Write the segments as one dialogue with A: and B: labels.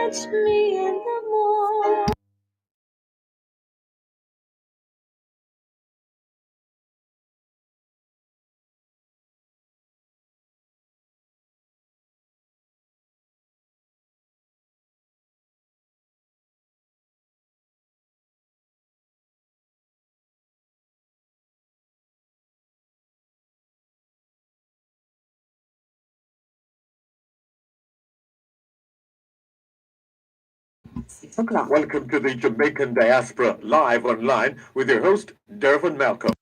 A: catch me in the morning.
B: Welcome to the Jamaican Diaspora live online with your host, Dervan Malcolm.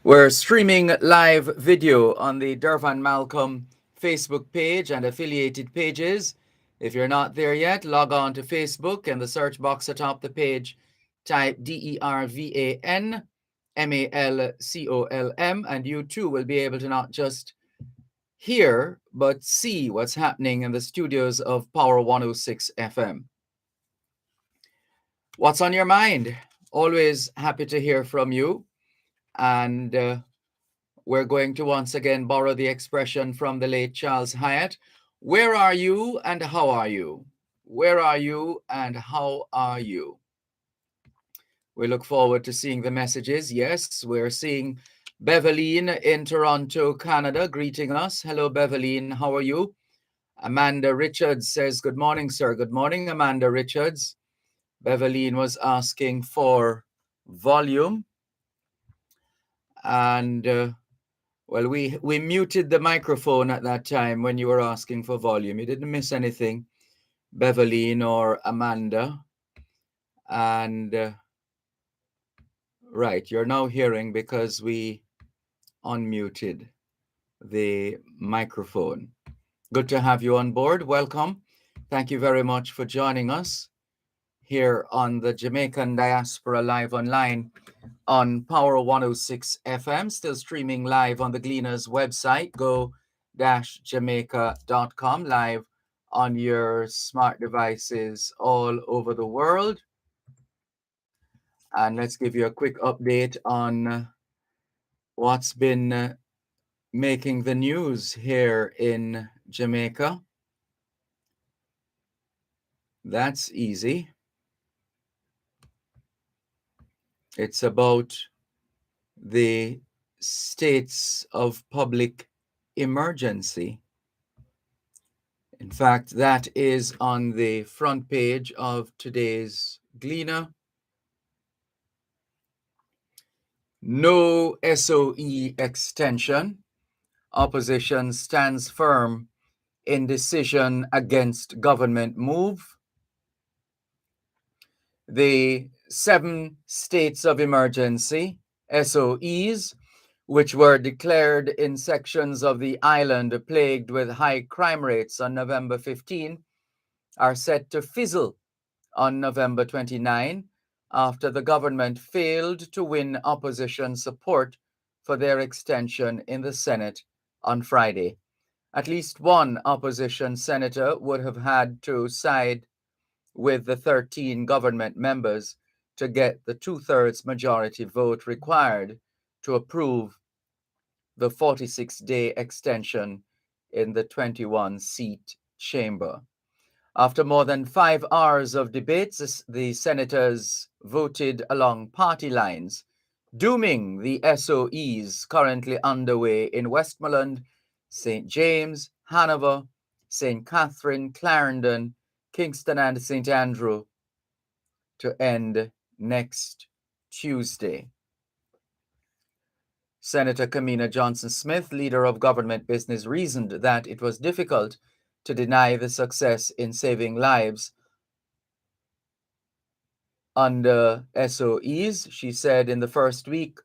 C: We're streaming live video on the Dervan Malcolm Facebook page and affiliated pages. If you're not there yet, log on to Facebook and the search box atop the page, type DERVAN MALCOLM, and you too will be able to not just hear, but see what's happening in the studios of Power 106 FM. What's on your mind? Always happy to hear from you. And we're going to once again borrow the expression from the late Charles Hyatt. Where are you and how are you? Where are you and how are you? We look forward to seeing the messages. Yes, we're seeing Beverline in Toronto, Canada, greeting us. Hello, Beverline. How are you? Amanda Richards says, good morning, sir. Good morning, Amanda Richards. Beverline was asking for volume. And well, we muted the microphone at that time when you were asking for volume. You didn't miss anything, Beverline or Amanda. And right, you're now hearing because we unmuted the microphone. Good to have you on board. Welcome. Thank you very much for joining us here on the Jamaican Diaspora Live Online on Power 106 FM, still streaming live on the Gleaners website, go-jamaica.com, live on your smart devices all over the world. And let's give you a quick update on what's been making the news here in Jamaica. That's easy. It's about the states of public emergency. In fact, that is on the front page of today's Gleaner. No SOE extension. Opposition stands firm in decision against government move. The 7 states of emergency, SOEs, which were declared in sections of the island plagued with high crime rates on November 15, are set to fizzle on November 29 after the government failed to win opposition support for their extension in the Senate on Friday. At least one opposition senator would have had to side with the 13 government members to get the 2/3 majority vote required to approve the 46-day extension in the 21-seat chamber. After more than 5 hours of debates, the senators voted along party lines, dooming the SOEs currently underway in Westmoreland, St. James, Hanover, St. Catherine, Clarendon, Kingston, and St. Andrew to end next Tuesday. Senator Kamina Johnson-Smith, leader of government business, reasoned that it was difficult to deny the success in saving lives under SOEs. She said in the first week,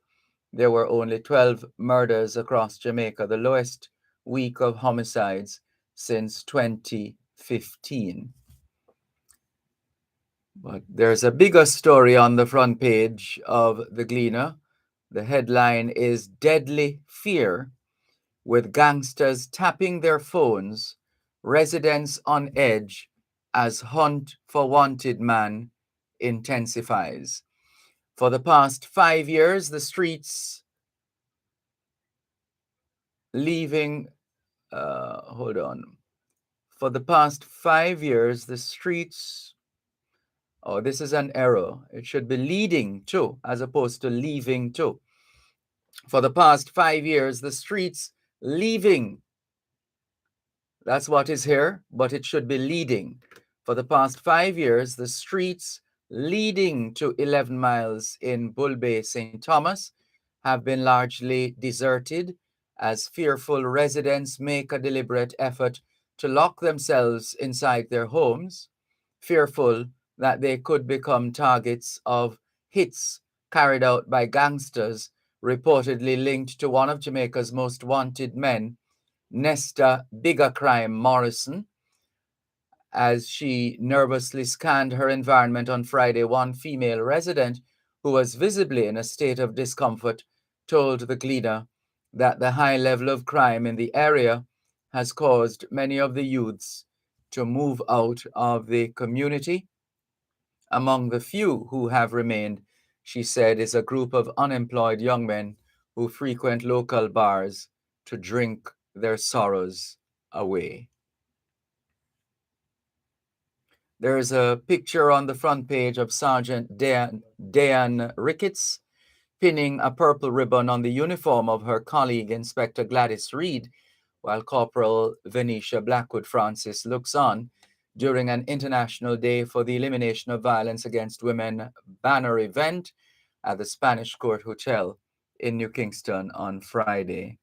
C: there were only 12 murders across Jamaica, the lowest week of homicides since 2015. But there's a bigger story on the front page of the Gleaner. The headline is Deadly Fear, with gangsters tapping their phones, residents on edge as hunt for wanted man intensifies. For the past 5 years, the streets leaving, For the past 5 years, the streets, this is an error. It should be leading to, as opposed to leaving to. For the past 5 years, the streets leaving, that's what is here, but it should be leading. For the past 5 years, the streets leading to 11 miles in Bull Bay, St. Thomas, have been largely deserted as fearful residents make a deliberate effort to lock themselves inside their homes, fearful that they could become targets of hits carried out by gangsters reportedly linked to one of Jamaica's most wanted men, Nesta Bigger Crime Morrison. As she nervously scanned her environment on Friday, one female resident who was visibly in a state of discomfort told the Gleaner that the high level of crime in the area has caused many of the youths to move out of the community. Among the few who have remained, she said, is a group of unemployed young men who frequent local bars to drink their sorrows away. There is a picture on the front page of Sergeant Diane Ricketts pinning a purple ribbon on the uniform of her colleague, Inspector Gladys Reed, while Corporal Venetia Blackwood Francis looks on during an International Day for the Elimination of Violence Against Women banner event at the Spanish Court Hotel in New Kingston on Friday.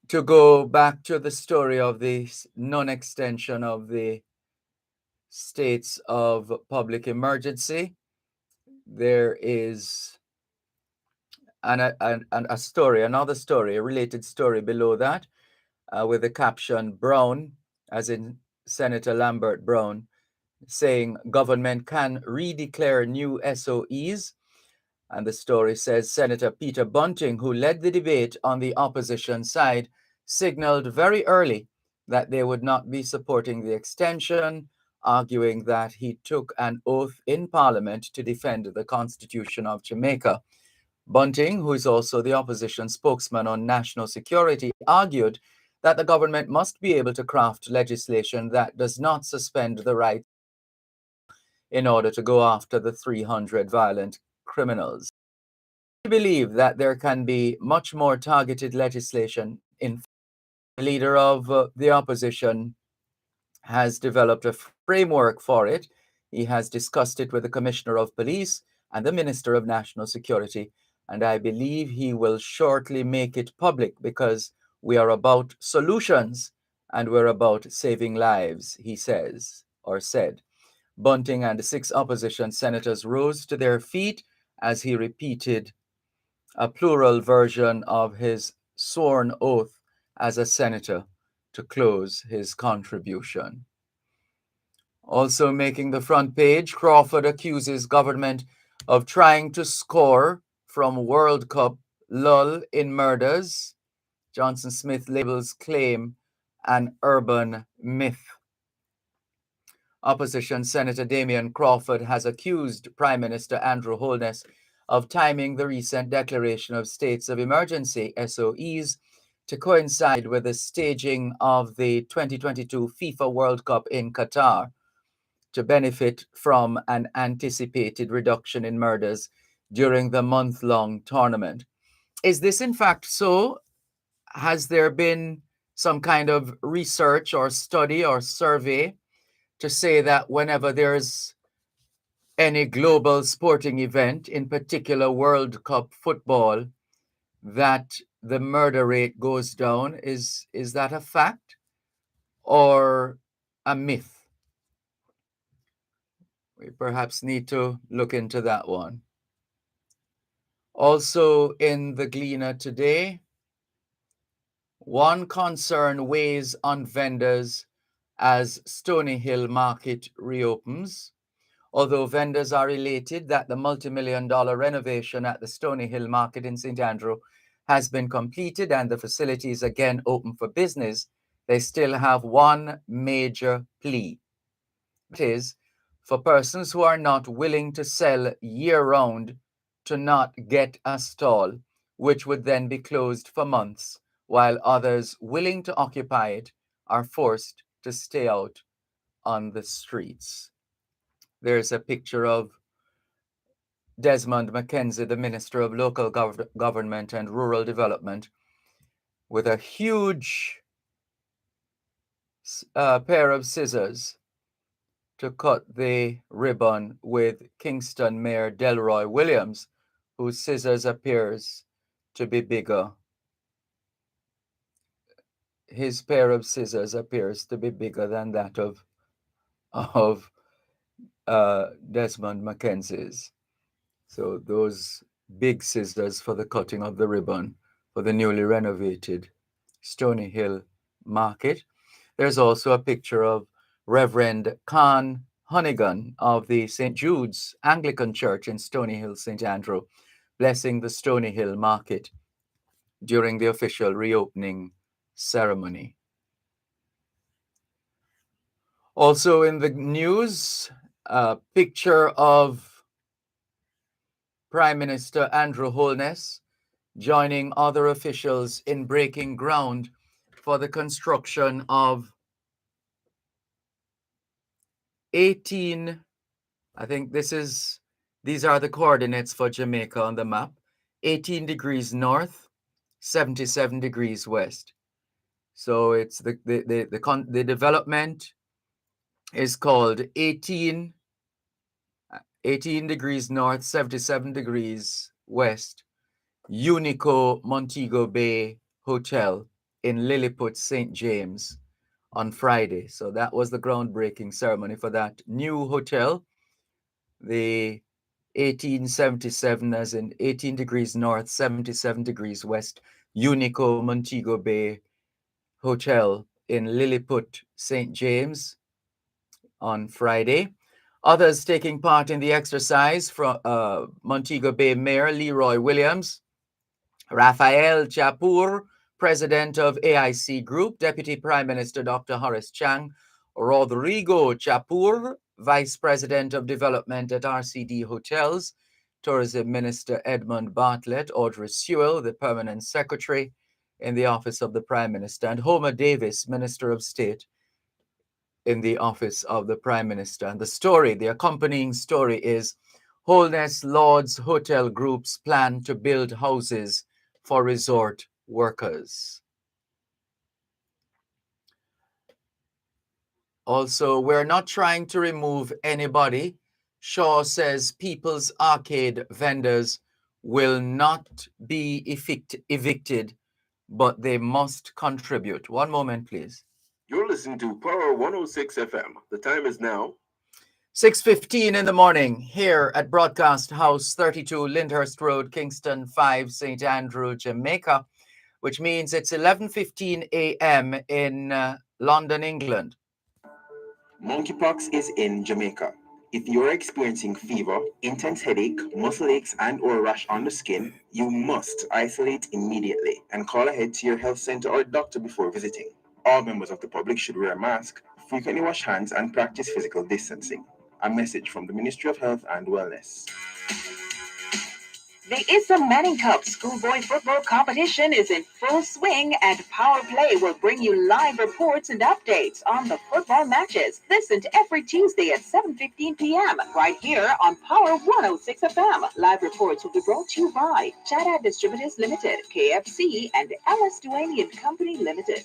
C: To go back to the story of the non-extension of the states of public emergency, there is another story, a related story below that, with the caption Brown, as in Senator Lambert Brown, saying government can redeclare new SOEs. And the story says Senator Peter Bunting, who led the debate on the opposition side, signaled very early that they would not be supporting the extension arguing that he took an oath in Parliament to defend the Constitution of Jamaica. Bunting, who is also the opposition spokesman on national security, argued that the government must be able to craft legislation that does not suspend the right in order to go after the 300 violent criminals. I believe that there can be much more targeted legislation. In the leader of the opposition has developed a framework for it. He has discussed it with the Commissioner of Police and the Minister of National Security, and I believe he will shortly make it public because we are about solutions and we're about saving lives, he says or said. Bunting and the 6 opposition senators rose to their feet as he repeated a plural version of his sworn oath as a senator to close his contribution. Also making the front page, Crawford accuses government of trying to score from World Cup lull in murders. Johnson Smith labels claim an urban myth. Opposition Senator Damian Crawford has accused Prime Minister Andrew Holness of timing the recent declaration of states of emergency, SOEs, to coincide with the staging of the 2022 FIFA World Cup in Qatar to benefit from an anticipated reduction in murders during the month-long tournament. Is this in fact so? Has there been some kind of research or study or survey to say that whenever there's any global sporting event, in particular World Cup football, that the murder rate goes down? Is that a fact or a myth? We perhaps need to look into that one. Also in the Gleaner today, one concern weighs on vendors as Stony Hill Market reopens. Although vendors are elated that the multi-million-dollar renovation at the Stony Hill Market in St. Andrew has been completed and the facility is again open for business, they still have one major plea. That is, for persons who are not willing to sell year-round to not get a stall, which would then be closed for months, while others willing to occupy it are forced to stay out on the streets. There's a picture of Desmond McKenzie, the Minister of Local Government and Rural Development, with a huge pair of scissors to cut the ribbon with Kingston Mayor Delroy Williams, whose scissors appears to be bigger. His pair of scissors appears to be bigger than that of Desmond McKenzie's. So those big scissors for the cutting of the ribbon for the newly renovated Stony Hill Market. There's also a picture of Reverend Khan Honeygan of the St. Jude's Anglican Church in Stony Hill, St. Andrew, blessing the Stony Hill Market during the official reopening ceremony. Also in the news, a picture of Prime Minister Andrew Holness joining other officials in breaking ground for the construction of 18, I think these are the coordinates for Jamaica on the map, 18 degrees north, 77 degrees west. So it's the development is called 18 degrees north, 77 degrees west, Unico Montego Bay Hotel in Lilliput, St. James on Friday. So that was the groundbreaking ceremony for that new hotel, the 1877, as in 18 degrees north, 77 degrees west, Unico Montego Bay Hotel in Lilliput, St. James on Friday. Others taking part in the exercise from Montego Bay Mayor Leroy Williams, Raphael Chapur, President of AIC Group, Deputy Prime Minister Dr. Horace Chang, Rodrigo Chapur, Vice President of Development at RCD Hotels, Tourism Minister Edmund Bartlett, Audrey Sewell, the Permanent Secretary in the Office of the Prime Minister, and Homer Davis, Minister of State in the Office of the Prime Minister. And the accompanying story is Wholeness Lords Hotel Group's plan to build houses for resort workers. Also, we're not trying to remove anybody. Shaw says People's Arcade vendors will not be evicted, but they must contribute. One moment, please.
B: You're listening to Power 106 FM. The time is now
C: 6:15 in the morning here at Broadcast House 32 Lyndhurst Road, Kingston 5, St. Andrew, Jamaica, which means it's 11:15 a.m. in London, England.
D: Monkeypox is in Jamaica. If you're experiencing fever, intense headache, muscle aches, and/or rash on the skin, you must isolate immediately and call ahead to your health center or doctor before visiting. All members of the public should wear a mask, frequently wash hands, and practice physical distancing. A message from the Ministry of Health and Wellness.
E: The Issa Manning Cup schoolboy football competition is in full swing, and Power Play will bring you live reports and updates on the football matches. Listen to every Tuesday at 7:15 p.m. right here on Power 106 FM. Live reports will be brought to you by Chada Distributors Limited, KFC, and Alice Duane and Company Limited.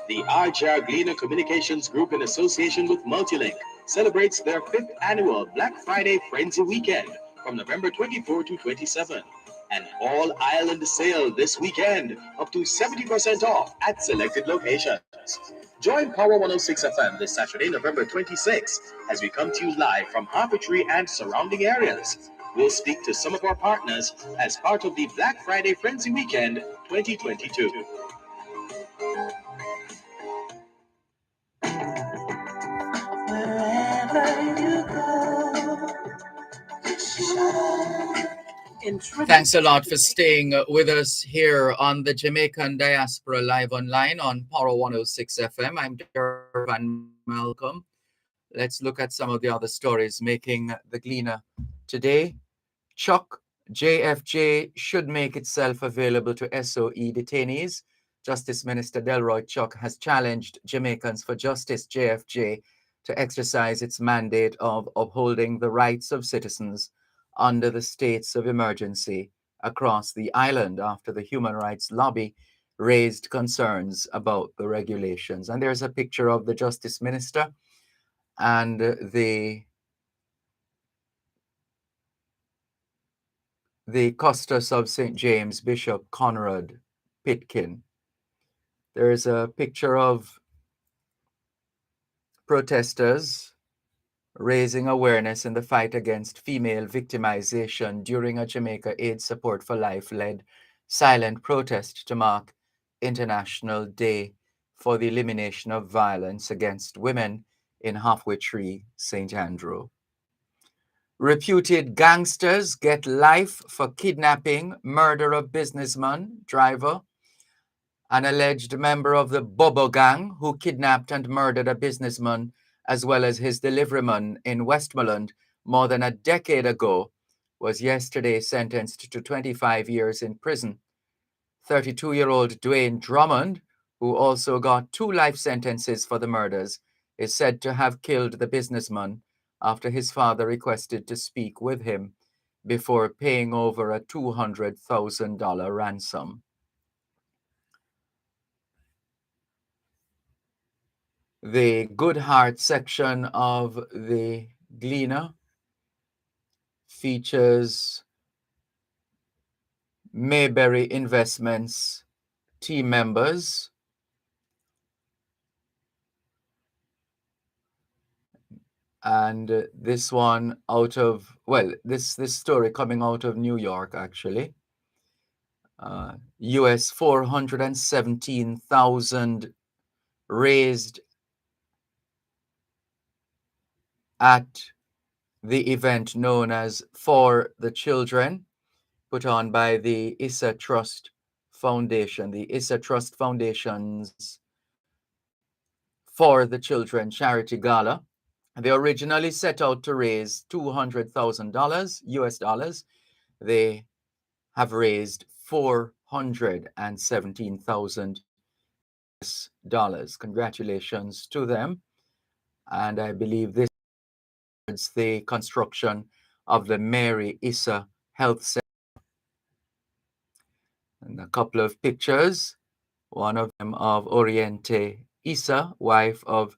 F: The RJR Gleaner Communications Group, in association with Multilink, celebrates their 5th annual Black Friday Frenzy Weekend from November 24 to 27. An all-island sale this weekend, up to 70% off at selected locations. Join Power 106 FM this Saturday, November 26, as we come to you live from Harbourtree and surrounding areas. We'll speak to some of our partners as part of the Black Friday Frenzy Weekend 2022.
C: Thanks a lot for staying with us here on the Jamaican Diaspora Live Online on Power 106 FM. I'm Dervan Malcolm. Let's look at some of the other stories making the Gleaner today. Chuck, JFJ should make itself available to SOE detainees. Justice Minister Delroy Chuck has challenged Jamaicans for Justice, JFJ, to exercise its mandate of upholding the rights of citizens under the states of emergency across the island after the Human Rights Lobby raised concerns about the regulations. And there's a picture of the Justice Minister and the Custos of St. James, Bishop Conrad Pitkin. There's a picture of protesters raising awareness in the fight against female victimization during a Jamaica AIDS Support for Life-led silent protest to mark International Day for the Elimination of Violence Against Women in Halfway Tree, St. Andrew. Reputed gangsters get life for kidnapping, murder of businessman, driver. An alleged member of the Bobo gang who kidnapped and murdered a businessman as well as his deliveryman in Westmoreland more than a decade ago was yesterday sentenced to 25 years in prison. 32-year-old Dwayne Drummond, who also got 2 life sentences for the murders, is said to have killed the businessman after his father requested to speak with him before paying over a $200,000 ransom. The Good Heart section of the Gleaner features Mayberry Investments team members and this one out of, well, this story coming out of New York, actually. US 417,000 raised at the event known as For the Children, put on by the Issa Trust Foundation. The Issa Trust Foundation's for the Children Charity Gala. They originally set out to raise $200,000 US dollars. They have raised $417,000 US dollars. Congratulations to them. And I believe this is the construction of the Mary Issa Health Center. And a couple of pictures, one of them of Oriente Issa, wife of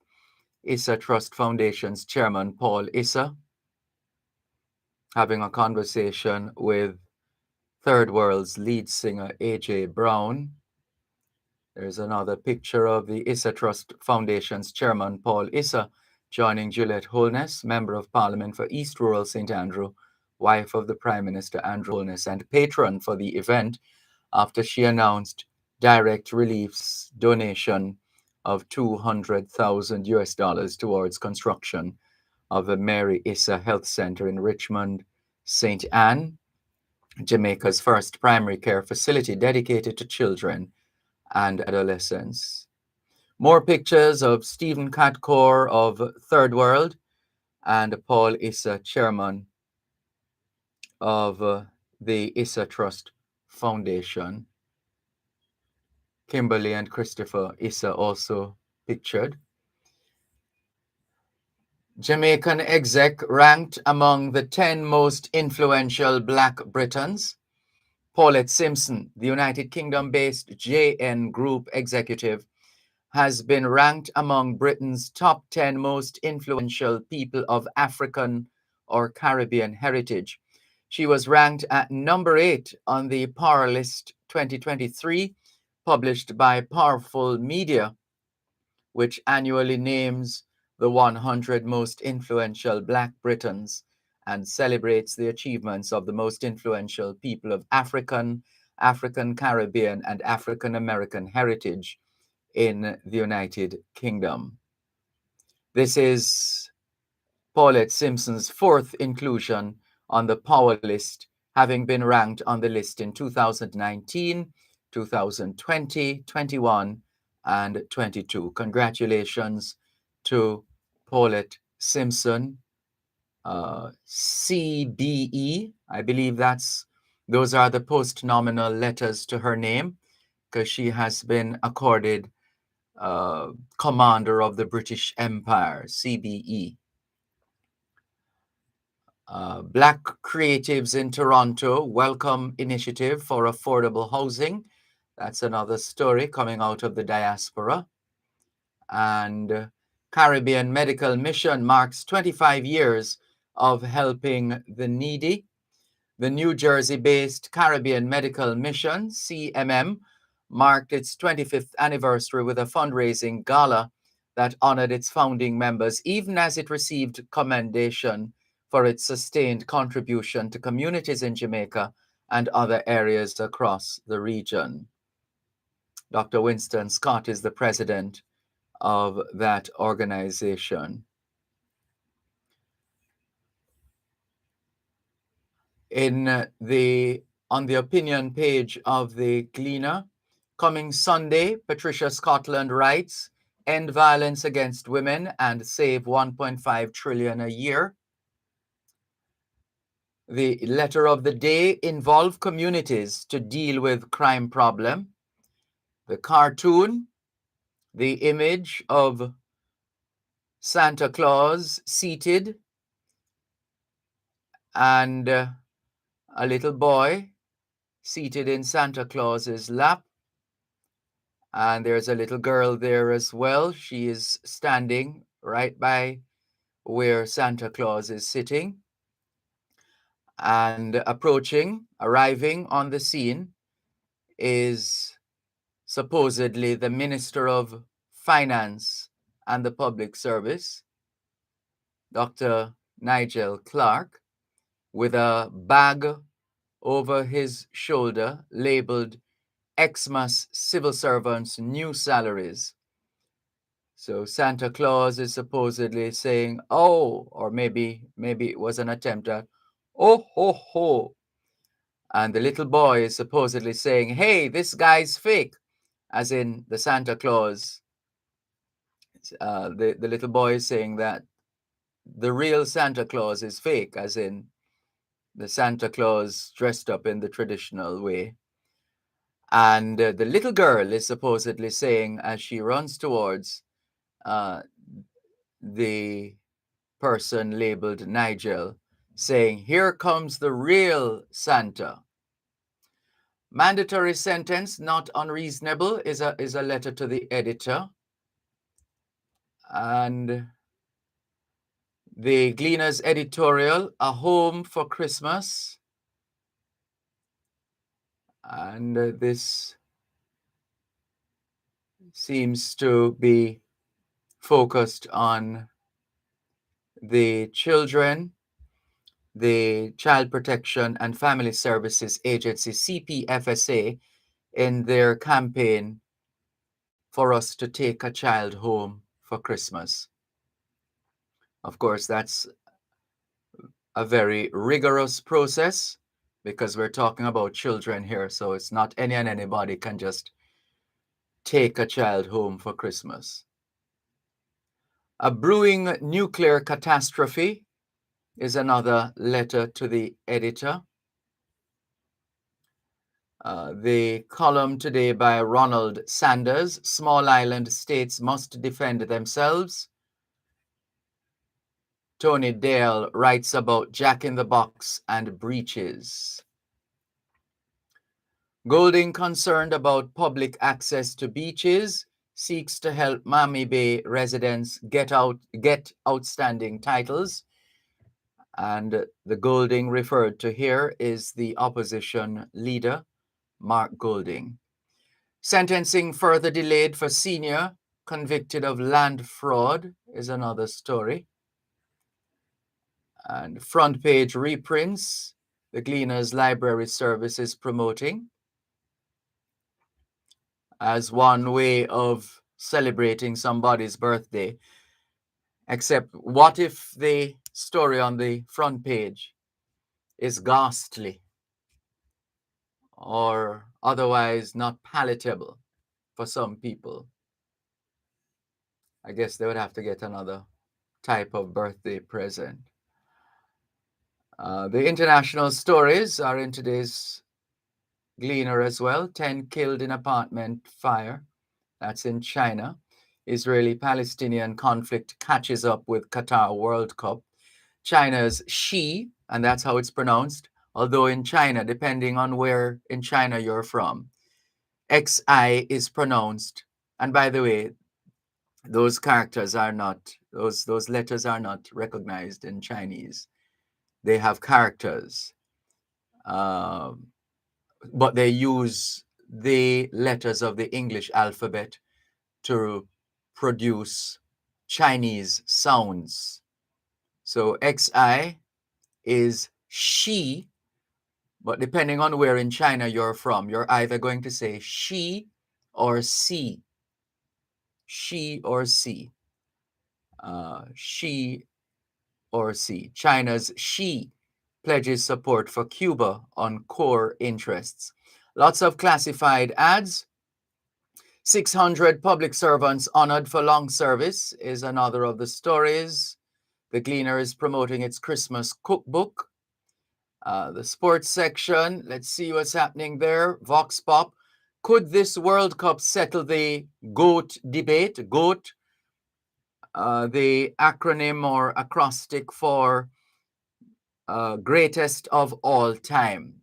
C: Issa Trust Foundation's chairman, Paul Issa, having a conversation with Third World's lead singer, A.J. Brown. There's another picture of the Issa Trust Foundation's chairman, Paul Issa, joining Juliette Holness, Member of Parliament for East Rural St. Andrew, wife of the Prime Minister Andrew Holness, and patron for the event after she announced direct relief's donation of $200,000 US dollars towards construction of the Mary Issa Health Center in Richmond, St. Anne, Jamaica's first primary care facility dedicated to children and adolescents. More pictures of Stephen Catcore of Third World and Paul Issa, chairman of the Issa Trust Foundation. Kimberly and Christopher Issa also pictured. Jamaican exec ranked among the 10 most influential Black Britons. Paulette Simpson, the United Kingdom-based JN Group executive, has been ranked among Britain's top 10 most influential people of African or Caribbean heritage. She was ranked at number 8 on the Power List 2023, published by Powerful Media, which annually names the 100 most influential Black Britons and celebrates the achievements of the most influential people of African, African Caribbean, and African American heritage in the United Kingdom. This is Paulette Simpson's 4th inclusion on the Power List, having been ranked on the list in 2019, 2020, 21, and 22. Congratulations to Paulette Simpson, CBE. I believe those are the post-nominal letters to her name, because she has been accorded Commander of the British Empire, CBE. Black Creatives in Toronto welcome initiative for affordable housing. That's another story coming out of the diaspora. And Caribbean Medical Mission marks 25 years of helping the needy. The New Jersey-based Caribbean Medical Mission, CMM, marked its 25th anniversary with a fundraising gala that honored its founding members, even as it received commendation for its sustained contribution to communities in Jamaica and other areas across the region. Dr. Winston Scott is the president of that organization. On the opinion page of the Gleaner, coming Sunday, Patricia Scotland writes, "End violence against women and save 1.5 trillion a year." The letter of the day, involve communities to deal with crime problem. The cartoon, the image of Santa Claus seated and a little boy seated in Santa Claus's lap. And there's a little girl there as well. She is standing right by where Santa Claus is sitting. And arriving on the scene is supposedly the Minister of Finance and the Public Service, Dr. Nigel Clark, with a bag over his shoulder labeled Xmas Civil Servants' New Salaries. So Santa Claus is supposedly saying, oh, or maybe it was an attempt at, oh, ho, ho. And the little boy is supposedly saying, hey, this guy's fake, as in the Santa Claus the little boy is saying that the real Santa Claus is fake, as in the Santa Claus dressed up in the traditional way. And the little girl is supposedly saying, as she runs towards the person labeled Nigel, saying, "Here comes the real Santa." Mandatory sentence not unreasonable is a letter to the editor. And the Gleaner's editorial, "A Home for Christmas." And this seems to be focused on the children. The Child Protection and Family Services Agency, CPFSA, in their campaign for us to take a child home for Christmas. Of course, that's a very rigorous process because we're talking about children here. So it's not any and anybody can just take a child home for Christmas. A brewing nuclear catastrophe is another letter to the editor. The column today by Ronald Sanders, "Small Island States Must Defend Themselves." Tony Dale writes about Jack in the Box and breaches. Golding, concerned about public access to beaches, seeks to help Miami Bay residents get outstanding titles. And the Golding referred to here is the opposition leader, Mark Golding. Sentencing further delayed for senior convicted of land fraud is another story. And front page reprints, the Gleaner's Library Service is promoting as one way of celebrating somebody's birthday. Except what if the story on the front page is ghastly or otherwise not palatable for some people? I guess they would have to get another type of birthday present. The international stories are in today's Gleaner as well. 10 killed in apartment fire. That's in China. Israeli-Palestinian conflict catches up with Qatar World Cup. China's Xi, and that's how it's pronounced, although in China, depending on where in China you're from, XI is pronounced. And by the way, those characters are not, those letters are not recognized in Chinese. They have characters, but they use the letters of the English alphabet to produce Chinese sounds. So XI is she, but depending on where in China you're from, you're either going to say she or C. She or C. She or C. China's Xi pledges support for Cuba on core interests. Lots of classified ads. 600 public servants honored for long service is another of the stories. The Gleaner is promoting its Christmas cookbook. The sports section, let's see what's happening there. Vox Pop. Could this World Cup settle the GOAT debate? GOAT, the acronym or acrostic for greatest of all time.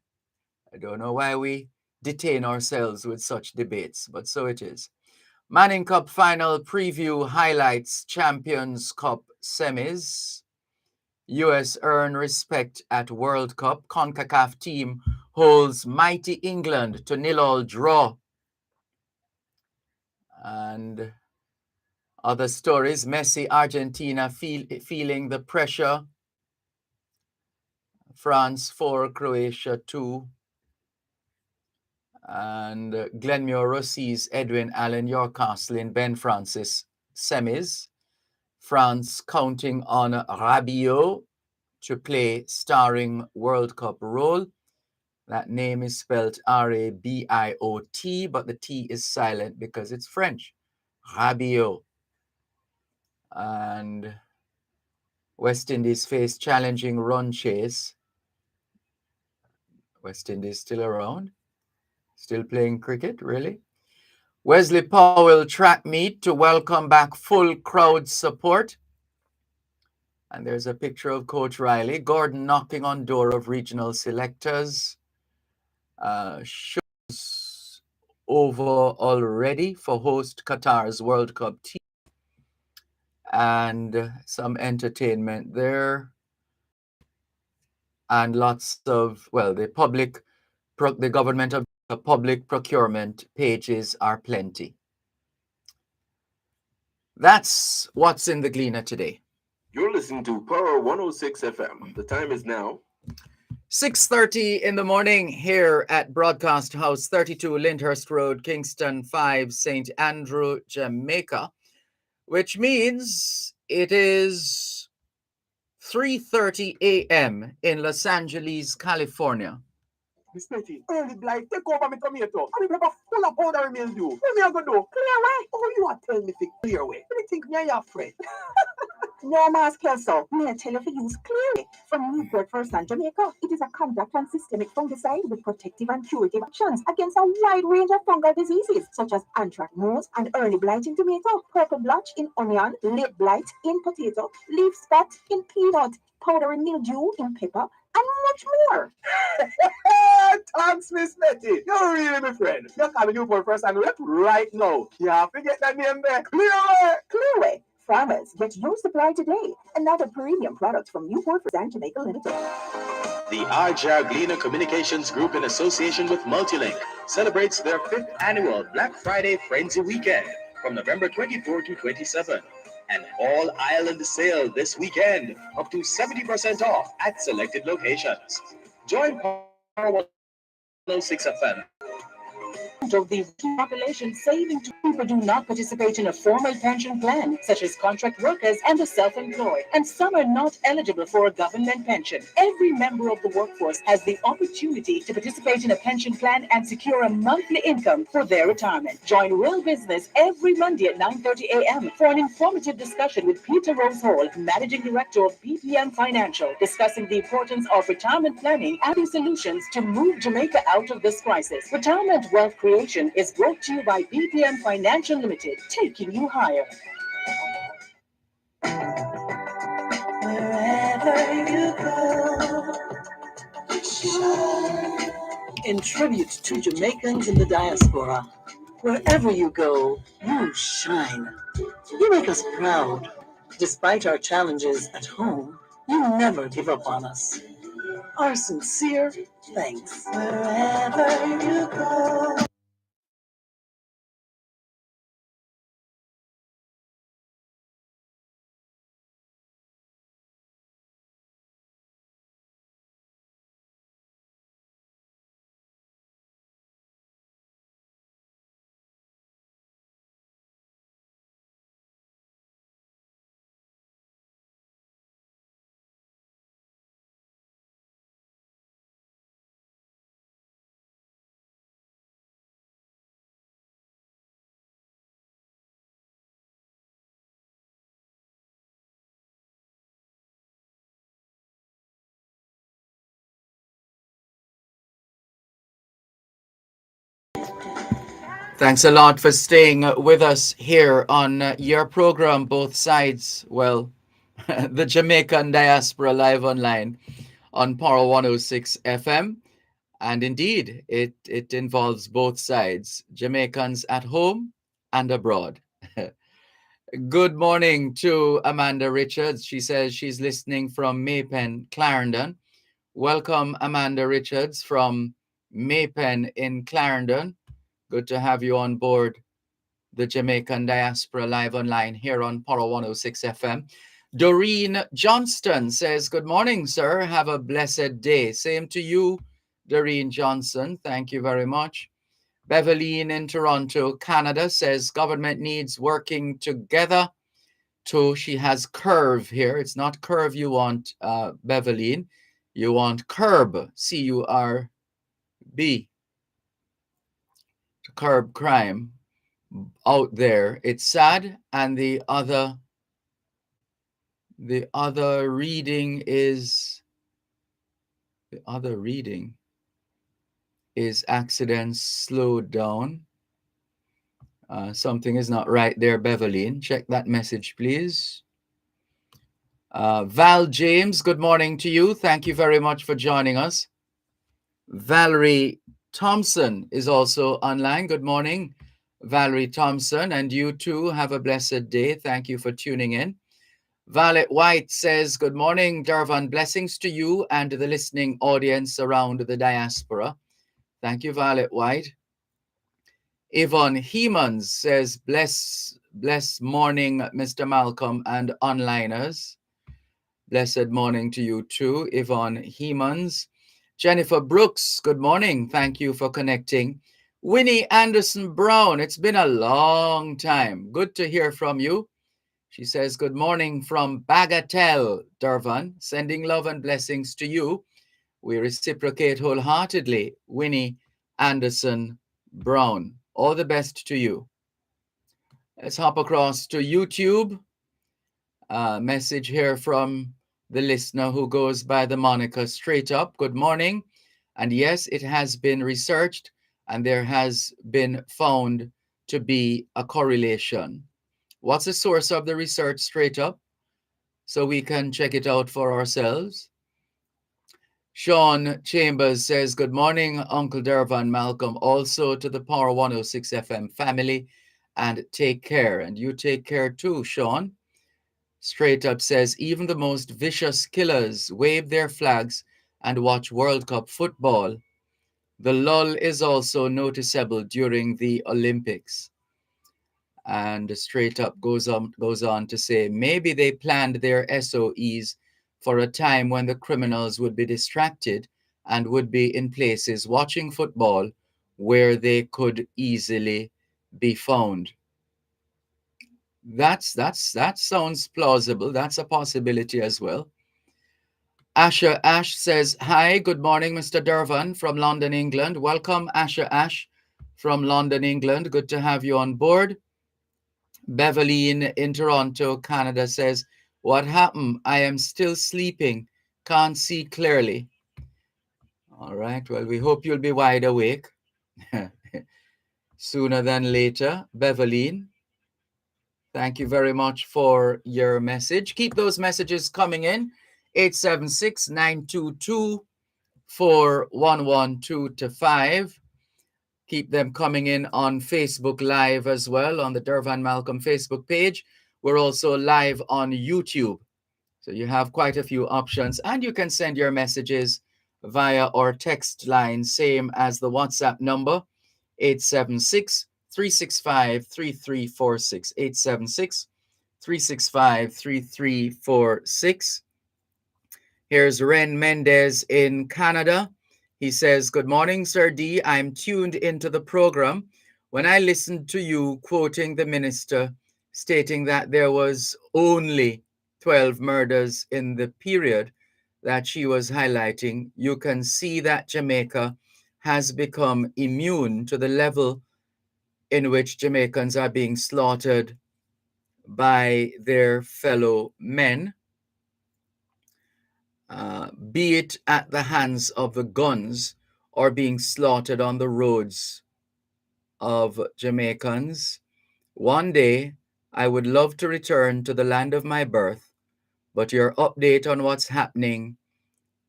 C: I don't know why we detain ourselves with such debates, but so it is. Manning Cup final preview highlights Champions Cup semis. US earn respect at World Cup. CONCACAF team holds mighty England to 0-0 draw. And other stories, Messi, Argentina feeling the pressure. France 4, Croatia 2. And Glenmuir Rossi's Edwin Allen Yorkcastle in Ben Francis semis. France counting on Rabiot to play starring World Cup role. That name is spelled R-A-B-I-O-T, but the T is silent because it's French. Rabiot. And West Indies face challenging run chase. West Indies still around, still playing cricket, really. Wesley Powell track meet to welcome back full crowd support. And there's a picture of Coach Riley. Gordon knocking on door of regional selectors. Shows over already for host Qatar's World Cup team. And some entertainment there. And lots of, well, the government of the public procurement pages are plenty. That's what's in the Gleaner today.
B: You're listening to Power 106 FM. The time is now
C: 6:30 in the morning here at Broadcast House 32 Lyndhurst Road, Kingston 5, St. Andrew, Jamaica, which means it is 3:30 a.m. in Los Angeles, California.
D: Miss Betty, early blight, take over my tomato. I'm going to full of powder mildew. What me I going to do? Clear away. Oh, you are telling me to clear away. What do you think me and your friend? No, Mas Kelso. May I tell you to use Clear from Newport First and Jamaica. It is a contact and systemic fungicide with protective and curative actions against a wide range of fungal diseases such as anthracnose and early blight in tomato, purple blotch in onion, late blight in potato, leaf spot in peanut, powdery mildew in pepper, and much more. Thanks, Miss Betty. You're really my friend. You're coming Newport First and Rep right now. Yeah, forget that name there. Clearway. Clearway. Farmers, get your supply today. Another premium product from Newport First and Jamaica Limited.
F: The Arja Gleaner Communications Group, in association with Multilink, celebrates their 5th annual Black Friday Frenzy Weekend from November 24 to 27. An all-island sale this weekend, up to 70% off at selected locations. Join Power 106 FM.
E: Of the population saving people do not participate in a formal pension plan, such as contract workers and the self-employed, and some are not eligible for a government pension. Every member of the workforce has the opportunity to participate in a pension plan and secure a monthly income for their retirement. Join Real Business every Monday at 9:30 a.m. for an informative discussion with Peter Rose Hall, Managing Director of BPM Financial, discussing the importance of retirement planning and solutions to move Jamaica out of this crisis. Retirement wealth creation is brought to you by BPM Financial Limited, taking you higher. Wherever you go, shine. In tribute to Jamaicans in the diaspora, wherever you go, you shine. You make us proud. Despite our challenges at home, you never give up on us. Our sincere thanks. Wherever you go.
C: Thanks a lot for staying with us here on your program, Both Sides. Well, the Jamaican Diaspora live online on Power 106 FM. And indeed, it involves both sides, Jamaicans at home and abroad. Good morning to Amanda Richards. She says she's listening from Maypen, Clarendon. Welcome, Amanda Richards from Maypen in Clarendon. Good to have you on board the Jamaican Diaspora live online here on Power 106 FM. Doreen Johnston says, good morning, sir. Have a blessed day. Same to you, Doreen Johnson. Thank you very much. Beverleen in Toronto, Canada says, government needs working together to, she has curve here. It's not curve you want, Beverleen. You want curb, C-U-R-B, to curb crime out there. It's sad. And the other The other reading is accidents slowed down. Something is not right there, Beverly. Check that message, please. Val James, good morning to you. Thank you very much for joining us. Valerie Thompson is also online. Good morning, Valerie Thompson. And you too have a blessed day. Thank you for tuning in. Violet White says, good morning, Dervan. Blessings to you and the listening audience around the diaspora. Thank you, Violet White. Yvonne Hemans says, bless morning, Mr. Malcolm and onliners. Blessed morning to you too, Yvonne Hemans. Jennifer Brooks, good morning. Thank you for connecting. Winnie Anderson Brown, it's been a long time. Good to hear from you. She says, good morning from Bagatelle, Dervan. Sending love and blessings to you. We reciprocate wholeheartedly. Winnie Anderson Brown. All the best to you. Let's hop across to YouTube. Message here from the listener who goes by the moniker Straight Up. Good morning. And yes, it has been researched and there has been found to be a correlation. What's the source of the research, Straight Up? So we can check it out for ourselves. Sean Chambers says, good morning, Uncle Dervan, Malcolm, also to the Power 106 FM family, and take care. And you take care too, Sean. Straight Up says, even the most vicious killers wave their flags and watch World Cup football. The lull is also noticeable during the Olympics. And Straight Up goes on to say, maybe they planned their SOEs for a time when the criminals would be distracted and would be in places watching football where they could easily be found. That sounds plausible. That's a possibility as well. Asha Ash says, hi, good morning, Mr. Dervan from London, England. Welcome, Asha Ash from London, England. Good to have you on board. Beverly in Toronto, Canada says, what happened? I am still sleeping. Can't see clearly. All right. Well, we hope you'll be wide awake sooner than later. Beverly, thank you very much for your message. Keep those messages coming in. 876-922-4112-5. Keep them coming in on Facebook Live as well, on the Dervan Malcolm Facebook page. We're also live on YouTube. So you have quite a few options, and you can send your messages via our text line, same as the WhatsApp number, 876-365-3346, 876-365-3346. Here's Ren Mendez in Canada. He says, good morning, Sir D. I'm tuned into the program. When I listened to you quoting the minister stating that there was only 12 murders in the period that she was highlighting, you can see that Jamaica has become immune to the level in which Jamaicans are being slaughtered by their fellow men. Be it at the hands of the guns or being slaughtered on the roads of Jamaicans. One day, I would love to return to the land of my birth, but your update on what's happening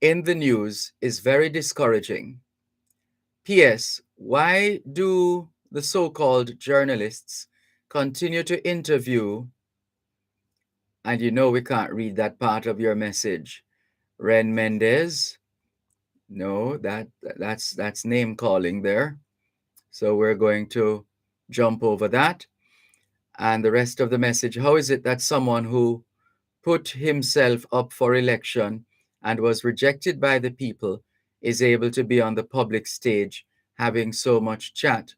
C: in the news is very discouraging. P.S. Why do the so-called journalists continue to interview? And you know we can't read that part of your message. Ren Mendez. No, that's name calling there. So we're going to jump over that. And the rest of the message, how is it that someone who put himself up for election and was rejected by the people is able to be on the public stage having so much chat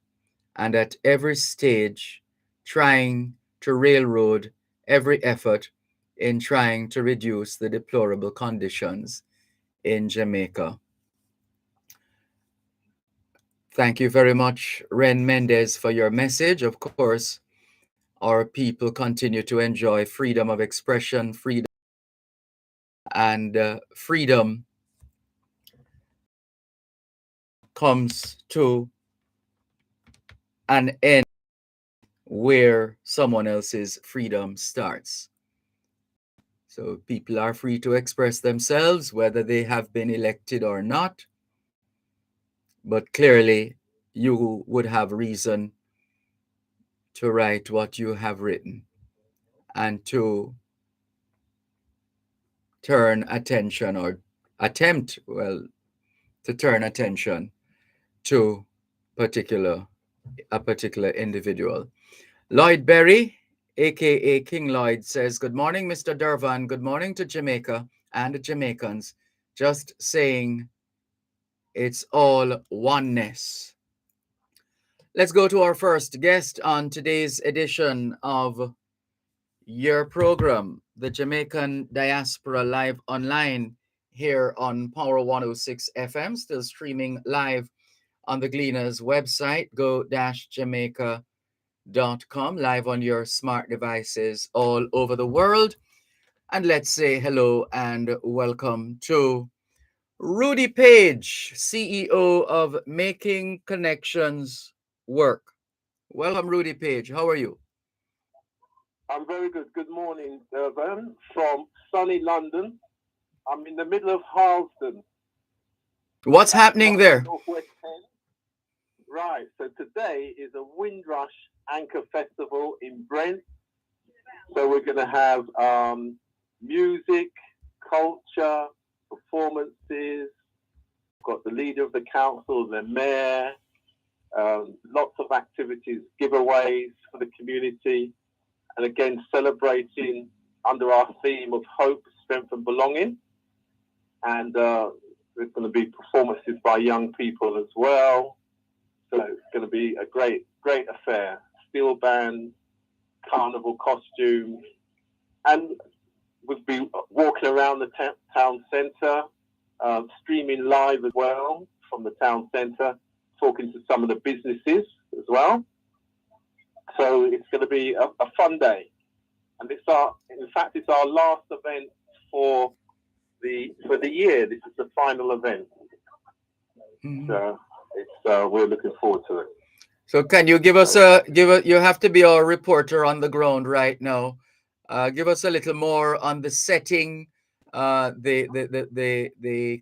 C: and at every stage trying to railroad every effort in trying to reduce the deplorable conditions in Jamaica? Thank you very much, Ren Mendez, for your message. Of course, our people continue to enjoy freedom of expression, freedom and freedom comes to an end where someone else's freedom starts. So people are free to express themselves, whether they have been elected or not. But clearly, you would have reason to write what you have written and to turn attention or attempt, well, to turn attention to a particular individual. Lloyd Berry, aka King Lloyd, says, "Good morning, Mr. Dervan. Good morning to Jamaica and the Jamaicans. Just saying it's all oneness." Let's go to our first guest on today's edition of your program, the Jamaican Diaspora Live Online, here on Power 106 FM, still streaming live on the Gleaners website, go-jamaica.com, live on your smart devices all over the world. And let's say hello and welcome to Rudy Page, CEO of Making Connections Work. Welcome, Rudy Page. How are you?
G: I'm very good. Good morning, Dervan, from sunny London. I'm in the middle of Harlesden.
C: What's happening there?
G: Northwest 10. Right. So today is a Windrush Anchor Festival in Brent. So we're going to have music, culture, performances. Got the leader of the council, the mayor, lots of activities, giveaways for the community. And again, celebrating under our theme of hope, strength, and belonging. And there's going to be performances by young people as well. So it's going to be a great affair. Steel band, carnival costumes, and we'll be walking around the town centre, streaming live as well from the town centre, talking to some of the businesses as well. So it's going to be a fun day, and in fact, it's our last event for the year. This is the final event, so we're looking forward to it.
C: So, can you give us you have to be our reporter on the ground right now. Give us a little more on the setting, the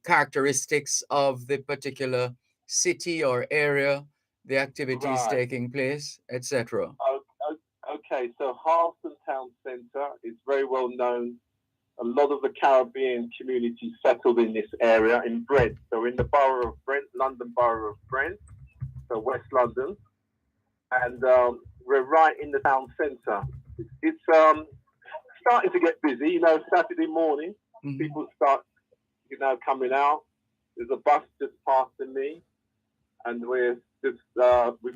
C: characteristics of the particular city or area, the activities taking place, etc.
G: Okay, so Harlesden Town Centre is very well known. A lot of the Caribbean community settled in this area in Brent. So in the borough of Brent, London Borough of Brent, so West London. And we're right in the town centre. It's starting to get busy. You know, Saturday morning, people start, coming out. There's a bus just passing me. And we've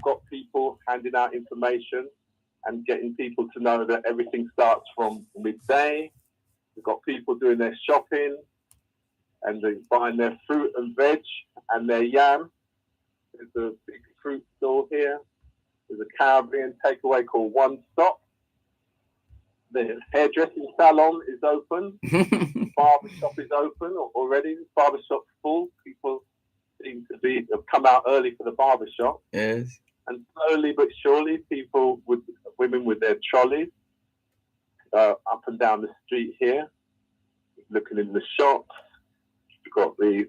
G: got people handing out information and getting people to know that everything starts from midday. We've got people doing their shopping and they're buying their fruit and veg and their yam. There's a big fruit store here. There's a Caribbean takeaway called One Stop. The hairdressing salon is open. Barbershop is open already. The barbershop's full. People seem to have come out early for the barbershop.
C: Yes. And
G: slowly but surely, women with their trolleys, up and down the street here, looking in the shops. We've got the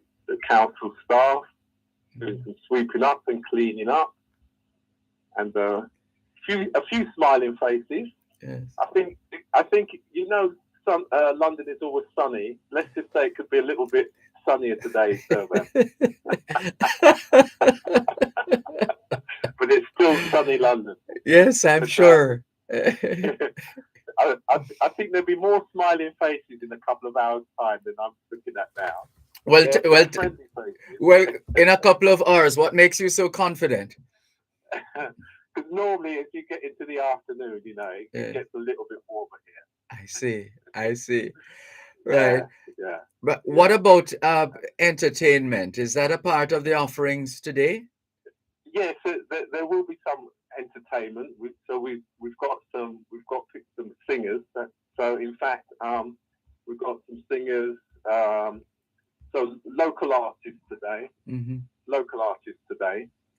G: council staff doing some sweeping up and cleaning up, and a few smiling faces.
C: Yes.
G: I think London is always sunny. Let's just say it could be a little bit sunnier today, Dervan. But it's still sunny London.
C: Yes, I'm sure.
G: I think there'll be more smiling faces in a couple of hours' time than I'm looking at now.
C: Well, in a couple of hours, what makes you so confident?
G: Because normally, as you get into the afternoon, it gets a little bit warmer here.
C: I see. Right.
G: Yeah.
C: But what about entertainment? Is that a part of the offerings today?
G: Yes, there will be some entertainment. We've got some singers. So in fact, we've got some singers So local artists today,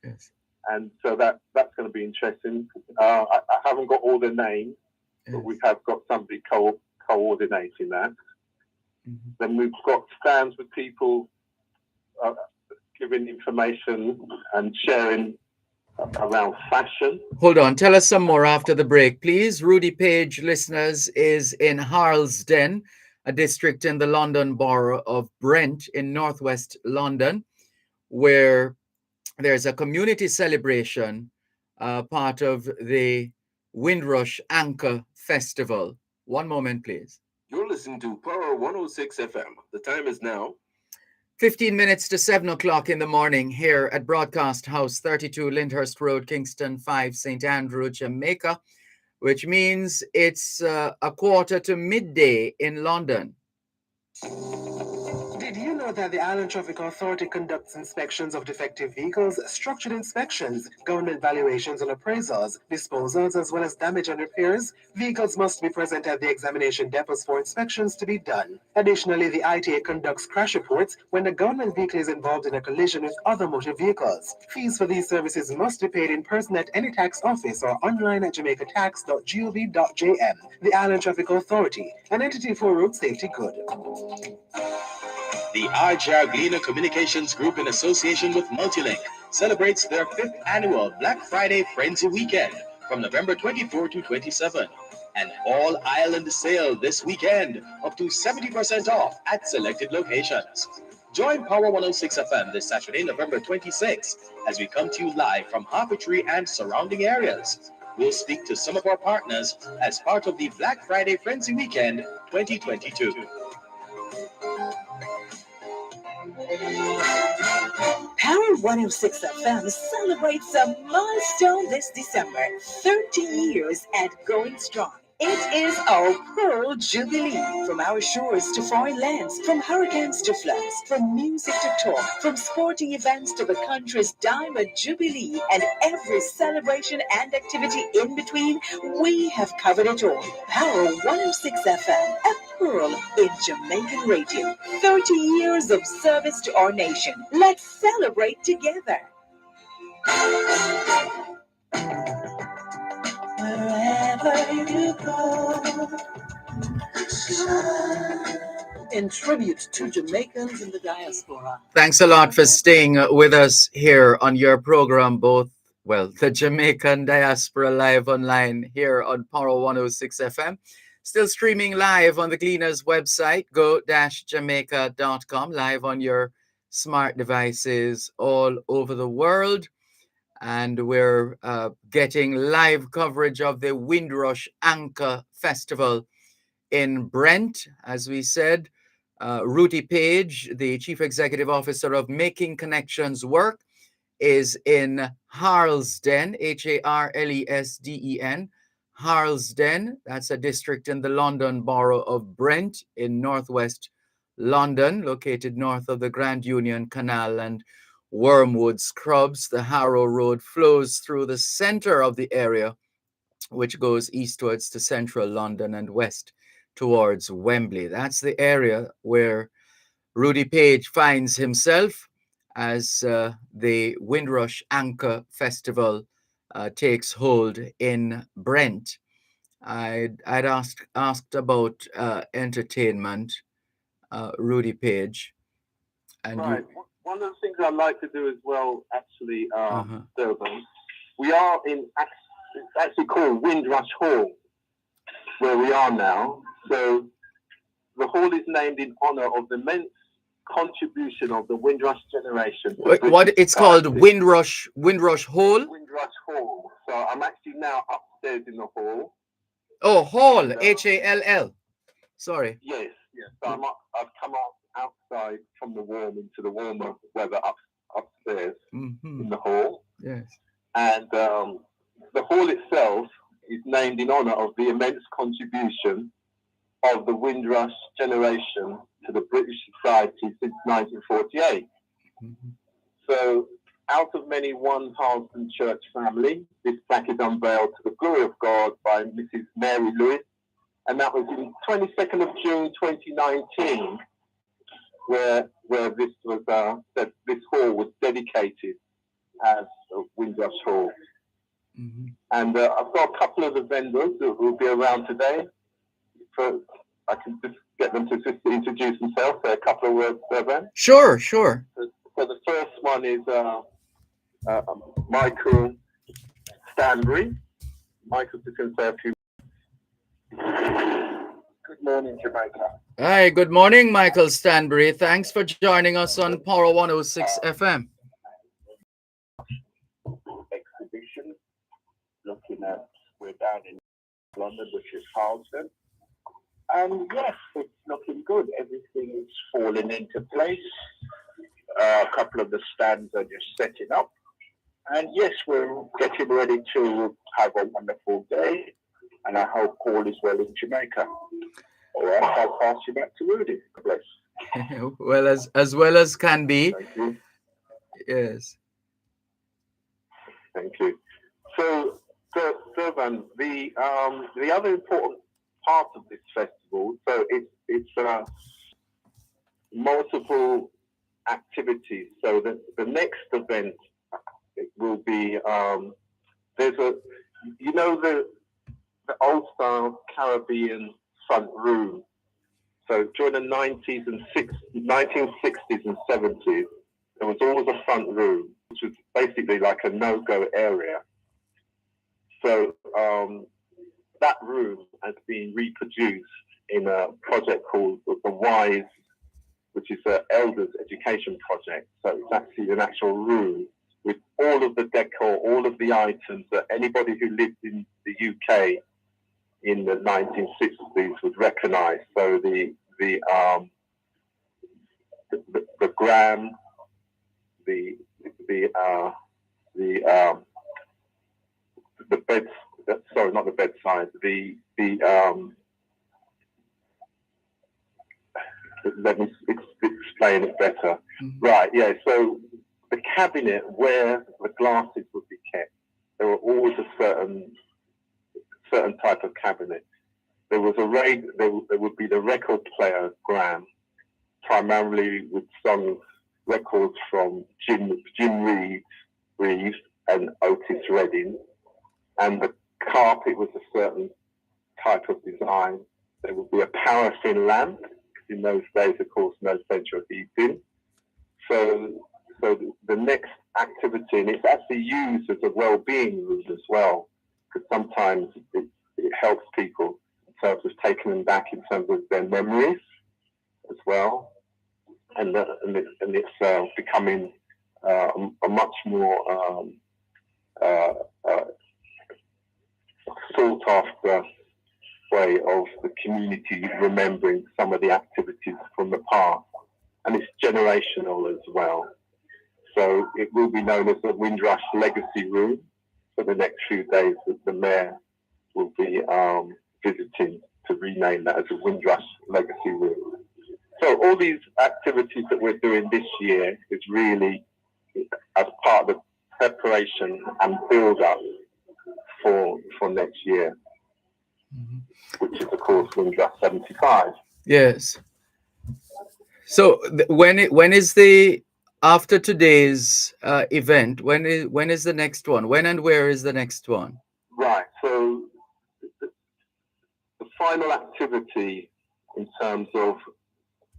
C: Yes.
G: and so that's going to be interesting. I haven't got all the names, but we have got somebody coordinating that. Then we've got stands with people giving information and sharing around fashion.
C: Hold on, tell us some more after the break, please. Rudy Page, listeners, is in Harlesden, a district in the London borough of Brent in northwest London, where there's a community celebration, part of the Windrush Anchor Festival. One moment, please.
B: You're listening to Power 106 FM. The time is now
C: 15 minutes to 7 o'clock in the morning here at Broadcast House 32 Lyndhurst Road, Kingston 5, St. Andrew, Jamaica, which means it's a quarter to midday in London.
H: Did you know that the Island Traffic Authority conducts inspections of defective vehicles, structured inspections, government valuations and appraisals, disposals, as well as damage and repairs? Vehicles must be present at the examination depots for inspections to be done. Additionally, the ITA conducts crash reports when the government vehicle is involved in a collision with other motor vehicles. Fees for these services must be paid in person at any tax office or online at jamaicatax.gov.jm. The Island Traffic Authority, an entity for road safety good.
F: The RJR Gleaner Communications Group, in association with Multilink, celebrates their 5th annual Black Friday Frenzy Weekend from November 24 to 27. An all-island sale this weekend, up to 70% off at selected locations. Join Power 106 FM this Saturday, November 26, as we come to you live from Harpetry and surrounding areas. We'll speak to some of our partners as part of the Black Friday Frenzy Weekend 2022.
E: Power 106 FM celebrates a milestone this December, 30 years and going strong. It is our Pearl Jubilee. From our shores to foreign lands, from hurricanes to floods, from music to talk, from sporting events to the country's Diamond Jubilee, and every celebration and activity in between, we have covered it all. Power 106 FM, a pearl in Jamaican radio. 30 years of service to our nation. Let's celebrate together. Wherever you go.
H: In tribute to Jamaicans in the diaspora.
C: Thanks a lot for staying with us here on your program, the Jamaican Diaspora Live Online here on Power 106 FM. Still streaming live on the Gleaners website, go-jamaica.com, live on your smart devices all over the world. And we're getting live coverage of the Windrush Anchor Festival in Brent, as we said. Rudy Page, the Chief Executive Officer of Making Connections Work, is in Harlesden, Harlesden. Harlesden, that's a district in the London borough of Brent in northwest London, located north of the Grand Union Canal and Wormwood Scrubs. The Harrow Road flows through the center of the area, which goes eastwards to central London and west towards Wembley. That's the area where Rudy Page finds himself as the Windrush Anchor Festival takes hold in Brent. I'd asked about entertainment, Rudy Page. And
G: right. One of the things I'd like to do as well, actually, Dervan, we are in, it's actually called Windrush Hall, where we are now. So the hall is named in honor of the immense contribution of the Windrush generation.
C: What it's called, Windrush Hall?
G: Windrush Hall. So I'm actually now upstairs in the hall.
C: Oh, Hall, Hall. Sorry.
G: Yes. So I've come outside from the warm into the warmer weather upstairs in the hall.
C: Yes.
G: And the hall itself is named in honor of the immense contribution of the Windrush generation to the British society since 1948. So, out of many one Harlesden church family, this plaque is unveiled to the glory of God by Mrs. Mary Lewis, and that was in 22nd of June 2019 where this was that this hall was dedicated as a Windrush Hall.
C: Mm-hmm.
G: And I've got a couple of the vendors who will be around today. I can just get them to just introduce themselves, say a couple of words, Dervan.
C: Sure, sure.
G: So the first one is Michael Stanbury. Michael's just going to say a few. Good morning, Jamaica.
C: Hi, good morning, Michael Stanbury. Thanks for joining us on Power 106 FM.
G: Exhibition, looking at, we're down in London, which is Harlesden. And yes, it's looking good. Everything is falling into place. A couple of the stands are just setting up. And yes, we're getting ready to have a wonderful day. And I hope all is well in Jamaica. All right, I'll pass you back to Rudy. Bless.
C: Well as can be.
G: Thank you.
C: Yes.
G: Thank you. So, Dervan, the other important part of this festival, so it's multiple activities. So the next event, it will be there's a, you know, the old style Caribbean front room. So during the 1960s and 70s, there was always a front room, which was basically like a no-go area. So that room has been reproduced in a project called the WISE, which is an elders education project. So it's actually an actual room with all of the decor, all of the items that anybody who lived in the UK in the 1960s would recognise. So the gram, the beds. Sorry, not the bedside. Let me explain it better.
C: Mm-hmm.
G: Right. Yeah. So the cabinet where the glasses would be kept, there were always a certain type of cabinet. There was there would be the record player gram, primarily with records from Jim Reeves and Otis Redding, and the carpet was a certain type of design. There would be a paraffin lamp. In those days, of course, no central heating. So the next activity, and it's actually used as a well-being room as well, because sometimes it helps people in terms of taking them back in terms of their memories as well, and it's becoming a much more sought after way of the community remembering some of the activities from the past, and it's generational as well. So it will be known as the Windrush Legacy Room for the next few days. That the mayor will be visiting to rename that as a Windrush Legacy Room. So all these activities that we're doing this year is really as part of the preparation and build up for next year,
C: Mm-hmm.
G: which is of course Windrush 75.
C: Yes. So when is the, after today's event, when is the next one? When and where is the next one?
G: Right. So the final activity in terms of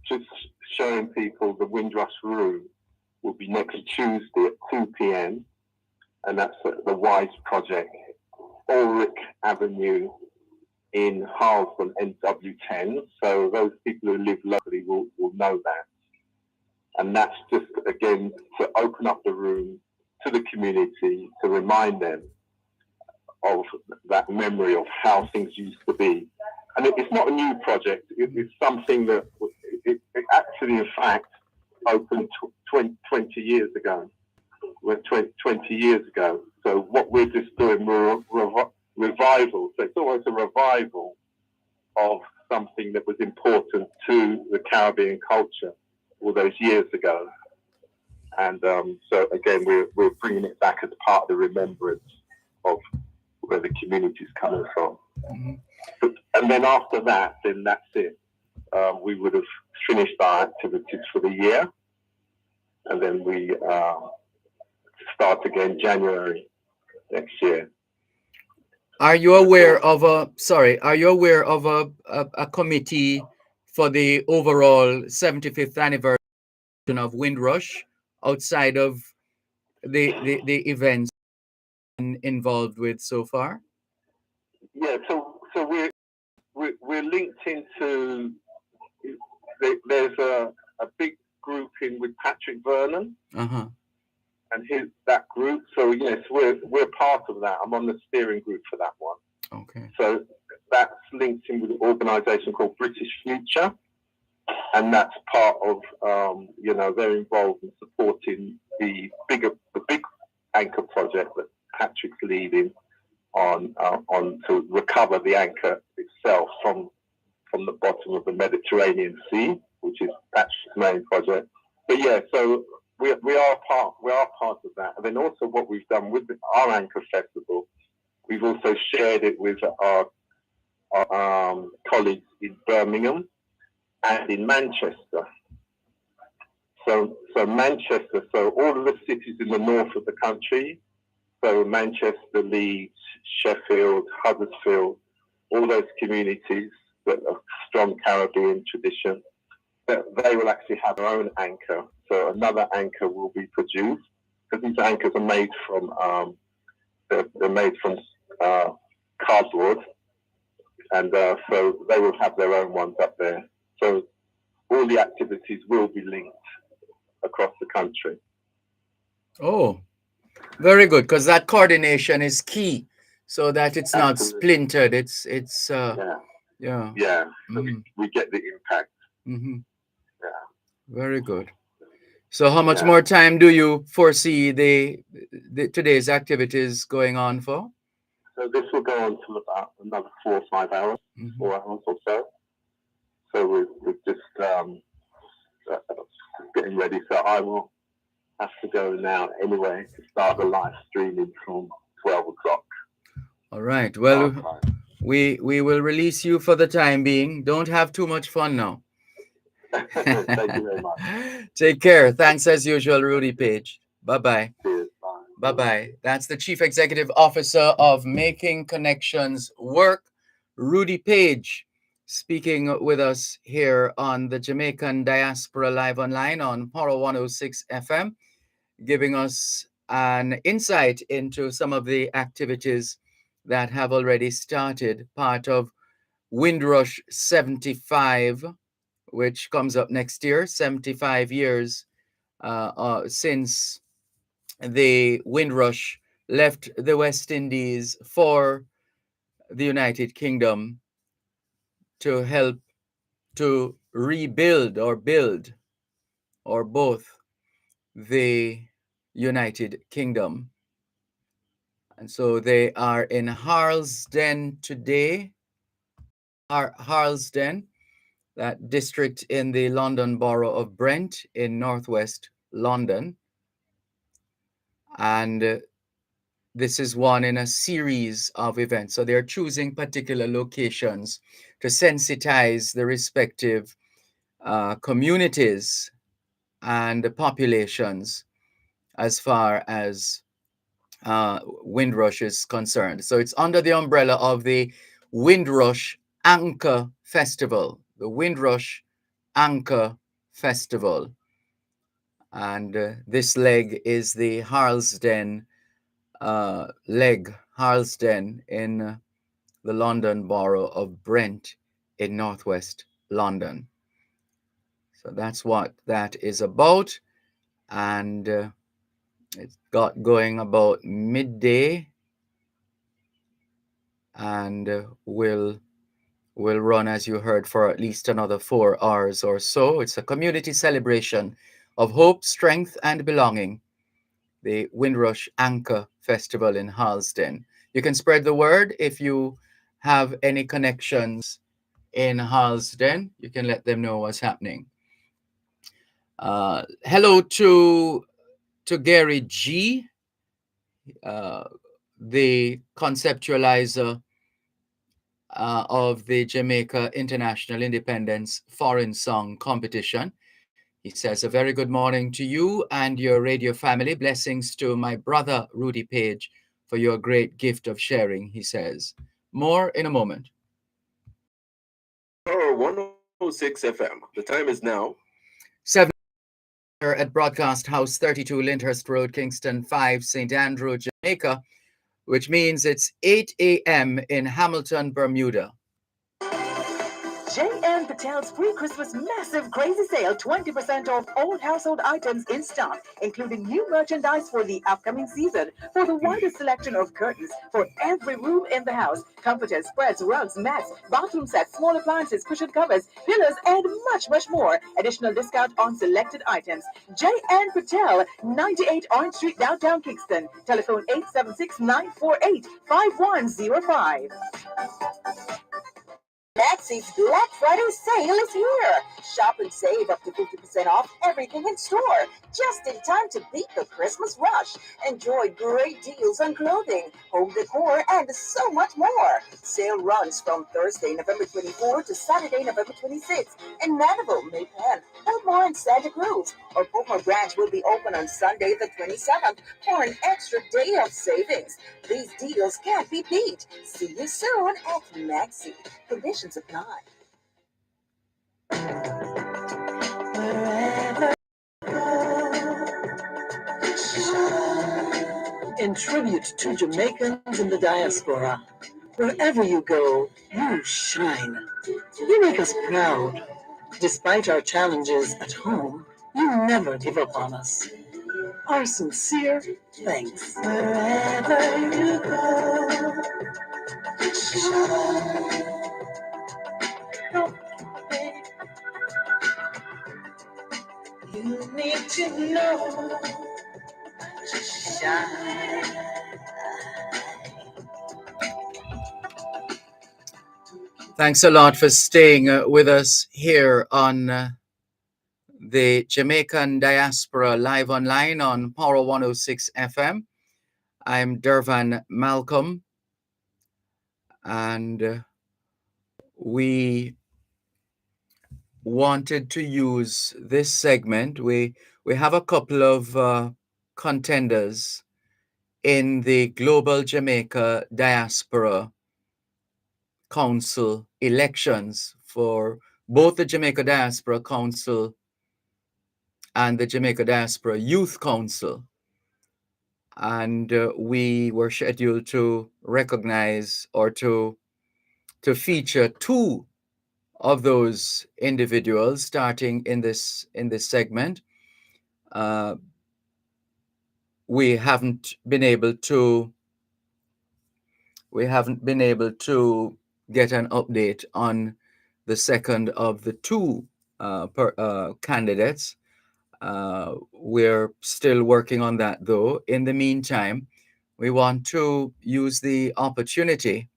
G: just showing people the Windrush Room will be next Tuesday at 2 p.m. and that's at the WISE project, Ulrich Avenue in Harlesden, NW10. So those people who live locally will know that. And that's just, again, to open up the room to the community, to remind them of that memory of how things used to be. And it's not a new project. It's something that it actually, in fact, opened 20 years ago. 20 years ago. So what we're just doing, we're revival. So it's almost a revival of something that was important to the Caribbean culture all those years ago. And so again, we're bringing it back as part of the remembrance of where the community's coming from.
C: Mm-hmm.
G: And then after that, then that's it. we would have finished our activities for the year, and then we start again January next year.
C: Are you aware of a committee for the overall 75th anniversary of Windrush outside of the events involved with so far?
G: Yeah, so we're linked into. There's a big group in with Patrick Vernon and that group. So yes, we're part of that. I'm on the steering group for that one.
C: Okay.
G: So that's linked in with an organisation called British Future, and that's part of they're involved in supporting the big anchor project that Patrick's leading on to recover the anchor itself from the bottom of the Mediterranean Sea, which is Patrick's main project. But yeah, so we are part of that. And then also what we've done with our anchor festival, we've also shared it with our colleagues in Birmingham and in Manchester. So Manchester, so all of the cities in the north of the country, so Manchester, Leeds, Sheffield, Huddersfield, all those communities that are strong Caribbean tradition, they will actually have their own anchor. So another anchor will be produced, because these anchors are made from cardboard, and so they will have their own ones up there. So all the activities will be linked across the country.
C: Oh, very good, because that coordination is key, so that it's not
G: Absolutely.
C: splintered. It's
G: Yeah. So we get the impact.
C: Mm-hmm.
G: Yeah.
C: Very good. So how much
G: Yeah.
C: more time do you foresee the today's activities going on for?
G: So this will go on till about another 4 or 5 hours, 4 hours or so. So we're just getting ready. So I will have to go now anyway to start the live streaming from 12 o'clock.
C: All right. Well, we will release you for the time being. Don't have too much fun now.
G: Thank you very much.
C: Take care. Thanks as usual, Rudy Page. Bye-bye.
G: Cheers. Bye.
C: Bye-bye. That's the Chief Executive Officer of Making Connections Work, Rudy Page, speaking with us here on the Jamaican Diaspora Live Online on Power 106 FM, giving us an insight into some of the activities that have already started, part of Windrush 75, which comes up next year, 75 years since the Windrush left the West Indies for the United Kingdom to help to rebuild or build, or both, the United Kingdom. And so they are in Harlesden today. Harlesden, that district in the London borough of Brent in northwest London. And this is one in a series of events. So they're choosing particular locations to sensitize the respective communities and populations as far as Windrush is concerned. So it's under the umbrella of the Windrush Anchor Festival, the Windrush Anchor Festival. And this leg is the Harlesden leg, Harlesden in the London borough of Brent in northwest London. So that's what that is about. And it got going about midday, and will run, as you heard, for at least another 4 hours or so. It's a community celebration of hope, strength, and belonging, the Windrush Anchor Festival in Harlesden. You can spread the word if you have any connections in Harlesden. You can let them know what's happening. Hello to Gary G, the conceptualizer of the Jamaica International Independence Foreign Song Competition. He says, a very good morning to you and your radio family. Blessings to my brother, Rudy Page, for your great gift of sharing, he says. More in a moment.
B: Power 106 FM. The time is now
C: 7 at Broadcast House 32, Lyndhurst Road, Kingston 5, St. Andrew, Jamaica, which means it's 8 a.m. in Hamilton, Bermuda.
E: J.M. Patel's pre-Christmas massive crazy sale, 20% off all household items in stock, including new merchandise for the upcoming season. For the widest selection of curtains for every room in the house, comforters, spreads, rugs, mats, bathroom sets, small appliances, cushion covers, pillows, and much, much more. Additional discount on selected items. J.M. Patel, 98 Orange Street, downtown Kingston. Telephone 876-948-5105. Maxie's Black Friday sale is here. Shop and save up to 50% off everything in store. Just in time to beat the Christmas rush. Enjoy great deals on clothing, home decor, and so much more. Sale runs from Thursday, November 24 to Saturday, November 26 in Manival, Maypen, Biltmore, and Santa Cruz. Our Biltmore branch will be open on Sunday, the 27th for an extra day of savings. These deals can't be beat. See you soon at Maxie. Conditions apply.
A: In tribute to Jamaicans in the diaspora, wherever you go, you shine. You make us proud. Despite our challenges at home, you never give up on us. Our sincere thanks. Wherever you go, shine. You need to know, shine.
C: Thanks a lot for staying with us here on the Jamaican Diaspora live online on Power 106 FM. I'm Dervan Malcolm, and we wanted to use this segment. We have a couple of contenders in the Global Jamaica Diaspora Council elections for both the Jamaica Diaspora Council and the Jamaica Diaspora Youth Council. And we were scheduled to recognize or to feature two of those individuals starting in this segment. We haven't been able to get an update on the second of the two candidates. We're still working on that, though. In the meantime, we want to use the opportunity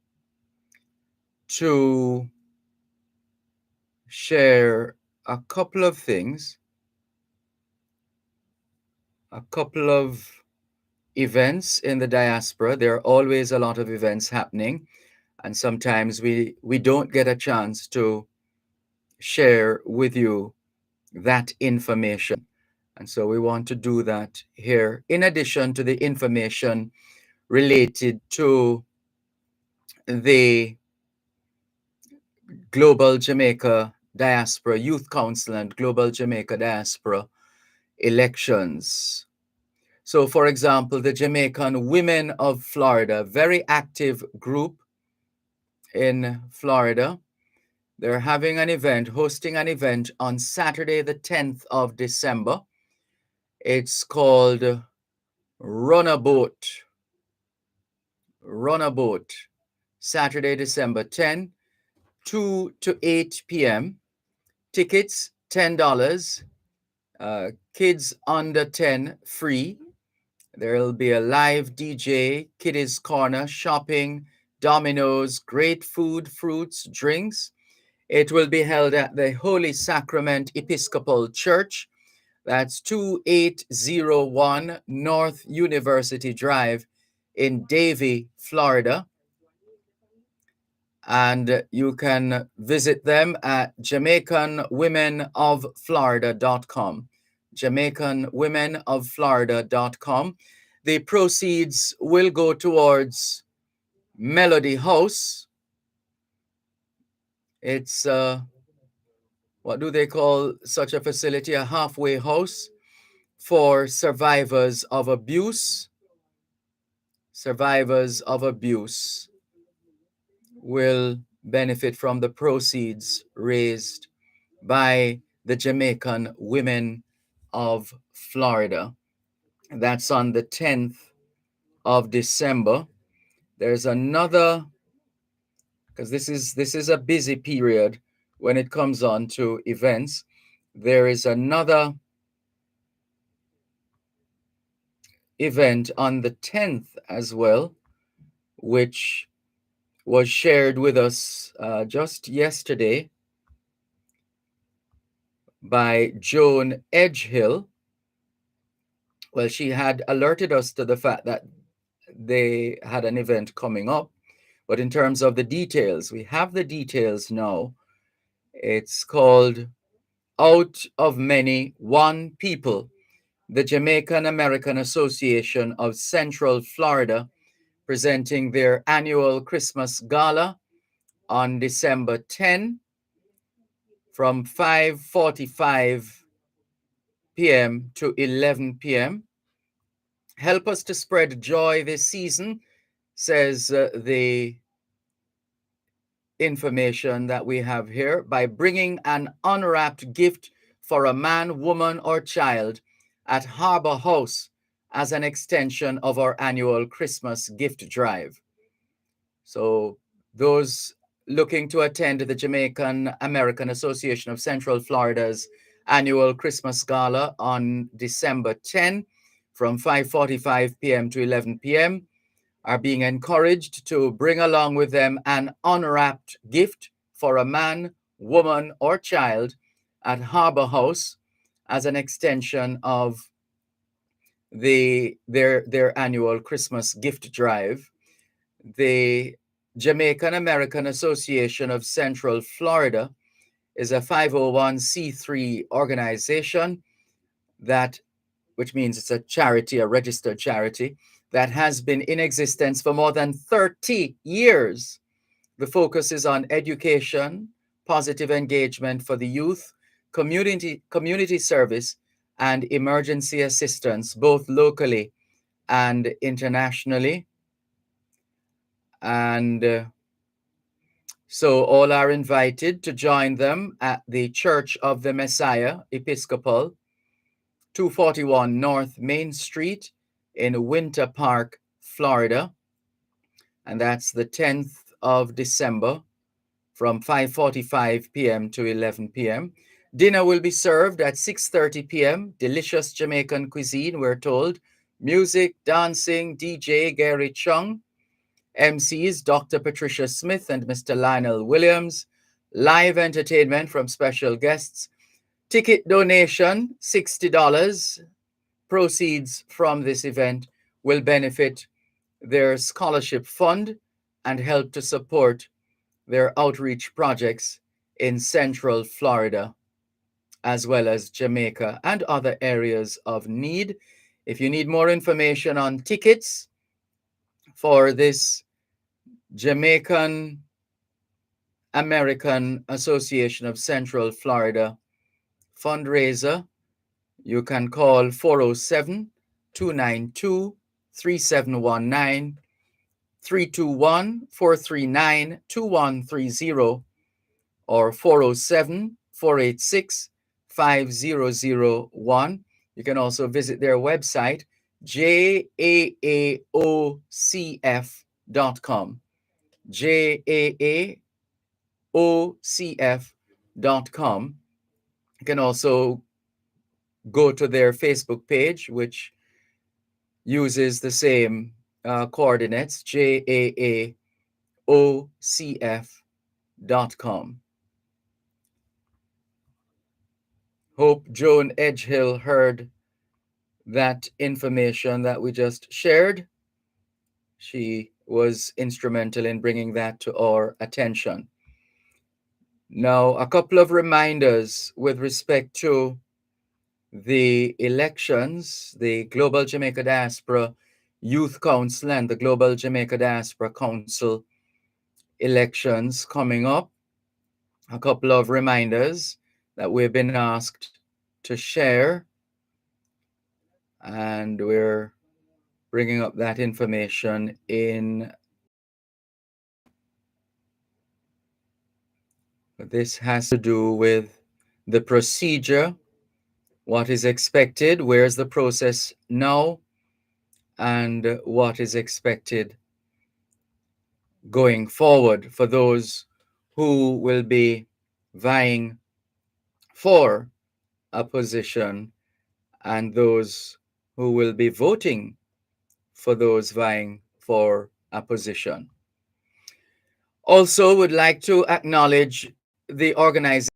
C: to share a couple of things, a couple of events in the diaspora. There are always a lot of events happening, and sometimes we don't get a chance to share with you that information. And so we want to do that here, in addition to the information related to the Global Jamaica Diaspora Youth Council and Global Jamaica Diaspora elections. So, for example, the Jamaican Women of Florida, very active group in Florida. They're having an event, hosting an event on Saturday, the 10th of December. It's called Run a Boat. Run a Boat. Saturday, December 10, 2 to 8 p.m. Tickets, $10. Kids under 10, free. There'll be a live DJ, kiddies corner, shopping, dominoes, great food, fruits, drinks. It will be held at the Holy Sacrament Episcopal Church. That's 2801 North University Drive in Davie, Florida. And you can visit them at JamaicanWomenOfFlorida.com. JamaicanWomenOfFlorida.com. The proceeds will go towards Melody House. It's what do they call such a facility? A halfway house for survivors of abuse. Survivors of abuse will benefit from the proceeds raised by the Jamaican Women of Florida. That's on the 10th of December. There's another, because this is a busy period when it comes on to events. There is another event on the 10th as well, which was shared with us just yesterday by Joan Edgehill. Well, she had alerted us to the fact that they had an event coming up, but in terms of the details, we have the details now. It's called Out of Many, One People, the Jamaican American Association of Central Florida, presenting their annual Christmas Gala on December 10 from 5:45 p.m. to 11 p.m. Help us to spread joy this season, says the information that we have here, by bringing an unwrapped gift for a man, woman, or child at Harbor House as an extension of our annual Christmas gift drive. So those looking to attend the Jamaican American Association of Central Florida's annual Christmas Gala on December 10 from 5:45 p.m. to 11 p.m. are being encouraged to bring along with them an unwrapped gift for a man, woman, or child at Harbor House as an extension of their annual Christmas gift drive. The Jamaican American Association of Central Florida is a 501c3 organization which means it's a charity, a registered charity, that has been in existence for more than 30 years. The focus is on education, positive engagement for the youth, community service, and emergency assistance, both locally and internationally. And so all are invited to join them at the Church of the Messiah Episcopal, 241 North Main Street in Winter Park, Florida. And that's the 10th of December from 5:45 p.m. to 11 p.m. Dinner will be served at 6:30 p.m. Delicious Jamaican cuisine, we're told. Music, dancing, DJ Gary Chung. MCs Dr. Patricia Smith and Mr. Lionel Williams. Live entertainment from special guests. Ticket donation, $60. Proceeds from this event will benefit their scholarship fund and help to support their outreach projects in Central Florida, as well as Jamaica and other areas of need. If you need more information on tickets for this Jamaican American Association of Central Florida fundraiser, you can call 407-292-3719, 321-439-2130, or 407-486-5001. You can also visit their website, jaaocf.com. jaaocf.com. You can also go to their Facebook page, which uses the same coordinates, jaaocf.com. Hope Joan Edgehill heard that information that we just shared. She was instrumental in bringing that to our attention. Now, a couple of reminders with respect to the elections, the Global Jamaica Diaspora Youth Council and the Global Jamaica Diaspora Council elections coming up. A couple of reminders that we've been asked to share, and we're bringing up that information in. This has to do with the procedure, what is expected, where's the process now, and what is expected going forward for those who will be vying for a position and those who will be voting for those vying for a position. Also, would like to acknowledge the organization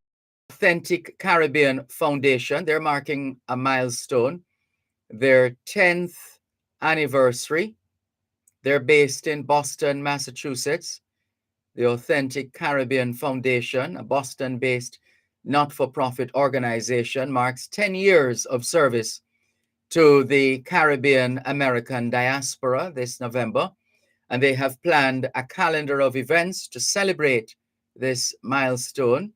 C: Authentic Caribbean Foundation. They're marking a milestone, their 10th anniversary. They're based in Boston, Massachusetts. The Authentic Caribbean Foundation, a Boston-based not-for-profit organization, marks 10 years of service to the Caribbean American diaspora this November, and they have planned a calendar of events to celebrate this milestone.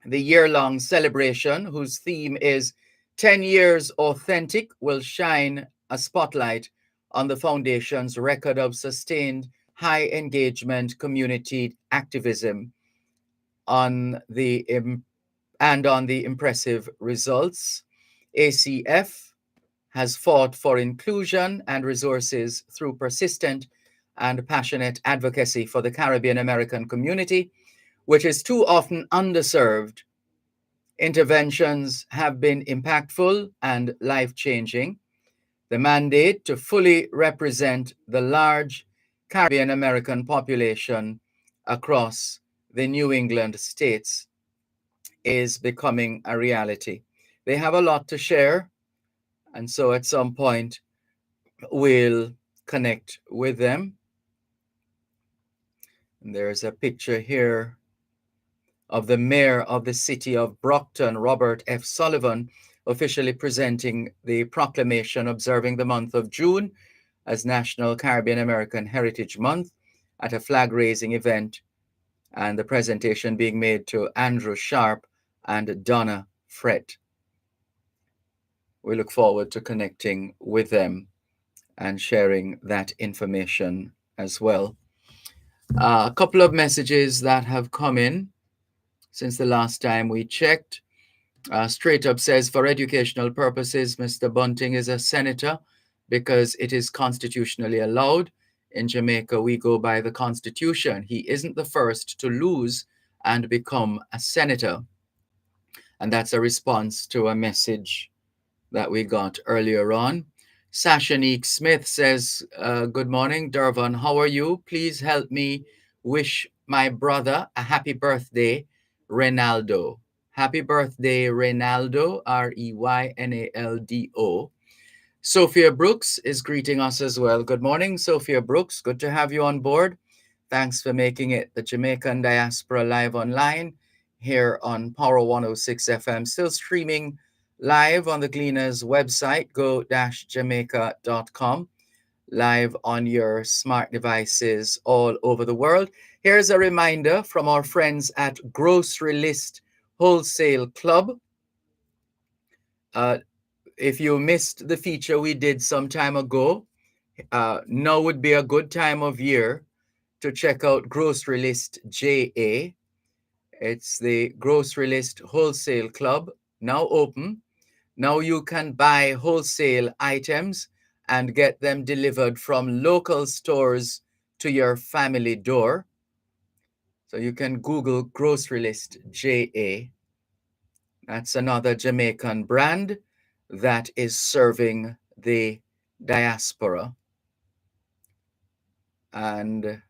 C: The year-long celebration, whose theme is 10 Years Authentic, will shine a spotlight on the Foundation's record of sustained high engagement community activism on the impressive results. ACF has fought for inclusion and resources through persistent and passionate advocacy for the Caribbean American community, which is too often underserved. Interventions have been impactful and life-changing. The mandate to fully represent the large Caribbean American population across the New England states is becoming a reality. They have a lot to share, and so at some point we'll connect with them. And there's a picture here of the mayor of the city of Brockton, Robert F. Sullivan, officially presenting the proclamation observing the month of June as National Caribbean American Heritage Month at a flag-raising event, and the presentation being made to Andrew Sharp and Donna Frett. We look forward to connecting with them and sharing that information as well. A couple of messages that have come in since the last time we checked. Straight Up says, for educational purposes, Mr. Bunting is a senator because it is constitutionally allowed. In Jamaica, we go by the Constitution. He isn't the first to lose and become a senator. And that's a response to a message that we got earlier on. Sashanique Smith says, good morning, Dervan. How are you? Please help me wish my brother a happy birthday, Reynaldo. Happy birthday, Reynaldo, Reynaldo. Sophia Brooks is greeting us as well. Good morning, Sophia Brooks. Good to have you on board. Thanks for making it the Jamaican Diaspora Live Online here on Power 106 FM. Still streaming live on the Gleaners website, go-jamaica.com. Live on your smart devices all over the world. Here's a reminder from our friends at Grocery List Wholesale Club. If you missed the feature we did some time ago, now would be a good time of year to check out Grocery List JA. It's the Grocery List Wholesale Club, now open. Now you can buy wholesale items and get them delivered from local stores to your family door. So you can Google Grocery List JA. That's another Jamaican brand that is serving the diaspora. And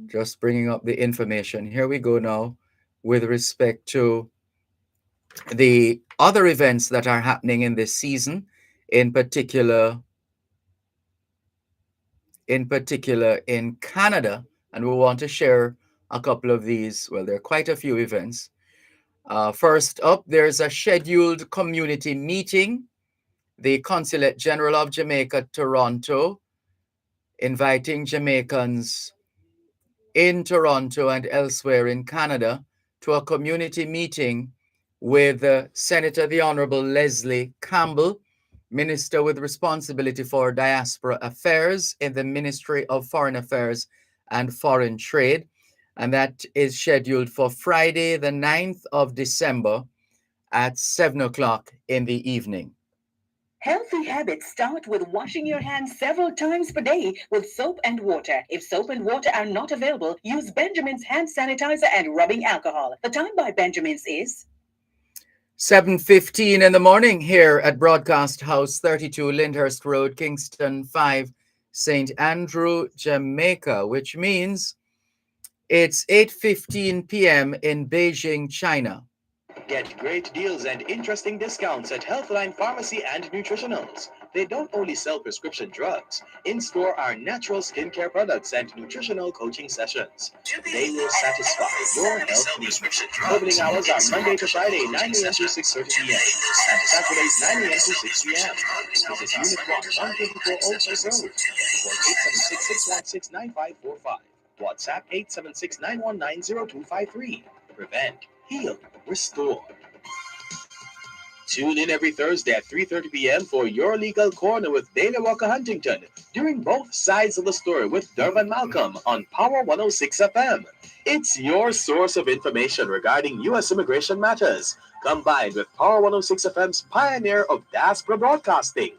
C: just bringing up the information. Here we go now with respect to the other events that are happening in this season, in particular in particular in Canada. And we want to share a couple of these. Well, there are quite a few events. First up, there's a scheduled community meeting. The Consulate General of Jamaica, Toronto, inviting Jamaicans in Toronto and elsewhere in Canada to a community meeting with Senator the Honorable Leslie Campbell, Minister with responsibility for diaspora affairs in the Ministry of Foreign Affairs and Foreign Trade. And that is scheduled for Friday, the 9th of December at 7 o'clock in the evening.
E: Healthy habits start with washing your hands several times per day with soap and water. If soap and water are not available, use Benjamin's hand sanitizer and rubbing alcohol. The time by Benjamin's is
C: 7:15 in the morning here at Broadcast House 32 Lyndhurst Road, Kingston 5, St. Andrew, Jamaica, which means it's 8:15 p.m. in Beijing, China.
F: Get great deals and interesting discounts at Healthline Pharmacy and Nutritionals. They don't only sell prescription drugs. In-store are natural skincare products and nutritional coaching sessions. They will satisfy your health needs. Opening hours are Monday to Friday, 9 a.m. to 6:30 p.m. and Saturdays, 9 a.m. to 6 p.m. Visit Unit 1, 124 Old Church Road. Call 876-616-9545. WhatsApp 876-919-0253. Prevent, heal, restore. Tune in every Thursday at 3:30 p.m. for Your Legal Corner with Dana Walker Huntington during both sides of the story with Dervan Malcolm on Power 106 FM. It's your source of information regarding U.S. immigration matters, combined with Power 106 FM's pioneer of diaspora broadcasting.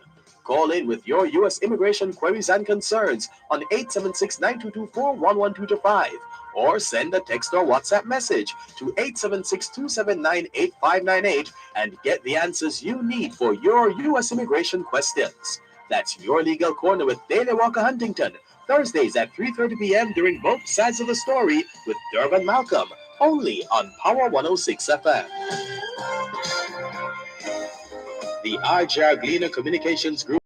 F: Call in with your U.S. immigration queries and concerns on 876-9224-11225 or send a text or WhatsApp message to 876-279-8598 and get the answers you need for your U.S. immigration questions. That's Your Legal Corner with Dana Walker Huntington, Thursdays at 3:30 p.m. during both sides of the story with Dervan Malcolm, only on Power 106 FM. The RJR Gleaner Communications Group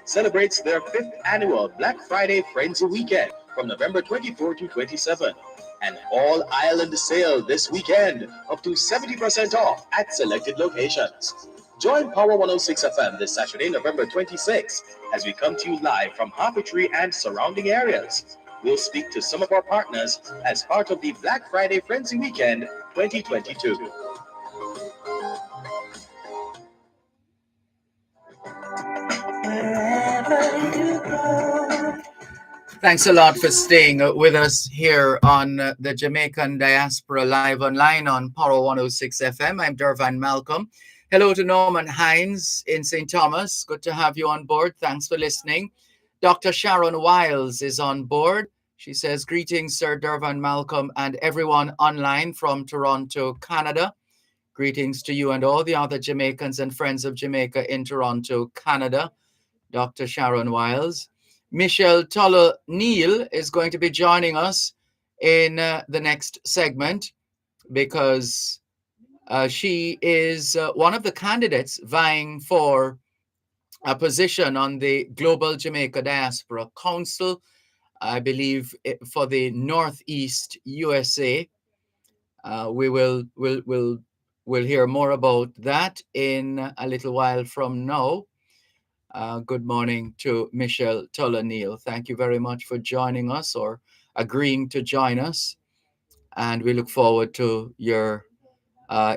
F: celebrates their 5th annual Black Friday Frenzy Weekend from November 24 to 27. An all-island sale this weekend, up to 70% off at selected locations. Join Power 106 FM this Saturday, November 26, as we come to you live from Harpetry and surrounding areas. We'll speak to some of our partners as part of the Black Friday Frenzy Weekend 2022.
C: Thanks a lot for staying with us here on the Jamaican Diaspora Live Online on Power 106 FM. I'm Dervan Malcolm. Hello to Norman Hines in St. Thomas. Good to have you on board. Thanks for listening. Dr. Sharon Wiles is on board. She says, greetings, Sir Dervan Malcolm and everyone online from Toronto, Canada. Greetings to you and all the other Jamaicans and friends of Jamaica in Toronto, Canada. Dr. Sharon Wiles. Michelle Toller-Neal is going to be joining us in the next segment because she is one of the candidates vying for a position on the Global Jamaica Diaspora Council, I believe, for the Northeast USA. We'll hear more about that in a little while from now. Good morning to Michelle Toller-Neal. Thank you very much for joining us or agreeing to join us. And we look forward to your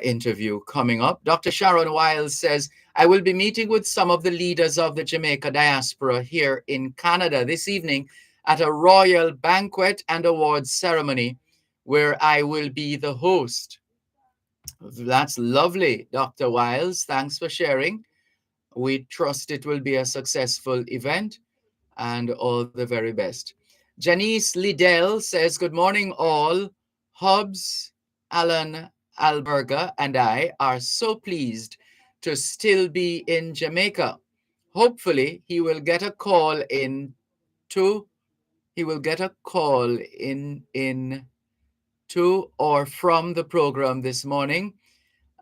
C: interview coming up. Dr. Sharon Wiles says, I will be meeting with some of the leaders of the Jamaica diaspora here in Canada this evening at a royal banquet and awards ceremony where I will be the host. That's lovely, Dr. Wiles. Thanks for sharing. We trust it will be a successful event and all the very best. Janice Liddell says, good morning all. Hobbs, Alan Alberga and I are so pleased to still be in Jamaica. Hopefully he will get a call in to or from the program this morning.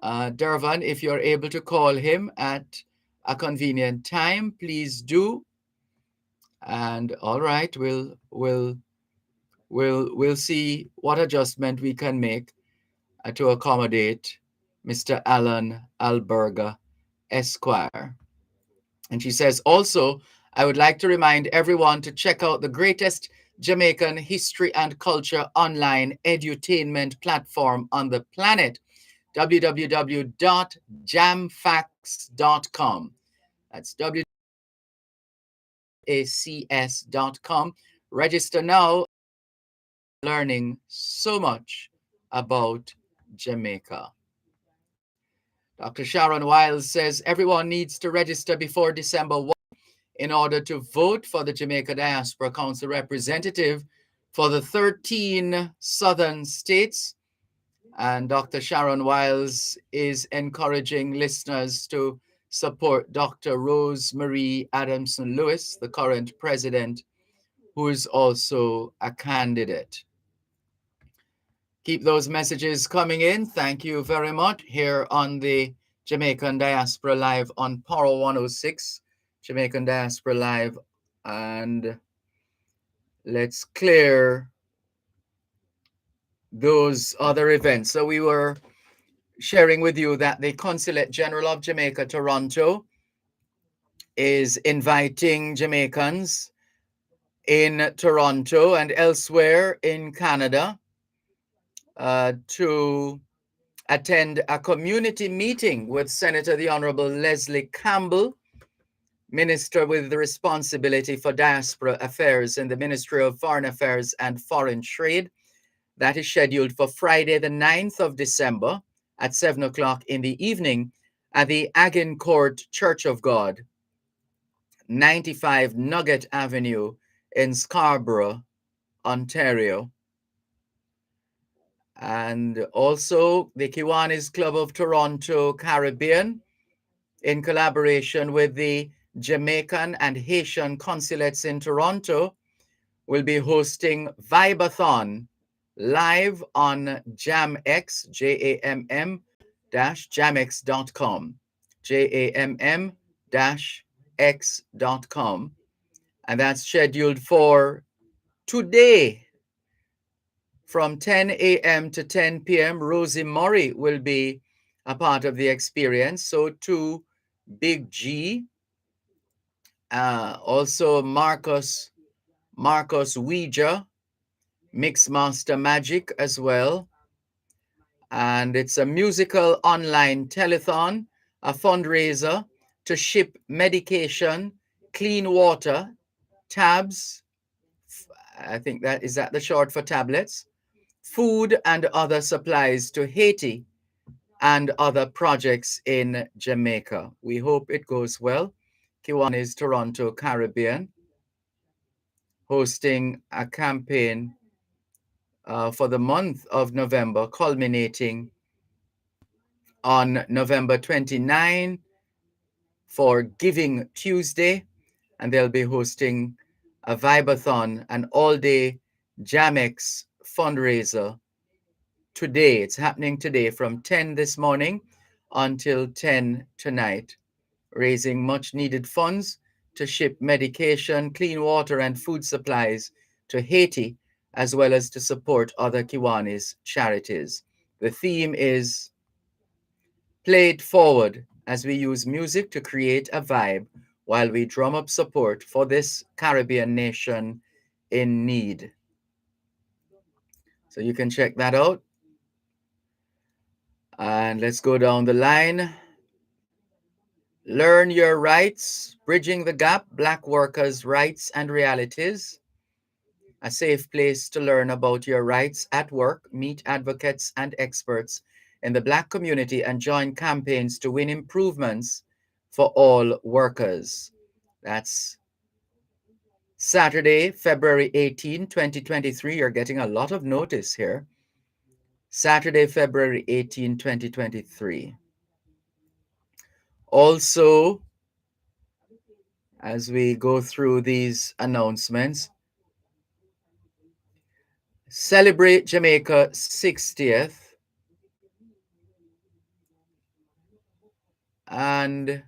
C: Dervan, if you're able to call him at a convenient time, please do. And all right, we'll see what adjustment we can make to accommodate Mr. Alan Alberga, Esquire. And she says, also, I would like to remind everyone to check out the greatest Jamaican history and culture online edutainment platform on the planet, www.jamfax.com. That's wacs.com. Register now, learning so much about Jamaica. Dr. Sharon Wiles says everyone needs to register before December 1 in order to vote for the Jamaica Diaspora Council representative for the 13 southern states. And Dr. Sharon Wiles is encouraging listeners to support Dr. Rosemary Adamson Lewis, the current president, who is also a candidate. Keep those messages coming in. Thank you very much here on the Jamaican Diaspora Live on Power 106, Jamaican Diaspora Live. And let's clear those other events. So we were sharing with you that the Consulate General of Jamaica, Toronto, is inviting Jamaicans in Toronto and elsewhere in Canada to attend a community meeting with Senator the Honorable Leslie Campbell, Minister with the responsibility for diaspora affairs in the Ministry of Foreign Affairs and Foreign Trade. That is scheduled for Friday, the 9th of December at 7 o'clock in the evening at the Agincourt Church of God, 95 Nugget Avenue in Scarborough, Ontario. And also the Kiwanis Club of Toronto Caribbean, in collaboration with the Jamaican and Haitian consulates in Toronto, will be hosting Vibathon live on JamX, JAMM-X.com, JAMM-X.com. And that's scheduled for today from 10 a.m. to 10 p.m. Rosie Murray will be a part of the experience. So too, Big G, also Marcus Ouija, Mixmaster Magic as well. And it's a musical online telethon, a fundraiser to ship medication, clean water, tabs, I think that is that the short for tablets, food and other supplies to Haiti and other projects in Jamaica. We hope it goes well. Kiwanis Toronto Caribbean hosting a campaign for the month of November, culminating on November 29 for Giving Tuesday, and they'll be hosting a Vibathon, an all-day Jamex fundraiser today. It's happening today from 10 this morning until 10 tonight, raising much needed funds to ship medication, clean water, and food supplies to Haiti, as well as to support other Kiwanis charities. The theme is Play It Forward, as we use music to create a vibe while we drum up support for this Caribbean nation in need. So you can check that out. And let's go down the line. Learn Your Rights, Bridging the Gap, Black Workers' Rights and Realities. A safe place to learn about your rights at work, meet advocates and experts in the Black community, and join campaigns to win improvements for all workers. That's Saturday, February 18, 2023. You're getting a lot of notice here. Saturday, February 18, 2023. Also, as we go through these announcements, Celebrate Jamaica 60th and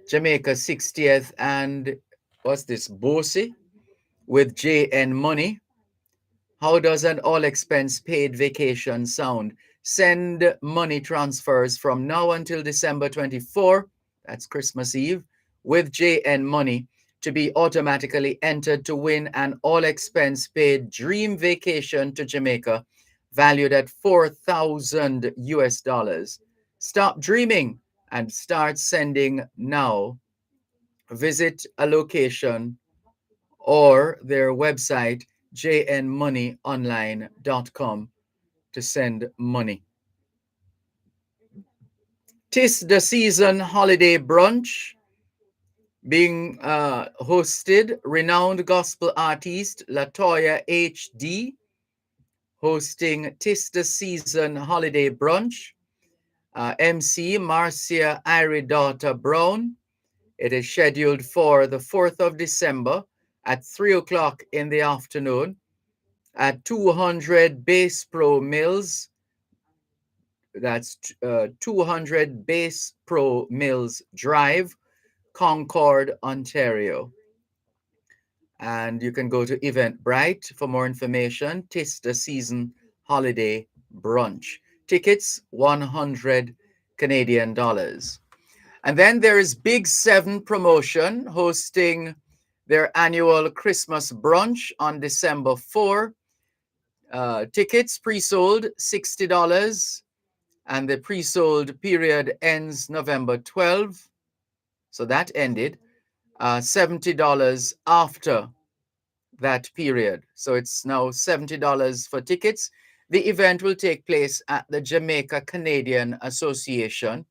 C: Jamaica 60th and what's this, Bosi? with JN Money. How does an all expense paid vacation sound? Send money transfers from now until December 24, that's Christmas Eve, with JN Money to be automatically entered to win an all expense paid dream vacation to Jamaica valued at 4,000 US dollars. Stop dreaming and start sending now. Visit a location or their website jnmoneyonline.com to send money. 'Tis the season holiday brunch being hosted. Renowned gospel artist Latoya HD hosting 'Tis the season holiday brunch. MC Marcia Iridaughter Brown. It is scheduled for the 4th of December at 3 o'clock in the afternoon at 200 Base Pro Mills. That's 200 Base Pro Mills Drive, Concord, Ontario. And you can go to Eventbrite for more information. 'Tis the season holiday brunch. Tickets, 100 Canadian dollars. And then there is Big Seven Promotion hosting their annual Christmas brunch on December 4. Tickets pre-sold $60, and the pre-sold period ends November 12. So that ended. $70 after that period. So it's now $70 for tickets. The event will take place at the Jamaica Canadian Association.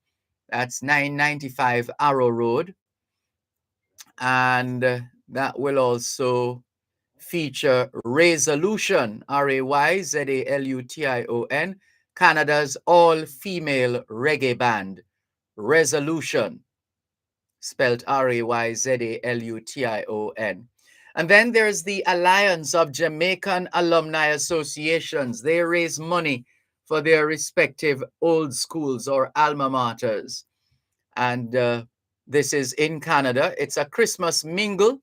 C: That's 995 Arrow Road. And that will also feature Resolution, Rayzalution, Canada's all-female reggae band. Resolution, spelled Rayzalution. And then there's the Alliance of Jamaican Alumni Associations. They raise money for their respective old schools or alma maters. And this is in Canada. It's a Christmas mingle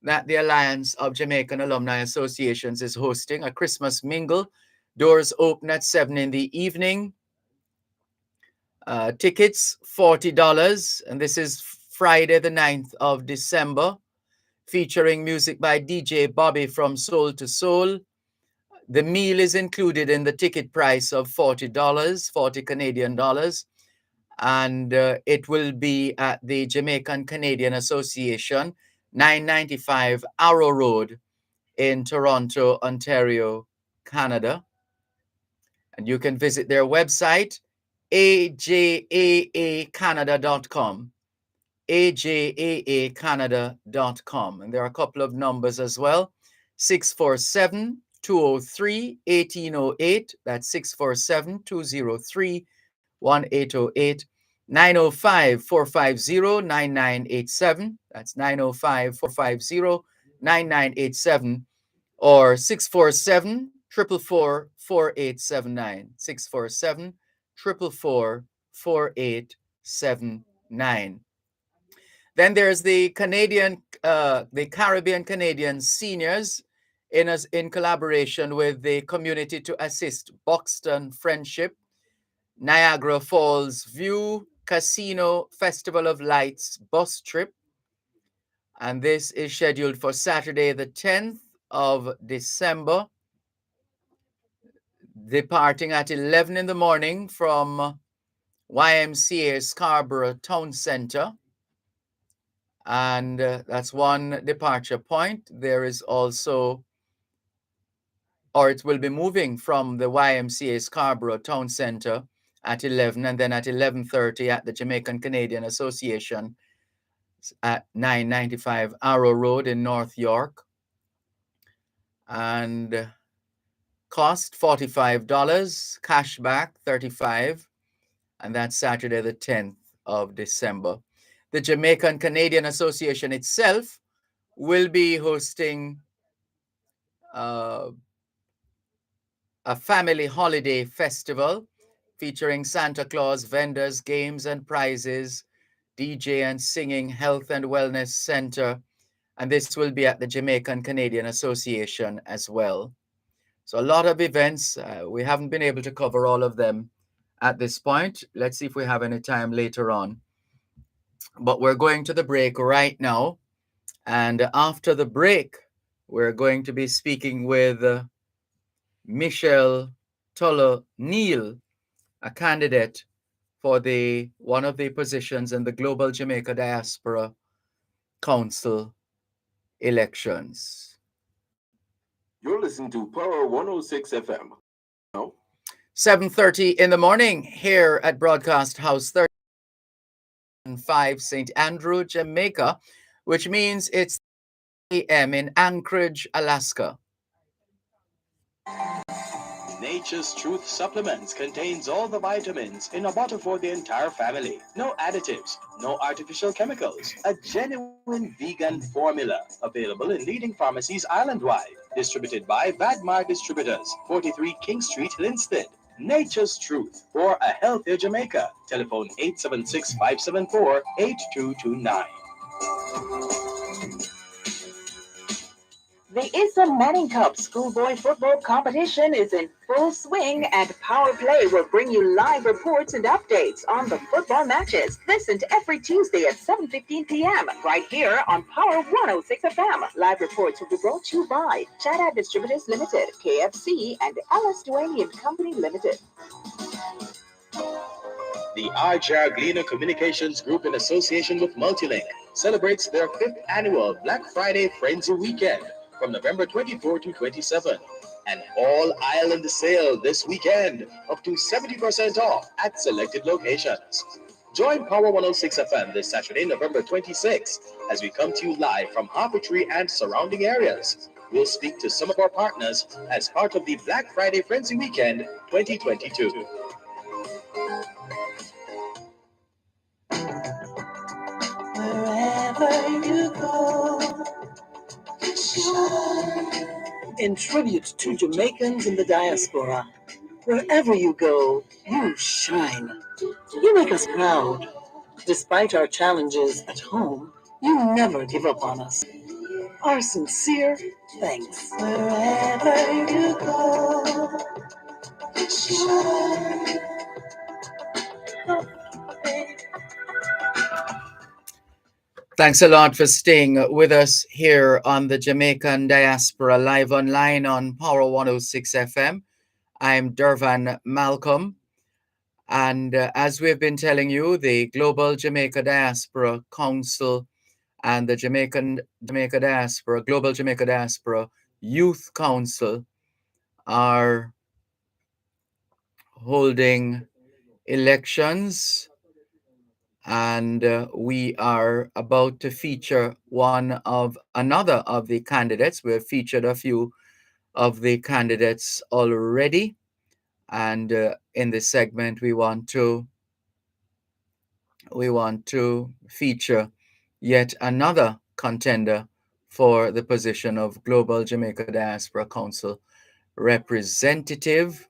C: that the Alliance of Jamaican Alumni Associations is hosting, a Christmas mingle. Doors open at 7 in the evening. Tickets, $40. And this is Friday, the 9th of December, featuring music by DJ Bobby from Soul to Soul. The meal is included in the ticket price of $40, 40 Canadian dollars. And it will be at the Jamaican Canadian Association, 995 Arrow Road in Toronto, Ontario, Canada. And you can visit their website, ajaacanada.com, ajaacanada.com. And there are a couple of numbers as well, 647-203-1808. That's 647-203-1808. 905-450-9987. That's 905-450-9987. Or 647-444-4879. 647-444-4879. Then there's the Caribbean Canadian Seniors in collaboration with the Community to Assist Buxton Friendship, Niagara Falls View Casino Festival of Lights bus trip. And this is scheduled for Saturday, the 10th of December, departing at 11 in the morning from YMCA Scarborough Town Center. And that's one departure point. There is also, or it will be moving from the YMCA Scarborough Town Center at 11, and then at 11:30 at the Jamaican Canadian Association at 995 Arrow Road in North York. And cost $45, cashback $35, and that's Saturday the 10th of December. The Jamaican Canadian Association itself will be hosting a family holiday festival featuring Santa Claus, vendors, games and prizes, DJ and singing, health and wellness center, and this will be at the Jamaican Canadian Association as well. So a lot of events. We haven't been able to cover all of them at this point. Let's see if we have any time later on. But we're going to the break right now. And after the break, we're going to be speaking with Michelle Tuller Neal, a candidate for one of the positions in the Global Jamaica Diaspora Council elections.
B: You're listening to Power 106 FM. Now,
C: 7:30 in the morning here at Broadcast House 35 St. Andrew, Jamaica, which means it's a.m. in Anchorage, Alaska.
F: Nature's Truth Supplements contains all the vitamins in a bottle for the entire family. No additives, no artificial chemicals. A genuine vegan formula. Available in leading pharmacies island-wide. Distributed by Vadmar Distributors, 43 King Street, Linstead. Nature's Truth for a healthier Jamaica. Telephone 876-574-8229.
E: The Issa Manning Cup schoolboy football competition is in full swing, and Power Play will bring you live reports and updates on the football matches. Listen to every Tuesday at 7:15 p.m. right here on Power 106 FM. Live reports will be brought to you by Chadad Distributors Limited, KFC, and Alice Duane and Company Limited.
F: The RJR Gleaner Communications Group, in association with Multilink, celebrates their 5th annual Black Friday Frenzy Weekend from November 24 to 27. An all-island sale this weekend, up to 70% off at selected locations. Join Power 106 FM this Saturday, November 26, as we come to you live from Harper Tree and surrounding areas. We'll speak to some of our partners as part of the Black Friday Frenzy Weekend 2022.
A: Wherever you go, in tribute to Jamaicans in the diaspora, wherever you go, you shine. You make us proud. Despite our challenges at home, you never give up on us. Our sincere thanks. Wherever you go, shine.
C: Thanks a lot for staying with us here on the Jamaican Diaspora live online on Power 106 FM. I'm Dervan Malcolm. And as we've been telling you, the Global Jamaica Diaspora Council and the Global Jamaica Diaspora Youth Council are holding elections, and we are about to feature another of the candidates. We have featured a few of the candidates already, and in this segment we want to feature yet another contender for the position of Global Jamaica Diaspora Council representative,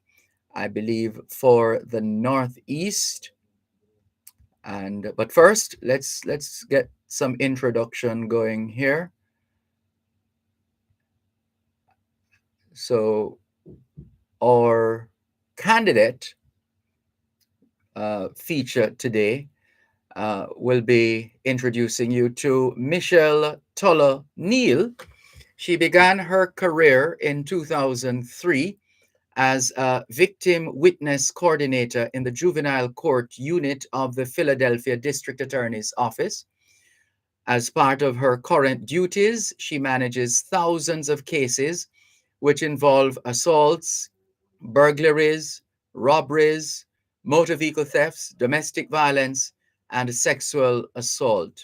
C: I believe, for the Northeast. But first, let's get some introduction going here. So our candidate feature today will be introducing you to Michelle Tuller Neal. She began her career in 2003 as a victim witness coordinator in the juvenile court unit of the Philadelphia District Attorney's Office. As part of her current duties, she manages thousands of cases which involve assaults, burglaries, robberies, motor vehicle thefts, domestic violence, and sexual assault.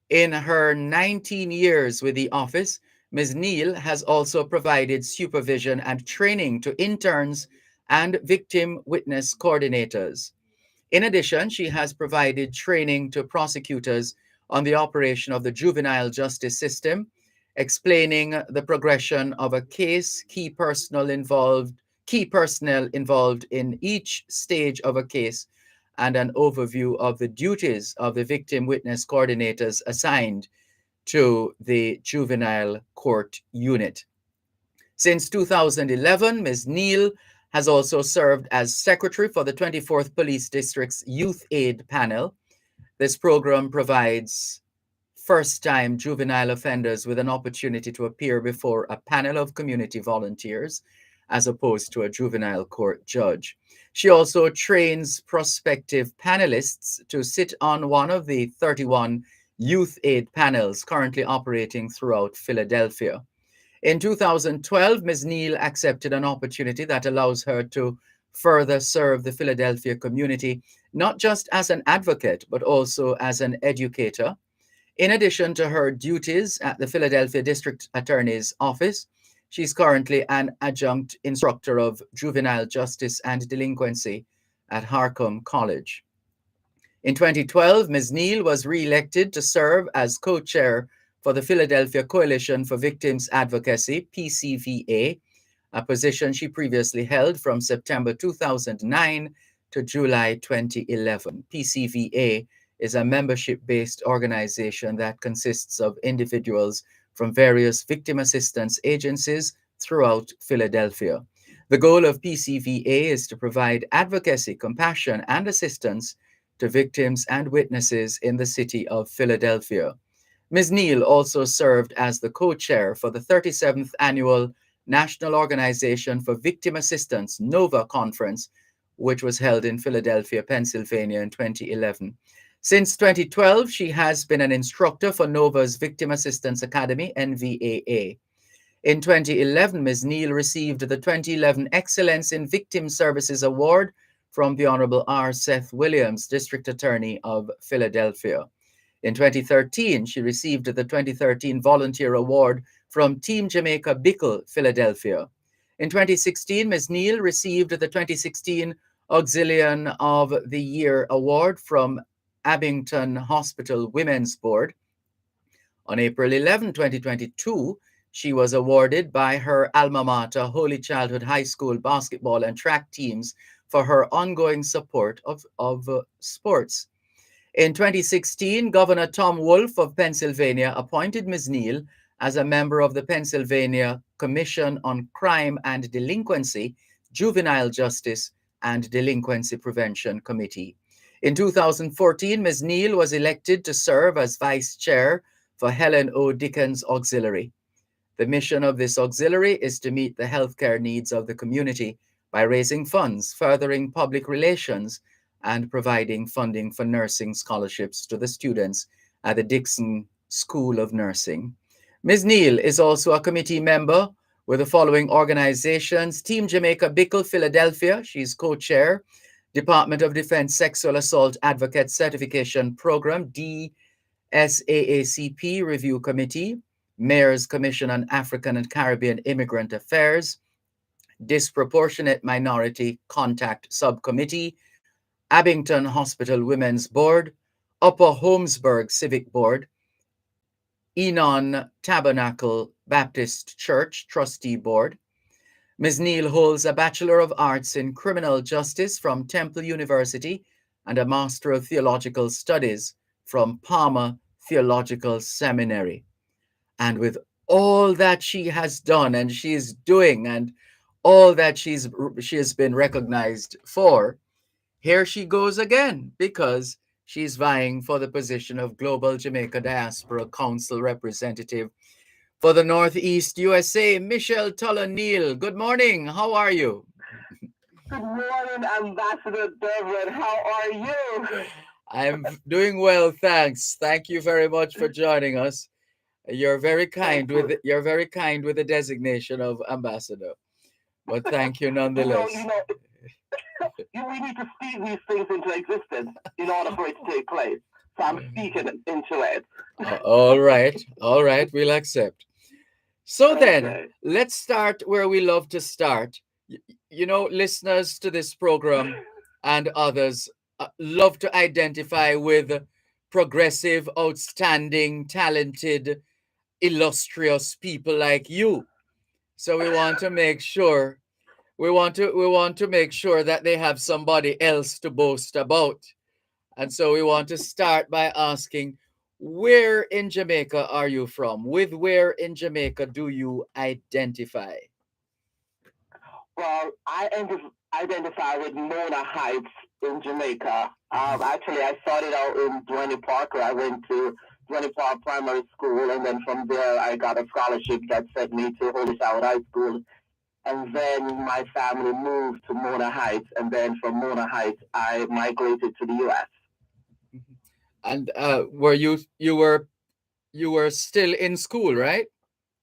C: In her 19 years with the office, Ms. Neal has also provided supervision and training to interns and victim witness coordinators. In addition, she has provided training to prosecutors on the operation of the juvenile justice system, explaining the progression of a case, key personnel involved in each stage of a case, and an overview of the duties of the victim witness coordinators assigned to the Juvenile Court Unit. Since 2011, Ms. Neal has also served as secretary for the 24th Police District's Youth Aid Panel. This program provides first-time juvenile offenders with an opportunity to appear before a panel of community volunteers as opposed to a juvenile court judge. She also trains prospective panelists to sit on one of the 31 youth aid panels currently operating throughout Philadelphia. In 2012, Ms. Neal accepted an opportunity that allows her to further serve the Philadelphia community, not just as an advocate, but also as an educator. In addition to her duties at the Philadelphia District Attorney's Office, she's currently an adjunct instructor of juvenile justice and delinquency at Harcum College. In 2012, Ms. Neal was re-elected to serve as co-chair for the Philadelphia Coalition for Victims Advocacy, PCVA, a position she previously held from September 2009 to July 2011. PCVA is a membership-based organization that consists of individuals from various victim assistance agencies throughout Philadelphia. The goal of PCVA is to provide advocacy, compassion, and assistance to victims and witnesses in the city of Philadelphia. Ms. Neal also served as the co-chair for the 37th Annual National Organization for Victim Assistance, NOVA Conference, which was held in Philadelphia, Pennsylvania in 2011. Since 2012, she has been an instructor for NOVA's Victim Assistance Academy, NVAA. In 2011, Ms. Neal received the 2011 Excellence in Victim Services Award from the Honorable R. Seth Williams, District Attorney of Philadelphia. In 2013, she received the 2013 Volunteer Award from Team Jamaica Bickle, Philadelphia. In 2016, Ms. Neal received the 2016 Auxilian of the Year Award from Abington Hospital Women's Board. On April 11, 2022, she was awarded by her alma mater, Holy Childhood High School basketball and track teams for her ongoing support of sports. In 2016, Governor Tom Wolf of Pennsylvania appointed Ms. Neal as a member of the Pennsylvania Commission on Crime and Delinquency, Juvenile Justice, and Delinquency Prevention Committee. In 2014, Ms. Neal was elected to serve as vice chair for Helen O. Dickens Auxiliary. The mission of this auxiliary is to meet the healthcare needs of the community by raising funds, furthering public relations, and providing funding for nursing scholarships to the students at the Dixon School of Nursing. Ms. Neal is also a committee member with the following organizations: Team Jamaica Bickle, Philadelphia. She's co-chair. Department of Defense Sexual Assault Advocate Certification Program, DSAACP Review Committee. Mayor's Commission on African and Caribbean Immigrant Affairs. Disproportionate Minority Contact Subcommittee. Abington Hospital Women's Board, Upper Holmesburg Civic Board, Enon Tabernacle Baptist Church Trustee Board. Ms. Neal holds a Bachelor of Arts in Criminal Justice from Temple University and a Master of Theological Studies from Palmer Theological Seminary. And with all that she has done and she is doing and all that she has been recognized for, here she goes again, because she's vying for the position of Global Jamaica Diaspora Council Representative for the Northeast USA. Michelle Tuller-Neal, good morning. How are you?
I: Good morning, Ambassador Dervan. How are you?
C: I'm doing well, thanks. Thank you very much for joining us. You're very kind with the designation of ambassador, but thank you nonetheless.
I: We need to speak these things into existence in order for it to take place. So I'm speaking into it.
C: All right, we'll accept. So then, let's start where we love to start. You know, listeners to this program and others love to identify with progressive, outstanding, talented, illustrious people like you. So we want to make sure that they have somebody else to boast about. And so we want to start by asking, where in Jamaica are you from? With where in Jamaica do you identify?
I: Well, identify with Mona Heights in Jamaica. Actually, I started out in Dwayne Park, where I went to Dwayne Park Primary School, and then from there I got a scholarship that sent me to Holy Child High School. And then my family moved to Mona Heights, and then from Mona Heights I migrated to the U.S.
C: And were you were still in school, right?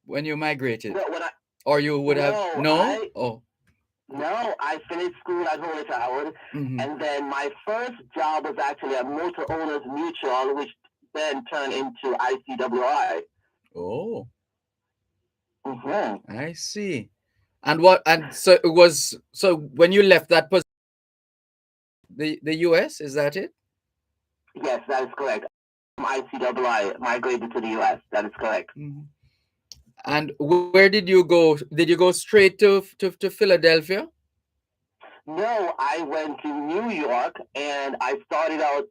C: When you migrated?
I: No, when I
C: Or you would have
I: no,
C: no? Oh.
I: I finished school at Holy Child,
C: Mhm.
I: and then my first job was actually at Motor Owners Mutual, which then turned into ICWI.
C: Oh,
I: Mm-hmm.
C: I see. And so it was so when you left that position, the US, is that it?
I: Yes, that is correct. From ICWI migrated to the US. That is correct.
C: Mhm. And where did you go? Did you go straight to Philadelphia?
I: No, I went to New York, and I started out.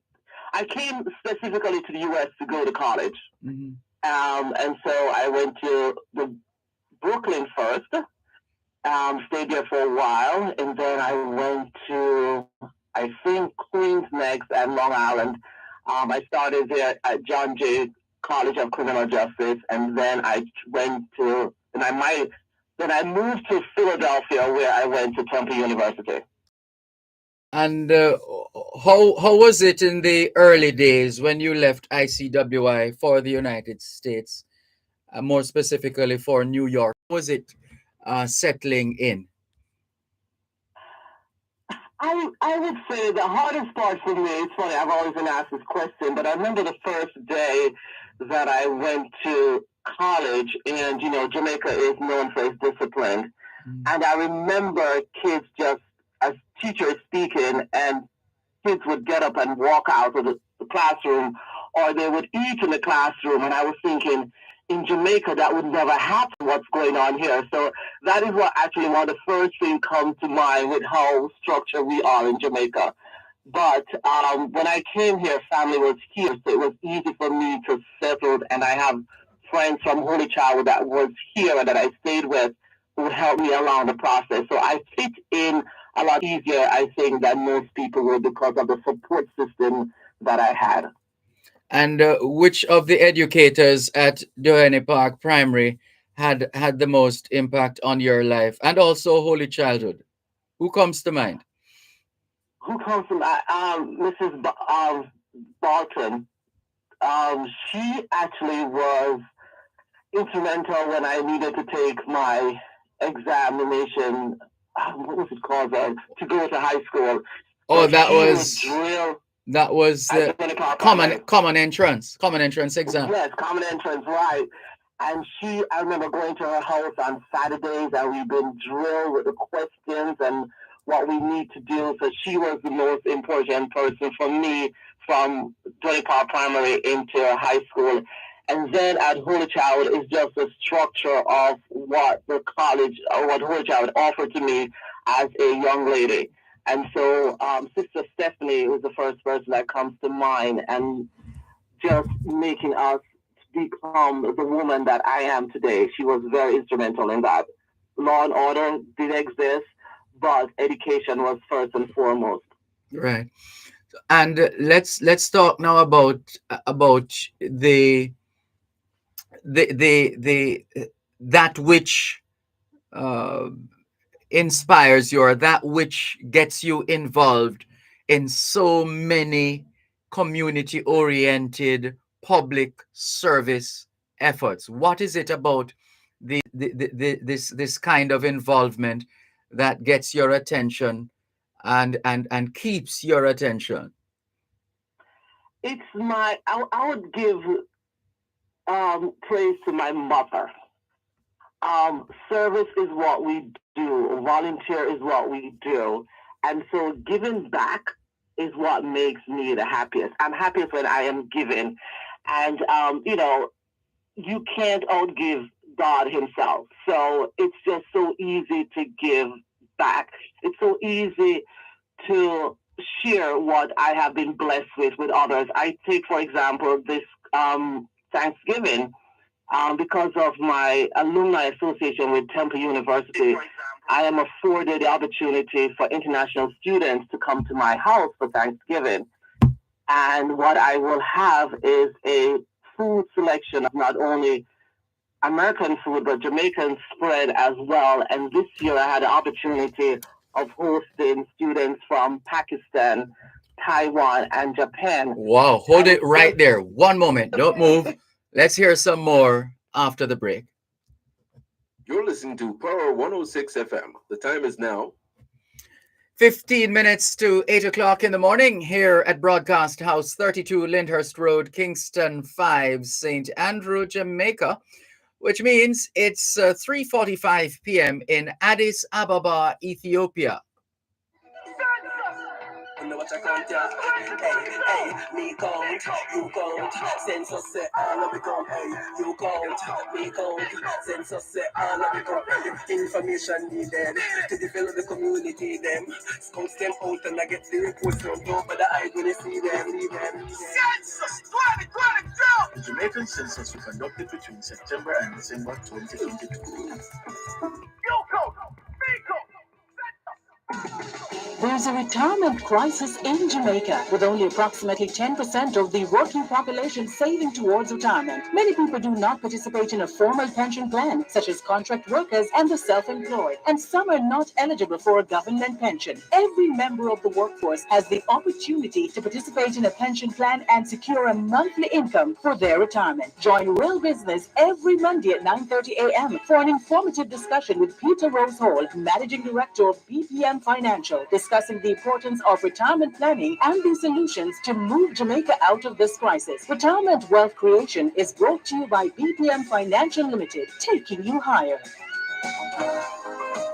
I: I came specifically to the US to go to college.
C: Mhm.
I: And so I went to the Brooklyn first, stayed there for a while, and then I went to, I think, Queens next and Long Island. I started there at John Jay College of Criminal Justice, and then I went to, and I might, then I moved to Philadelphia, where I went to Temple University.
C: And how was it in the early days when you left ICWI for the United States, more specifically for New York? How was it settling in?
I: I would say the hardest part for me, it's funny, I've always been asked this question, but I remember the first day that I went to college, and, Jamaica is known for its discipline. And I remember kids just, as teachers speaking, and kids would get up and walk out of the classroom, or they would eat in the classroom. And I was thinking, in Jamaica, that would never happen. What's going on here? So that is what actually one of the first things comes to mind with how structured we are in Jamaica. But when I came here, family was here, so it was easy for me to settle. And I have friends from Holy Child that was here and that I stayed with who helped me along the process. So I fit in a lot easier, I think, than most people would because of the support system that I had.
C: And which of the educators at Dervan Park Primary had the most impact on your life and also Holy Childhood? Who comes to mind?
I: Who comes from Mrs. Barton? She actually was instrumental when I needed to take my examination. What was it called? To go to high school.
C: Oh,
I: So
C: that
I: she would
C: was
I: drill
C: that was
I: at Dervan Park
C: common
I: Primary.
C: common entrance exam.
I: Yes, common entrance, right. And I remember going to her house on Saturdays, and we've been drilled with the questions and what we need to do. So she was the most important person for me from Dervan Park Primary into high school. And then at Holy Child is just the structure of what the college, or what Holy Child offered to me as a young lady. And so Sister Stephanie was the first person that comes to mind, and just making us become the woman that I am today. She was very instrumental in that. Law and order did exist, but education was first and foremost.
C: Right. And let's talk now about the the that which uh, inspires you, or that which gets you involved in so many community oriented public service efforts. What is it about this kind of involvement that gets your attention and keeps your attention?
I: It's I would give praise to my mother. Service is what we do, volunteer is what we do. And so giving back is what makes me the happiest. I'm happiest when I am giving. And, you can't outgive God Himself. So it's just so easy to give back. It's so easy to share what I have been blessed with others. I take, for example, this Thanksgiving, because of my alumni association with Temple University, I am afforded the opportunity for international students to come to my house for Thanksgiving. And what I will have is a food selection of not only American food, but Jamaican spread as well. And this year I had the opportunity of hosting students from Pakistan, Taiwan, and Japan.
C: Wow, hold it right there. One moment, don't move. Let's hear some more after the break.
J: You're listening to Power 106 FM. The time is now
C: 15 minutes to 8 o'clock in the morning here at Broadcast House 32 Lyndhurst Road, Kingston 5, St. Andrew, Jamaica, which means it's 3:45 p.m. in Addis Ababa, Ethiopia.
K: Me count, you count, census say all of me count, you count, me count, census say all of me count, information needed to develop the community, them, scouts them out and I get the reports from top of the eye when they see them, Census 2022! The Jamaican census was conducted between September and December 2022. You count, me count.
E: There's a retirement crisis in Jamaica, with only approximately 10% of the working population saving towards retirement. Many people do not participate in a formal pension plan, such as contract workers and the self-employed, and some are not eligible for a government pension. Every member of the workforce has the opportunity to participate in a pension plan and secure a monthly income for their retirement. Join Real Business every Monday at 9:30 a.m. for an informative discussion with Peter Rose Hall, Managing Director of BPM Financial, discussing the importance of retirement planning and the solutions to move Jamaica out of this crisis. Retirement Wealth Creation is brought to you by BPM Financial Limited, taking you higher.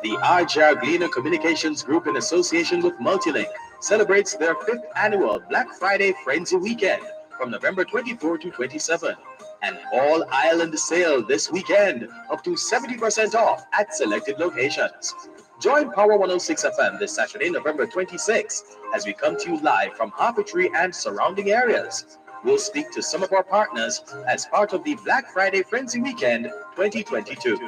F: The RJR Gleaner Communications Group, in association with Multilink, celebrates their 5th annual Black Friday Frenzy Weekend from November 24 to 27. An all-island sale this weekend, up to 70% off at selected locations. Join Power 106 FM this Saturday, November 26th, as we come to you live from Harpetry and surrounding areas. We'll speak to some of our partners as part of the Black Friday Frenzy Weekend 2022.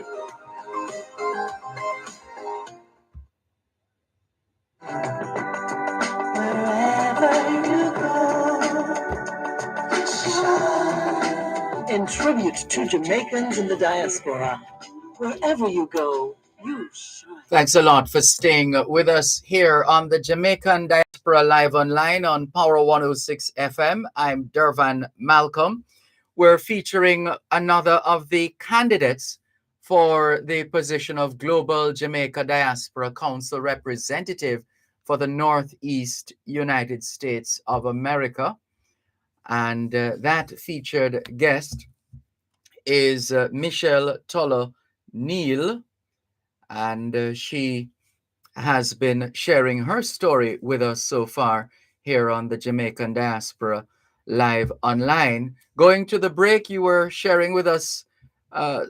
A: In tribute to Jamaicans in the diaspora, wherever you go, you shine.
C: Thanks a lot for staying with us here on the Jamaican Diaspora Live Online on Power 106 FM. I'm Dervan Malcolm. We're featuring another of the candidates for the position of Global Jamaica Diaspora Council representative for the Northeast United States of America. And that featured guest is Michelle Toller Neal, and she has been sharing her story with us so far here on the Jamaican Diaspora Live Online. Going to the break, you were sharing with us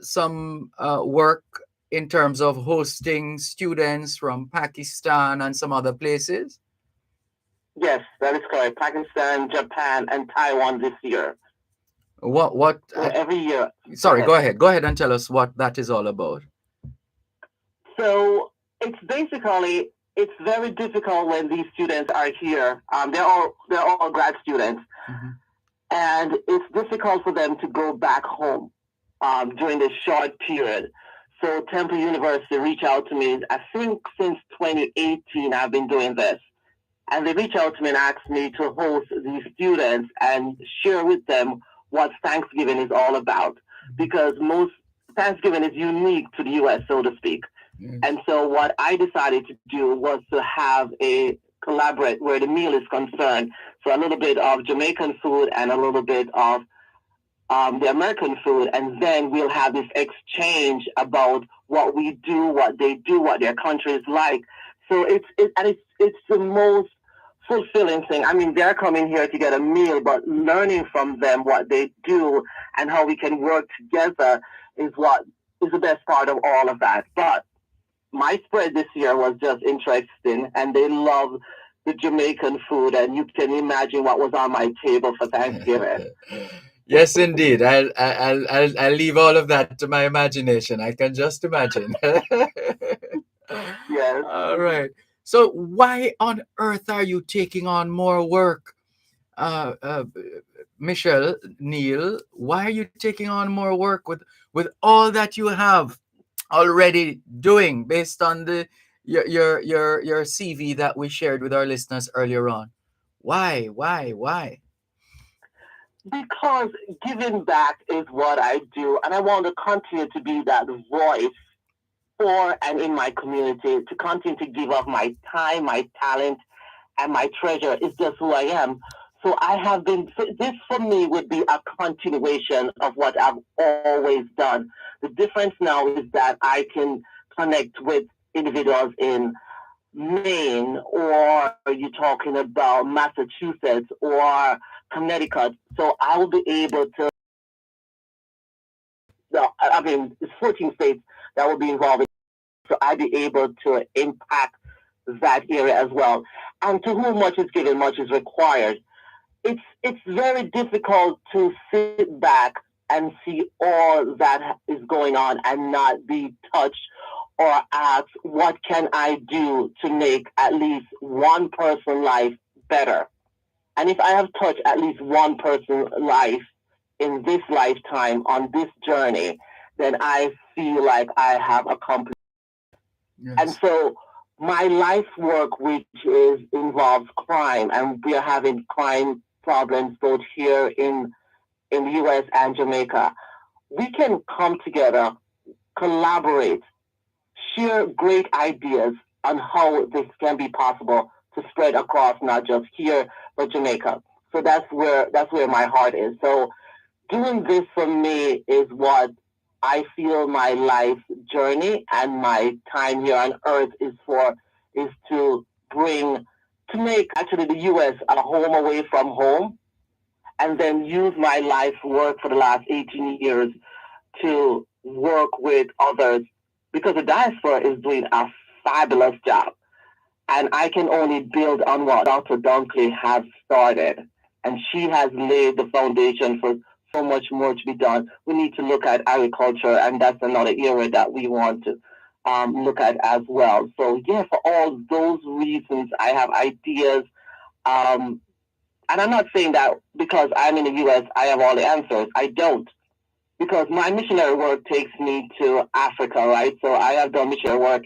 C: some work in terms of hosting students from Pakistan and some other places.
I: Yes, that is correct. Pakistan, Japan, and Taiwan this year.
C: What
I: every year.
C: Sorry, go ahead and tell us what that is all about.
I: So it's basically, it's very difficult when these students are here. They're all grad students, and it's difficult for them to go back home during this short period. So Temple University reached out to me. I think since 2018 I've been doing this. And they reached out to me and asked me to host these students and share with them what Thanksgiving is all about. Because most Thanksgiving is unique to the U.S., so to speak. And so what I decided to do was to have a collaborate where the meal is concerned. So a little bit of Jamaican food and a little bit of the American food. And then we'll have this exchange about what we do, what they do, what their country is like. So it's the most fulfilling thing. I mean, they're coming here to get a meal, but learning from them what they do and how we can work together is what is the best part of all of that. But my spread this year was just interesting, and they love the Jamaican food, and you can imagine what was on my table for Thanksgiving.
C: Yes, indeed. I'll leave all of that to my imagination. I can just imagine.
I: Yes.
C: All right. So, why on earth are you taking on more work, uh, uh, Michelle, Neil? Why are you taking on more work with all that you have already doing based on the your CV that we shared with our listeners earlier on? Why?
I: Because giving back is what I do, and I want to continue to be that voice for and in my community, to continue to give of my time, my talent, and my treasure is just who I am. So I have been, so this for me would be a continuation of what I've always done. The difference now is that I can connect with individuals in Maine, or you're talking about Massachusetts or Connecticut. So I will be able to, I mean, it's 14 states that will be involved. So I'll be able to impact that area as well. And to whom much is given, much is required. It's very difficult to sit back and see all that is going on and not be touched or ask, what can I do to make at least one person's life better? And if I have touched at least one person's life in this lifetime on this journey, then I feel like I have accomplished. And
C: Yes.
I: so my life work, which is involves crime, and we are having crime problems both here in the US and Jamaica. We can come together, collaborate, share great ideas on how this can be possible to spread across not just here but Jamaica. So that's where my heart is. So doing this for me is what I feel my life journey and my time here on earth is for, is to bring, to make actually the US a home away from home, and then use my life work for the last 18 years to work with others, because the diaspora is doing a fabulous job. And I can only build on what Dr. Dunkley has started. And she has laid the foundation for so much more to be done. We need to look at agriculture, and that's another area that we want to look at as well. So, yeah, for all those reasons, I have ideas. Um, and I'm not saying that because I'm in the US, I have all the answers. I don't, because my missionary work takes me to Africa, right? So I have done missionary work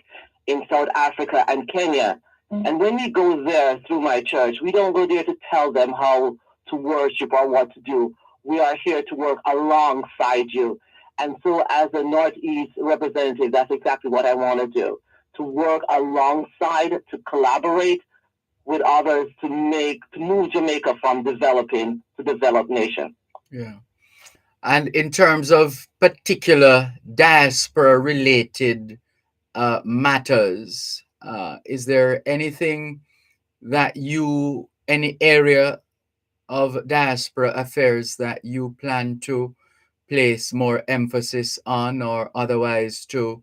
I: in South Africa and Kenya. And when we go there through my church, we don't go there to tell them how to worship or what to do. We are here to work alongside you. And so as a Northeast representative, that's exactly what I want to do, to work alongside, to collaborate with others to move Jamaica from developing to developed nation.
C: Yeah. And in terms of particular diaspora related matters, is there anything that any area of diaspora affairs that you plan to place more emphasis on, or otherwise to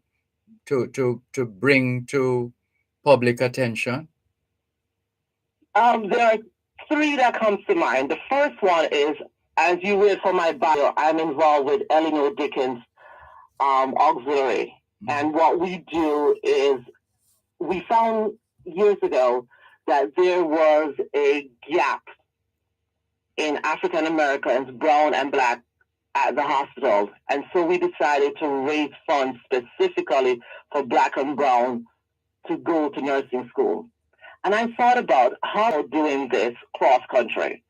C: bring to public attention?
I: There are three that comes to mind. The first one is, as you read from my bio, I'm involved with Eleanor Dickens Auxiliary. And what we do is, we found years ago that there was a gap in African Americans, brown and black, at the hospital. And so we decided to raise funds specifically for black and brown to go to nursing school. And I thought about how doing this cross country.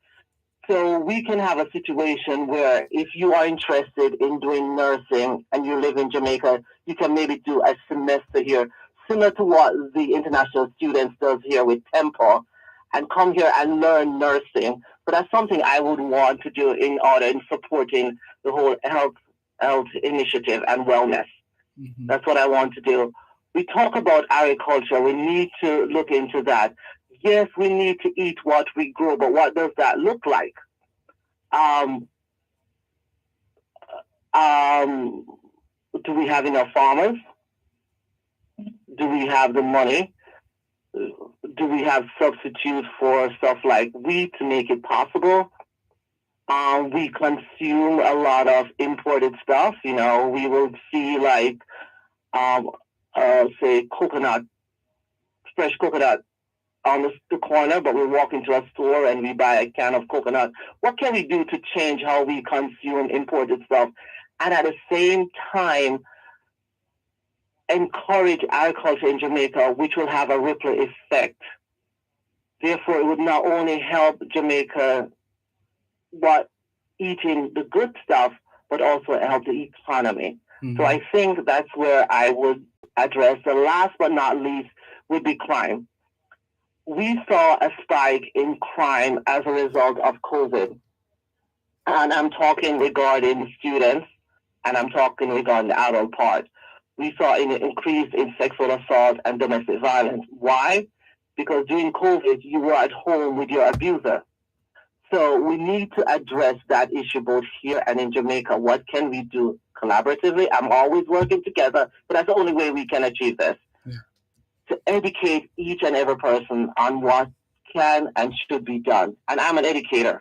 I: So we can have a situation where if you are interested in doing nursing and you live in Jamaica, you can maybe do a semester here, similar to what the international students does here with Temple, and come here and learn nursing. So that's something I would want to do in order in supporting the whole health initiative and wellness.
C: Mhm.
I: That's what I want to do. We talk about agriculture. We need to look into that. Yes, we need to eat what we grow, but what does that look like? Um, um, do we have enough farmers? Do we have the money? Do we have substitutes for stuff like wheat to make it possible? We consume a lot of imported stuff. We will see like, um, say, fresh coconut on the corner, but we walk into a store and we buy a can of coconut. What can we do to change how we consume imported stuff? And at the same time, encourage agriculture in Jamaica, which will have a ripple effect. Therefore, it would not only help Jamaica but eating the good stuff, but also help the economy. So I think that's where I would address. The last but not least would be crime. We saw a spike in crime as a result of COVID. And I'm talking regarding students, and I'm talking regarding the adult part. We saw an increase in sexual assault and domestic violence. Why? Because during COVID, you were at home with your abuser. So we need to address that issue both here and in Jamaica. What can we do collaboratively? I'm always working together, but that's the only way we can achieve this. To educate each and every person on what can and should be done. And I'm an educator,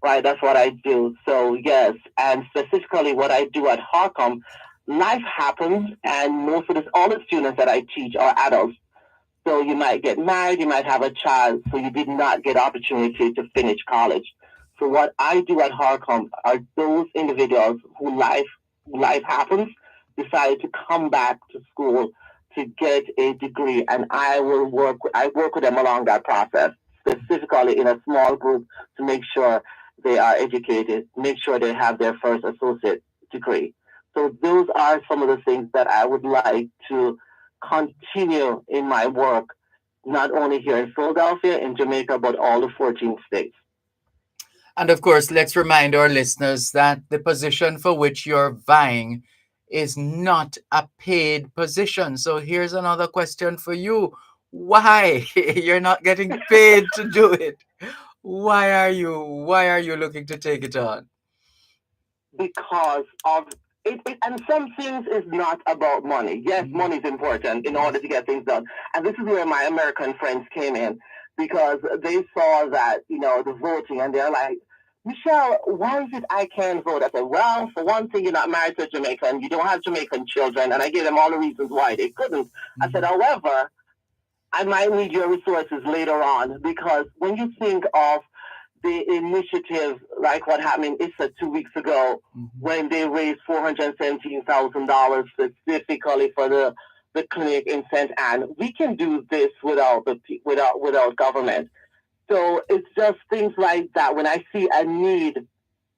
I: right? That's what I do. So yes, and specifically what I do at Harcom, life happens, and most of all the students that I teach are adults. So you might get married, you might have a child, so you did not get opportunity to finish college. So what I do at Harcom are those individuals who life happens, decide to come back to school to get a degree, and I work with them along that process, specifically in a small group to make sure they are educated, make sure they have their first associate degree. So those are some of the things that I would like to continue in my work, not only here in Philadelphia, in Jamaica, but all the 14 states.
C: And of course, let's remind our listeners that the position for which you're vying is not a paid position. So here's another question for you. Why you're not getting paid to do it? Why are you looking to take it on?
I: Because of it, and some things is not about money. Yes, money is important in order to get things done. And this is where my American friends came in, because they saw that, the voting, and they're like, Michelle, why is it I can't vote? I said, well, for one thing, you're not married to a Jamaican, you don't have Jamaican children, and I gave them all the reasons why they couldn't. I said, however, I might need your resources later on, because when you think of the initiative, like what happened in Issa 2 weeks ago, when they raised $417,000 specifically for the clinic in St. Anne, we can do this without government. So it's just things like that. When I see a need,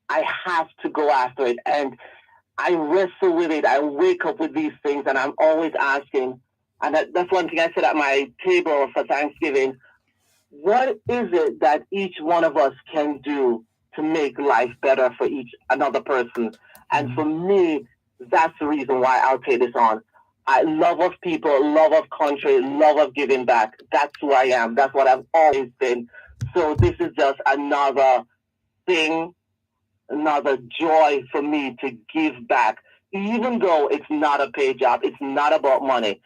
I: I have to go after it, and I wrestle with it. I wake up with these things, and I'm always asking. And that's one thing I said at my table for Thanksgiving. What is it that each one of us can do to make life better for another person? And for me, that's the reason why I'll take this on. I love of people, love of country, love of giving back. That's who I am. That's what I've always been. So this is just another thing, another joy for me to give back. Even though it's not a paid job, it's not about money.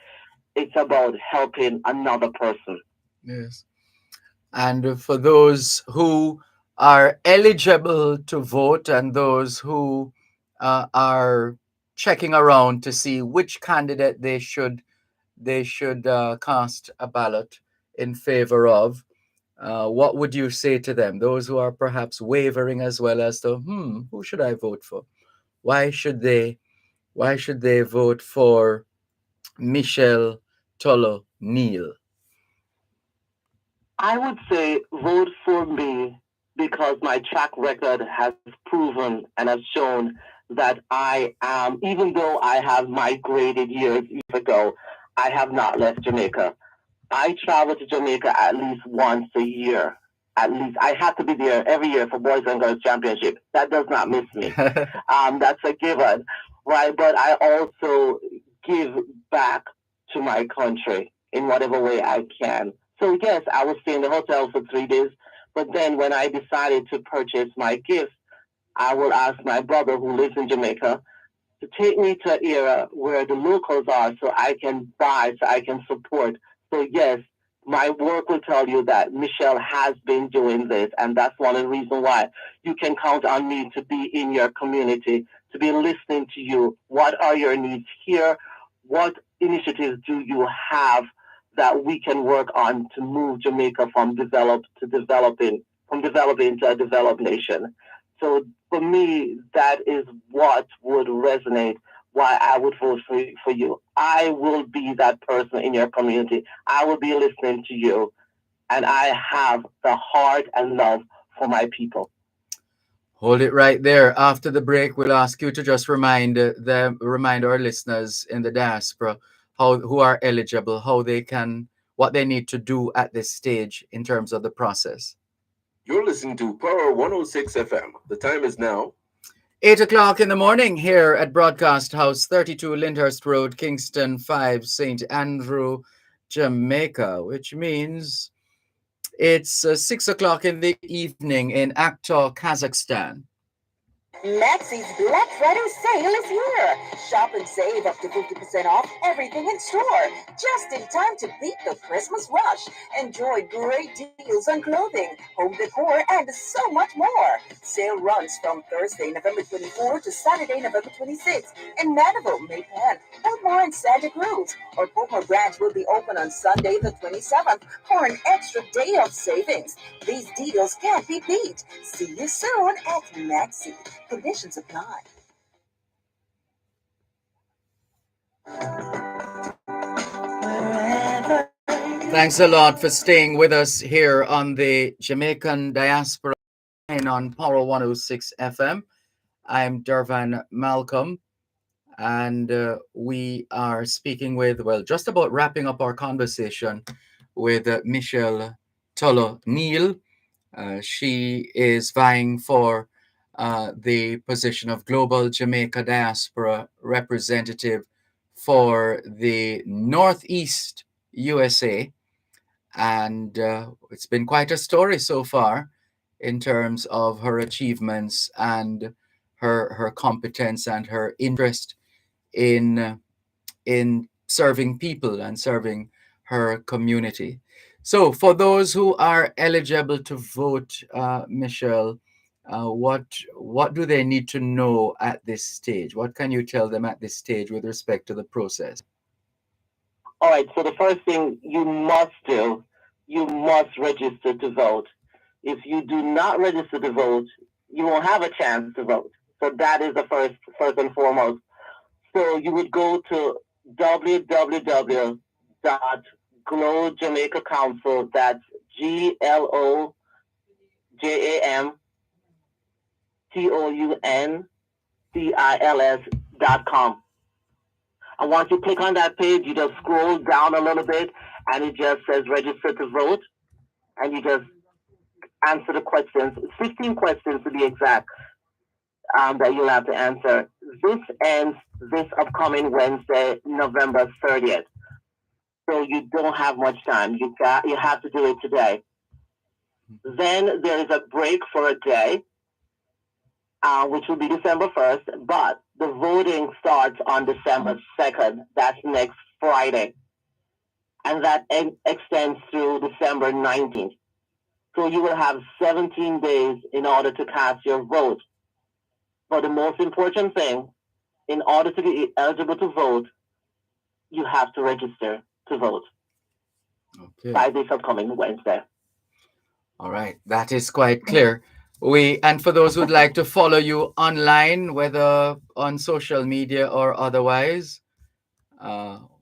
I: It's about helping another person.
C: Yes. And for those who are eligible to vote and those who are checking around to see which candidate they should cast a ballot in favor of, what would you say to them? Those who are perhaps wavering as well as to, who should I vote for? Why should they vote for Michelle Tolo Neal?
I: I would say vote for me, because my track record has proven and has shown that I am, even though I have migrated years ago, I have not left Jamaica. I travel to Jamaica at least once a year. At least I have to be there every year for Boys and Girls Championship. That does not miss me. That's a given, right? But I also give back to my country in whatever way I can. So yes, I will stay in the hotel for 3 days. But then when I decided to purchase my gifts, I will ask my brother who lives in Jamaica to take me to an area where the locals are, so I can buy, so I can support. So yes, my work will tell you that Michelle has been doing this, and that's one of the reasons why you can count on me to be in your community, to be listening to you. What are your needs here? What initiatives do you have that we can work on to move Jamaica from developing to a developed nation? So for me, that is what would resonate why I would vote for you. I will be that person in your community. I will be listening to you. And I have the heart and love for my people.
C: Hold it right there. After the break, we'll ask you to just remind our listeners in the diaspora who are eligible, what they need to do at this stage in terms of the process.
J: You're listening to Power 106 FM. The time is now
C: 8 o'clock in the morning here at Broadcast House, 32 Lyndhurst Road, Kingston 5, St. Andrew, Jamaica, which means it's 6 o'clock in the evening in Aktau, Kazakhstan.
E: Maxie's Black Friday sale is here. Shop and save up to 50% off everything in store. Just in time to beat the Christmas rush. Enjoy great deals on clothing, home decor, and so much more. Sale runs from Thursday, November 24 to Saturday, November 26 in Manival, Maypan, Biltmore, and Santa Cruz. Our Portmore branch will be open on Sunday, the 27th for an extra day of savings. These deals can't be beat. See you soon at Maxie. Conditions apply.
C: Thanks a lot for staying with us here on the Jamaican Diaspora and on Power 106 FM. I'm Dervan Malcolm, and we are speaking with, just about wrapping up our conversation with Michelle Tulloh Neal. She is vying for the position of Global Jamaica Diaspora Representative for the Northeast USA. And it's been quite a story so far in terms of her achievements and her competence and her interest in serving people and serving her community. So for those who are eligible to vote, Michelle, what do they need to know at this stage? What can you tell them at this stage with respect to the process?
I: All right, so the first thing you must do, you must register to vote. If you do not register to vote, you won't have a chance to vote. So that is the first and foremost. So you would go to www.glowjamaicacouncil, that's GLOJAMTOUNCILS.com. And once you click on that page, you just scroll down a little bit and it just says register to vote. And you just answer the questions, 15 questions to be exact, that you'll have to answer. This ends this upcoming Wednesday, November 30th. So you don't have much time. You have to do it today. Then there is a break for a day, which will be December 1st, but the voting starts on December 2nd. That's next Friday. And that extends through December 19th. So you will have 17 days in order to cast your vote. But the most important thing, in order to be eligible to vote, you have to register to vote by this upcoming Wednesday.
C: All right, that is quite clear. And for those who'd like to follow you online, whether on social media or otherwise,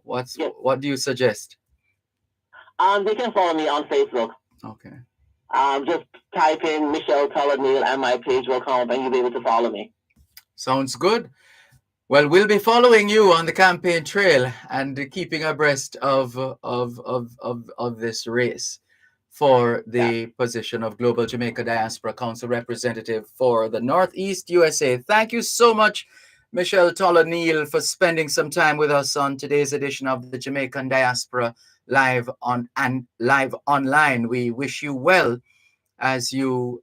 C: what do you suggest?
I: They can follow me on Facebook.
C: Okay.
I: Just type in Michelle Tulloh Neal and my page will come up and you'll be able to follow me.
C: Sounds good. Well, we'll be following you on the campaign trail and keeping abreast of this race for the position of Global Jamaica Diaspora Council Representative for the Northeast USA. Thank you so much, Michelle Tulloh Neal, for spending some time with us on today's edition of the Jamaican Diaspora live online. We wish you well as in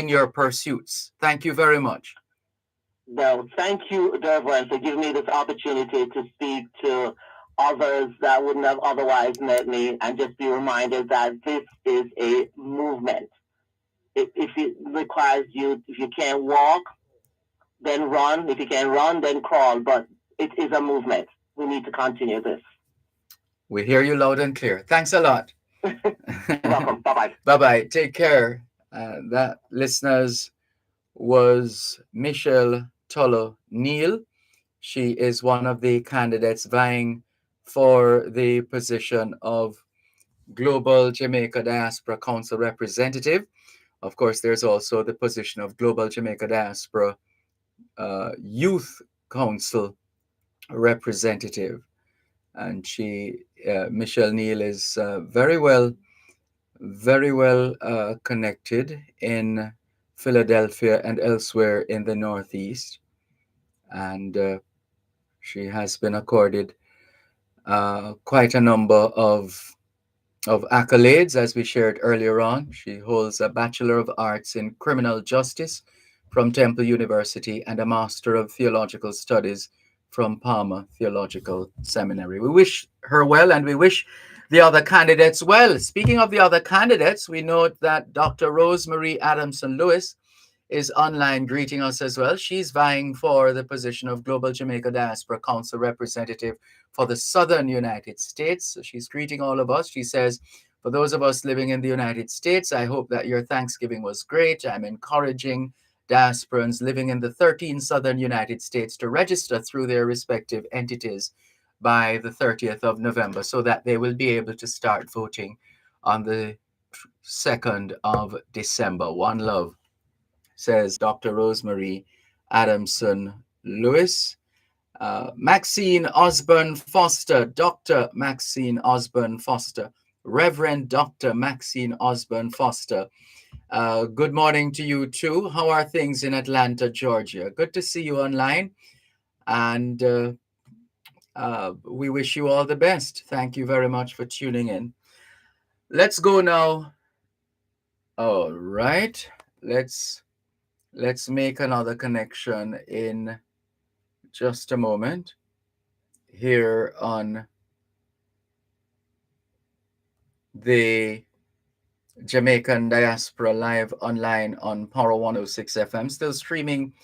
C: your pursuits. Thank you very much.
I: Well, thank you, Dervan, for giving me this opportunity to speak to others that wouldn't have otherwise met me, and just be reminded that this is a movement. If it requires you, if you can't walk, then run. If you can run, then crawl. But it is a movement. We need to continue this.
C: We hear you loud and clear. Thanks a lot.
I: Welcome. Bye-bye.
C: Bye-bye. Take care. That, listeners, was Michelle Tolo Neal. She is one of the candidates vying for the position of Global Jamaica Diaspora Council representative. Of course, there's also the position of Global Jamaica Diaspora Youth Council representative. And Michelle Neal, is very well connected in Philadelphia and elsewhere in the Northeast. And she has been accorded quite a number of accolades, as we shared earlier on. She holds a Bachelor of Arts in Criminal Justice from Temple University and a Master of Theological Studies from Palmer Theological Seminary. We wish her well, and we wish the other candidates well. Speaking of the other candidates, we note that Dr. Rosemary Adamson Lewis is online greeting us as well. She's vying for the position of Global Jamaica Diaspora Council representative for the Southern United States. So she's greeting all of us. She says, for those of us living in the United States, I hope that your Thanksgiving was great. I'm encouraging diasporans living in the 13 Southern United States to register through their respective entities by the 30th of November so that they will be able to start voting on the 2nd of December. One love, says Dr. Rosemary Adamson Lewis. Maxine Osborne Foster, Dr. Maxine Osborne Foster, Reverend Dr. Maxine Osborne Foster. Good morning to you too. How are things in Atlanta, Georgia? Good to see you online. And we wish you all the best. Thank you very much for tuning in. Let's go now. All right. Let's make another connection in just a moment here on the Jamaican Diaspora Live online on Power 106 FM. Still streaming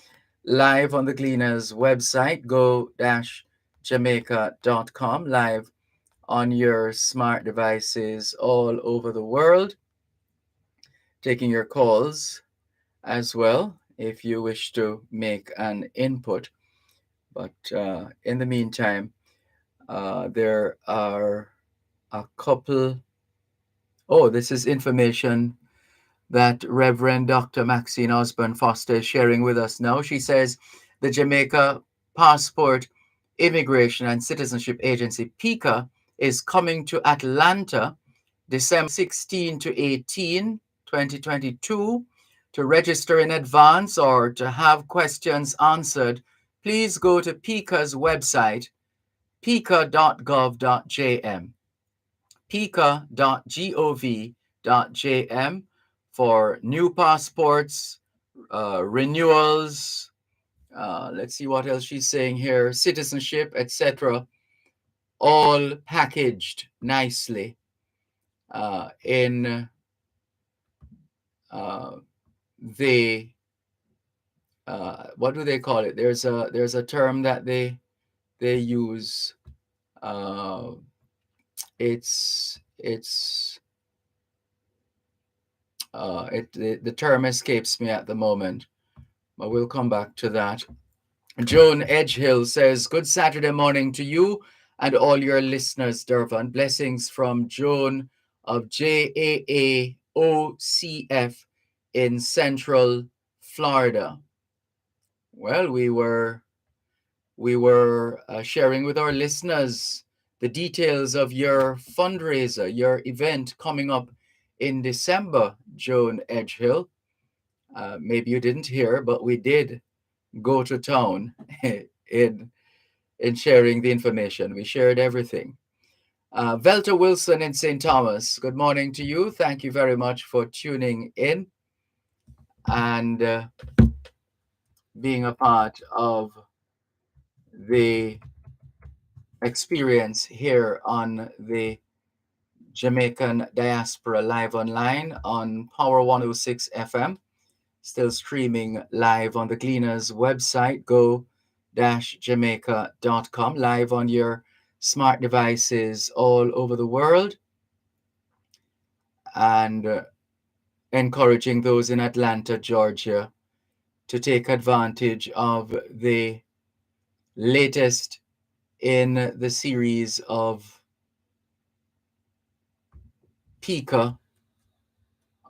C: live on the Gleaners website, go-jamaica.com, live on your smart devices all over the world. Taking your calls as well if you wish to make an input. But in the meantime, there are a couple. Oh, this is information that Reverend Dr. Maxine Osborne Foster is sharing with us now. She says the Jamaica Passport Immigration and Citizenship Agency, PICA, is coming to Atlanta December 16 to 18, 2022. To register in advance or to have questions answered, please go to PICA's website, pica.gov.jm, pica.gov.jm, for new passports, renewals, let's see what else she's saying here, citizenship, etc., all packaged nicely in the what do they call it? There's a term that they use. The term escapes me at the moment, but we'll come back to that. Joan Edgehill says, good Saturday morning to you and all your listeners, Dervan. Blessings from Joan of JAAOCF in Central Florida. Well, we were sharing with our listeners the details of your fundraiser, your event coming up in December, Joan Edgehill. Maybe you didn't hear, but we did go to town in sharing the information. We shared everything. Velta Wilson in St. Thomas, good morning to you. Thank you very much for tuning in and being a part of the experience here on the Jamaican Diaspora Live Online on Power 106 FM, still streaming live on the Gleaners website, go-jamaica.com, live on your smart devices all over the world, and encouraging those in Atlanta, Georgia, to take advantage of the latest in the series of PICA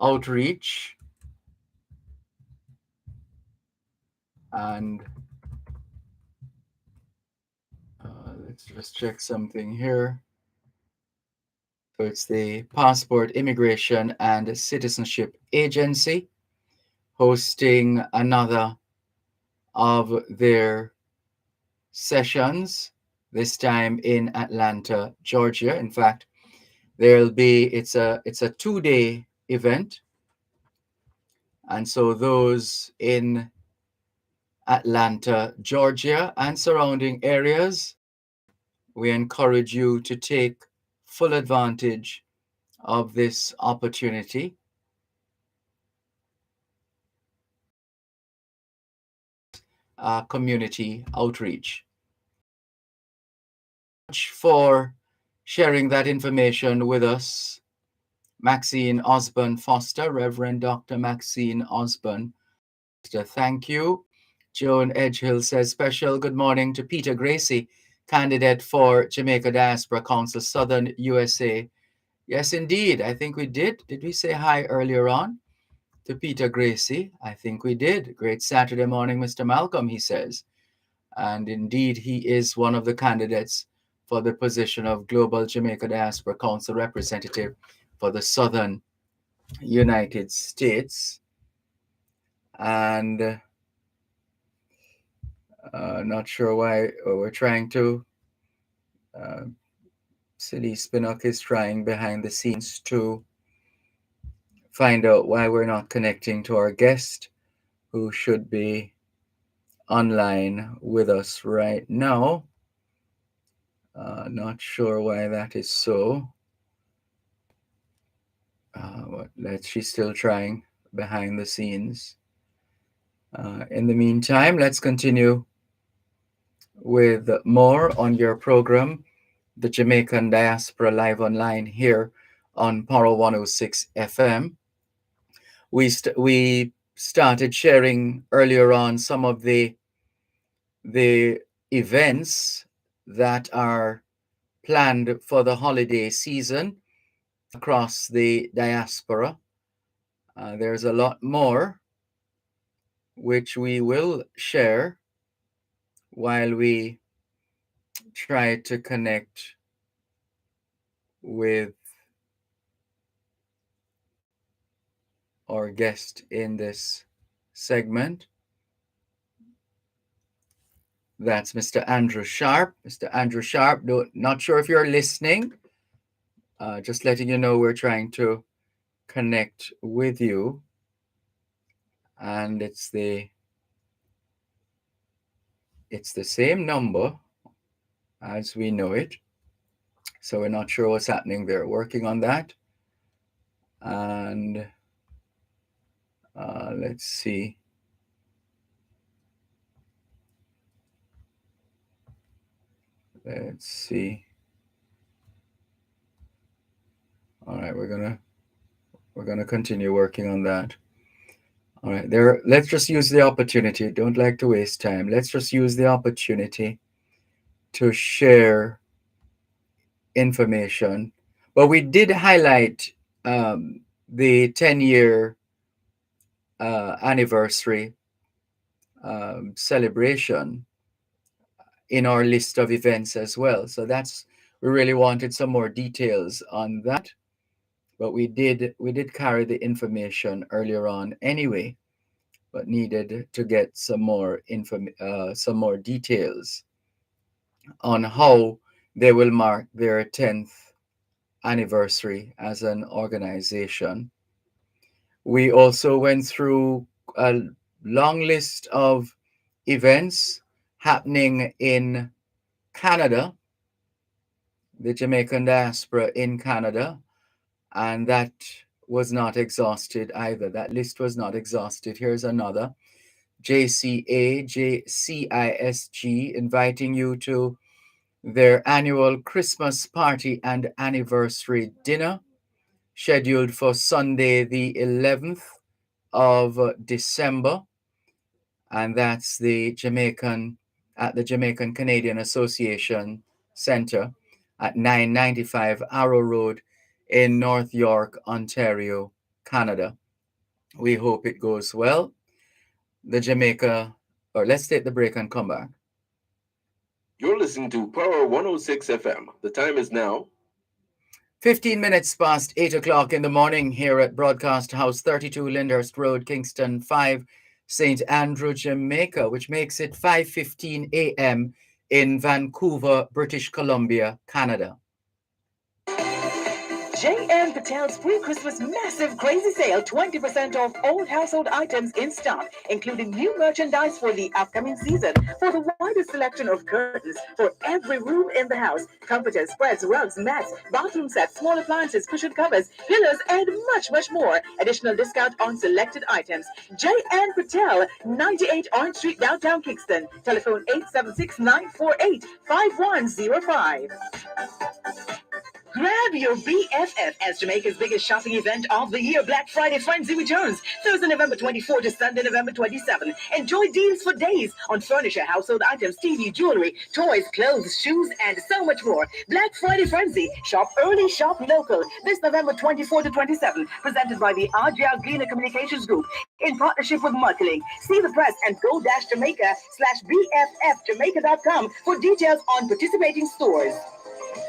C: outreach. And let's just check something here. So it's the Passport, Immigration, and Citizenship Agency hosting another of their sessions, this time in Atlanta, Georgia. In fact, it's a 2-day event. And so those in Atlanta, Georgia, and surrounding areas, we encourage you to take full advantage of this opportunity. Community outreach. For sharing that information with us, Maxine Osborne Foster, Reverend Dr. Maxine Osborne. Thank you. Joan Edgehill says, special good morning to Peter Gracie, candidate for Jamaica Diaspora Council, Southern USA. Yes, indeed. I think we did. Did we say hi earlier on to Peter Gracie? I think we did. Great Saturday morning, Mr. Malcolm, he says. And indeed, he is one of the candidates for the position of Global Jamaica Diaspora Council representative for the Southern United States. And not sure why we're trying to, City Spinnock is trying behind the scenes to find out why we're not connecting to our guest, who should be online with us right now. Not sure why that is so. She's still trying behind the scenes. In the meantime, let's continue with more on your program, the Jamaican Diaspora Live Online, here on Power 106 FM. We started sharing earlier on some of the events that are planned for the holiday season across the diaspora. There's a lot more which we will share while we try to connect with our guest in this segment. That's Mr. Andrew Sharp. Mr. Andrew Sharp, not sure if you're listening. Just letting you know we're trying to connect with you. And it's the same number as we know it. So we're not sure what's happening there. Working on that. And let's see. Let's see. All right, we're gonna continue working on that. All right, let's just use the opportunity. Don't like to waste time. Let's just use the opportunity to share information. But we did highlight the 10-year anniversary celebration in our list of events as well. So we really wanted some more details on that. But we did carry the information earlier on anyway, but needed to get some more details on how they will mark their 10th anniversary as an organization. We also went through a long list of events happening in Canada the Jamaican diaspora in Canada, and that was not exhausted either. That list was not exhausted. Here's another. JCA, JCISG, inviting you to their annual Christmas party and anniversary dinner, scheduled for Sunday, the 11th of December. And that's at the Jamaican Canadian Association Centre at 995 Arrow Road in North York, Ontario, Canada. We hope it goes well. Let's take the break and come back.
J: You're listening to Power 106 FM. The time is now
C: 15 minutes past 8 o'clock in the morning here at Broadcast House 32 Lyndhurst Road, Kingston 5, St. Andrew, Jamaica, which makes it 5:15 a.m. in Vancouver, British Columbia, Canada.
E: J.M. Patel's pre-Christmas massive crazy sale, 20% off all household items in stock, including new merchandise for the upcoming season. For the widest selection of curtains for every room in the house, comforters, spreads, rugs, mats, bathroom sets, small appliances, cushion covers, pillows, and much, much more. Additional discount on selected items. J.M. Patel, 98 Orange Street, downtown Kingston. Telephone 876-948-5105. Grab your BFF as Jamaica's biggest shopping event of the year. Black Friday Frenzy returns Thursday, November 24 to Sunday, November 27. Enjoy deals for days on furniture, household items, TV, jewelry, toys, clothes, shoes, and so much more. Black Friday Frenzy. Shop early, shop local. This November 24 to 27. Presented by the RGL Gleaner Communications Group in partnership with Marketing. See the press and go-jamaica/BFFjamaica.com for details on participating stores.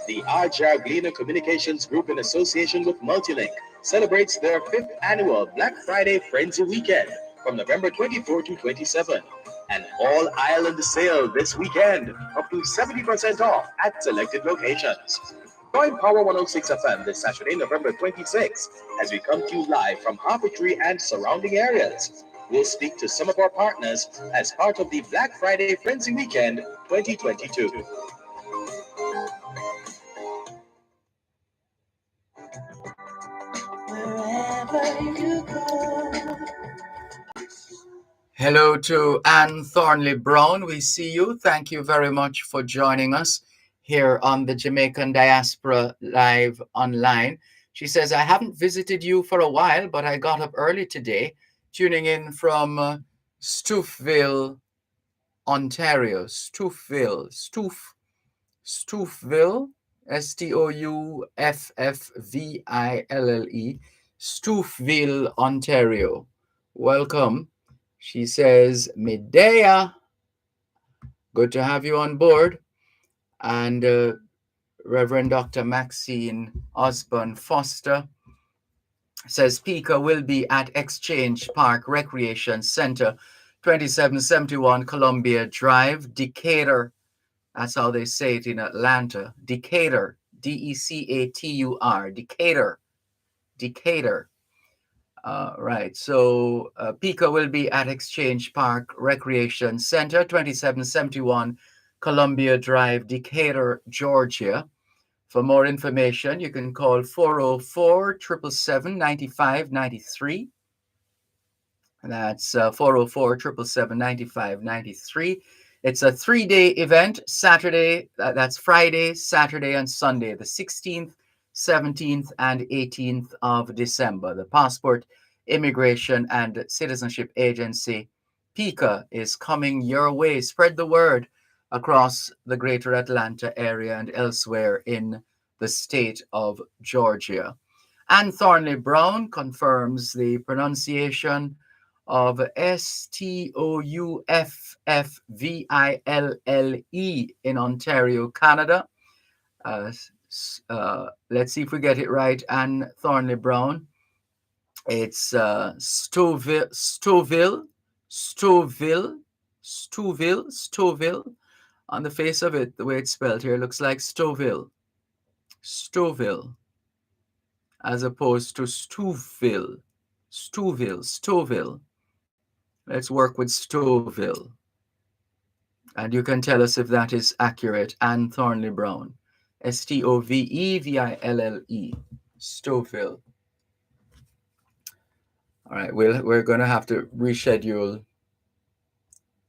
F: The RJR Gleaner Communications Group in association with Multilink celebrates their 5th annual Black Friday Frenzy Weekend from November 24 to 27. An all-island sale this weekend, up to 70% off at selected locations. Join Power 106 FM this Saturday, November 26, as we come to you live from Harper Tree and surrounding areas. We'll speak to some of our partners as part of the Black Friday Frenzy Weekend 2022.
C: Hello to Anne Thornley Brown. We see you. Thank you very much for joining us here on the Jamaican Diaspora Live Online. She says, I haven't visited you for a while, but I got up early today, tuning in from Stouffville, Ontario. Stouffville, Stouffville, Stouffville, Ontario. Welcome. She says, Medea, good to have you on board. And Reverend Dr. Maxine Osborne Foster says, Pika will be at Exchange Park Recreation Center, 2771 Columbia Drive, Decatur. That's how they say it in Atlanta. Decatur, Decatur, Decatur. Right, so Pika will be at Exchange Park Recreation Center, 2771 Columbia Drive, Decatur, Georgia. For more information, you can call 404-777-9593. That's 404-777-9593. It's a 3-day event, that's Friday, Saturday, and Sunday, the 16th, 17th, and 18th of December. The Passport, Immigration, and Citizenship Agency, PICA, is coming your way. Spread the word across the greater Atlanta area and elsewhere in the state of Georgia. Anne Thornley Brown confirms the pronunciation of Stouffville in Ontario, Canada. Let's see if we get it right, Anne Thornley Brown. It's Stouffville. On the face of it, the way it's spelled here, looks like Stouffville, as opposed to Stouffville. Let's work with Stouffville. And you can tell us if that is accurate, Anne Thornley Brown. Stoville, Stoville. All right, we're gonna have to reschedule.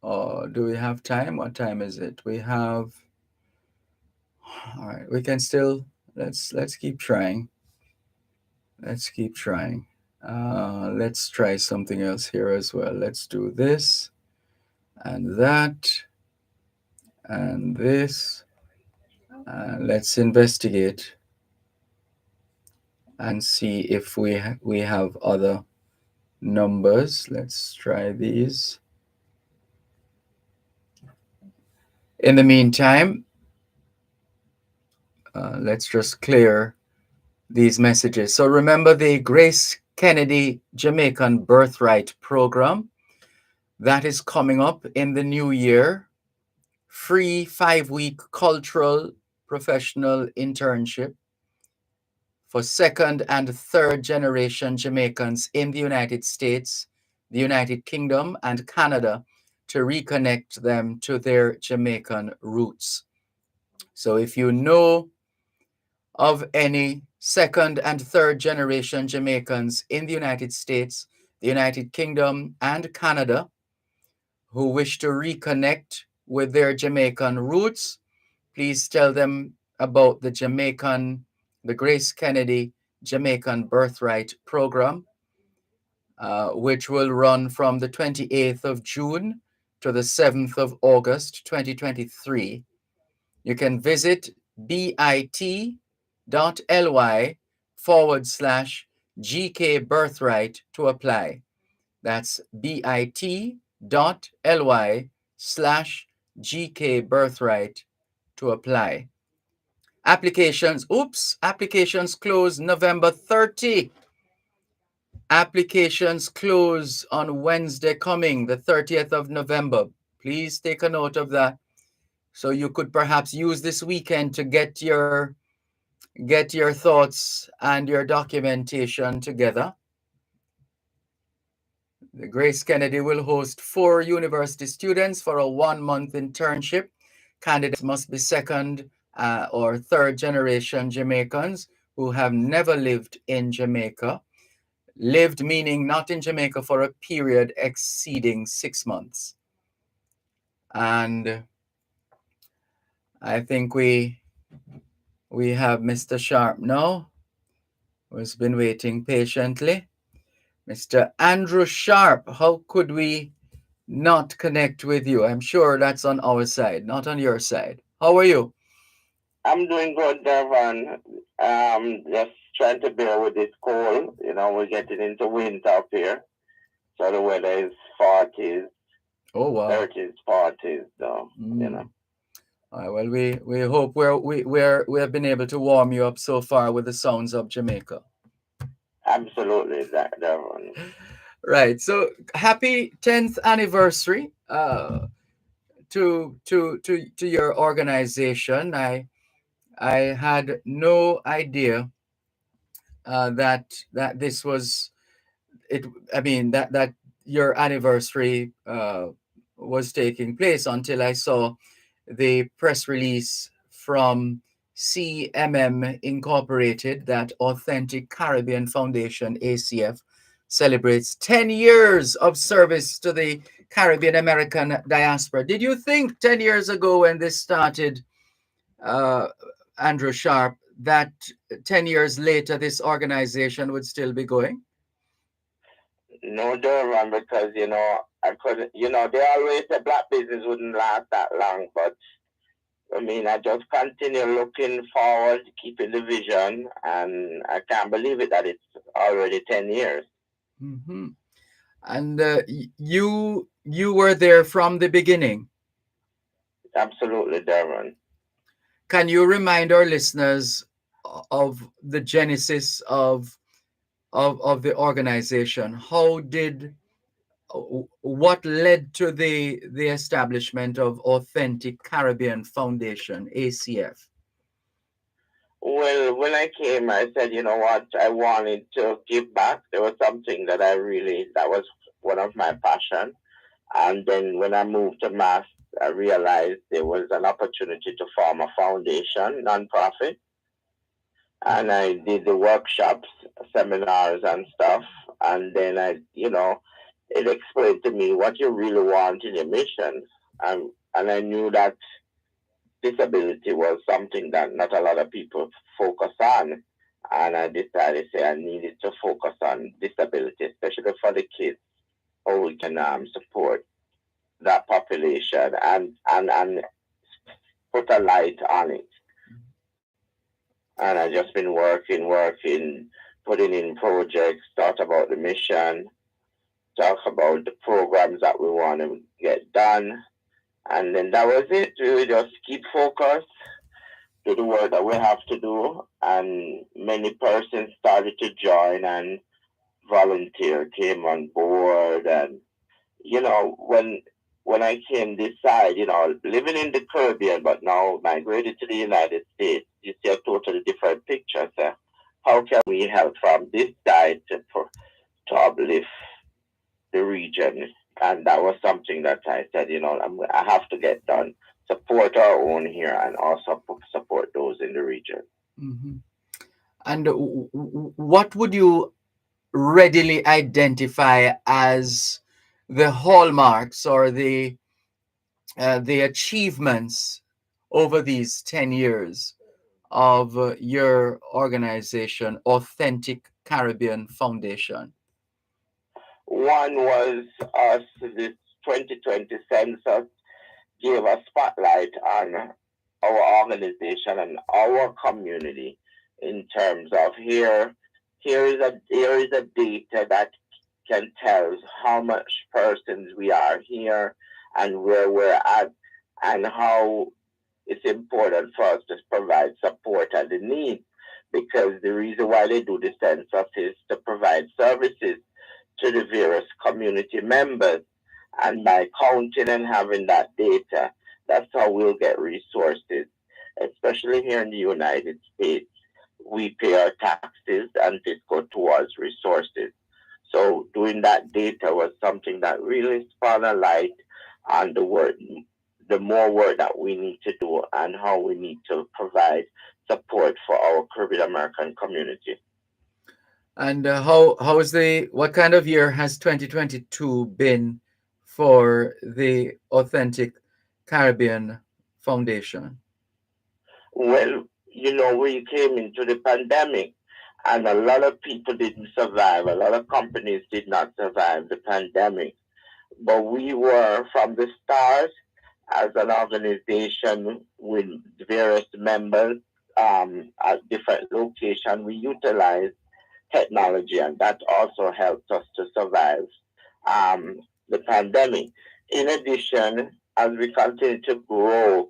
C: Do we have time? What time is it? We have. All right, we can still. Let's keep trying. Let's keep trying. Let's try something else here as well. Let's do this and that and this. Let's investigate and see if we have other numbers. Let's try these. In the meantime, let's just clear these messages. So remember the Grace Kennedy Jamaican Birthright Program that is coming up in the new year. Free 5-week cultural professional internship for second and third generation Jamaicans in the United States, the United Kingdom, and Canada to reconnect them to their Jamaican roots. So if you know of any second and third generation Jamaicans in the United States, the United Kingdom, and Canada who wish to reconnect with their Jamaican roots, please tell them about the Grace Kennedy Jamaican Birthright Program, which will run from the 28th of June to the 7th of August, 2023. You can visit bit.ly/GK Birthright to apply. That's bit.ly/GK Birthright to apply. Applications close November 30. Applications close on Wednesday coming, the 30th of November. Please take a note of that. So you could perhaps use this weekend to get your thoughts and your documentation together. The Grace Kennedy will host 4 university students for a 1-month internship. Candidates must be second or third generation Jamaicans who have never lived in Jamaica. Lived meaning not in Jamaica for a period exceeding 6 months. And I think we have Mr. Sharp now, who's been waiting patiently. Mr. Andrew Sharp, how could we not connect with you? I'm sure that's on our side, not on your side. How are you?
I: I'm doing good, Dervan. Just trying to bear with this cold. You know, we're getting into winter up here. So the weather is 40s.
C: Oh, wow.
I: 30s, 40s, so, you know.
C: All right, well, we hope we have been able to warm you up so far with the sounds of Jamaica.
I: Absolutely, Dervan.
C: Right. So happy 10th anniversary to your organization. I had no idea that this was it. I mean that your anniversary was taking place until I saw the press release from CMM Incorporated that Authentic Caribbean Foundation, ACF, celebrates 10 years of service to the Caribbean American diaspora. Did you think 10 years ago when this started, Andrew Sharp, that 10 years later this organization would still be going?
I: No, Dervan, because, you know, I couldn't, you know, they always say black business wouldn't last that long, but I mean, I just continue looking forward, keeping the vision, and I can't believe it that it's already 10 years.
C: Mm-hmm. And you were there from the beginning.
I: Absolutely, Dervan.
C: Can you remind our listeners of the genesis of the organization? What led to the establishment of Authentic Caribbean Foundation, ACF?
I: Well, when I came, I said, you know what, I wanted to give back. There was something that that was one of my passion. And then when I moved to Mass,
L: I realized there was an opportunity to form a foundation, nonprofit, and I did the workshops, seminars, and stuff. And then it explained to me what you really want in your mission. And I knew that disability was something that not a lot of people focus on. And I decided to say I needed to focus on disability, especially for the kids, how we can support that population and put a light on it. And I just been working, putting in projects, thought about the mission, talk about the programs that we want to get done. And then that was it. We just keep focused, do the work that we have to do. And many persons started to join and volunteer, came on board. And, when I came this side, living in the Caribbean, but now migrated to the United States, you see a totally different picture. So how can we help from this side to uplift the region? And that was something that I said, I have to get done, support our own here and also support those in the region.
C: Mm-hmm. And what would you readily identify as the hallmarks or the achievements over these 10 years of your organization, Authentic Caribbean Foundation?
L: One was us, this 2020 census gave a spotlight on our organization and our community in terms of here is a data that can tell us how much persons we are here and where we're at and how it's important for us to provide support at the need. Because the reason why they do the census is to provide services to the various community members. And by counting and having that data, that's how we'll get resources. Especially here in the United States, we pay our taxes and this go towards resources. So doing that data was something that really spun a light on the more work that we need to do and how we need to provide support for our Caribbean American community.
C: And what kind of year has 2022 been for the Authentic Caribbean Foundation?
L: Well, we came into the pandemic and a lot of people didn't survive. A lot of companies did not survive the pandemic. But we were from the start as an organization with various members at different locations. We utilized technology and that also helped us to survive the pandemic. In addition, as we continue to grow,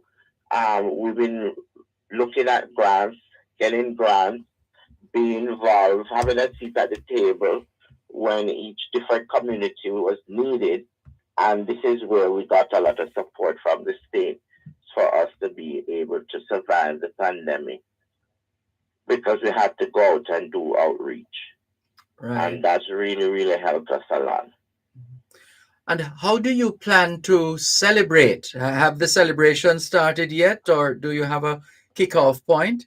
L: we've been looking at grants, getting grants, being involved, having a seat at the table when each different community was needed. And this is where we got a lot of support from the state for us to be able to survive the pandemic because we had to go out and do outreach. Right. And that's really, really helped us a lot.
C: And how do you plan to celebrate? Have the celebration started yet, or do you have a kickoff point?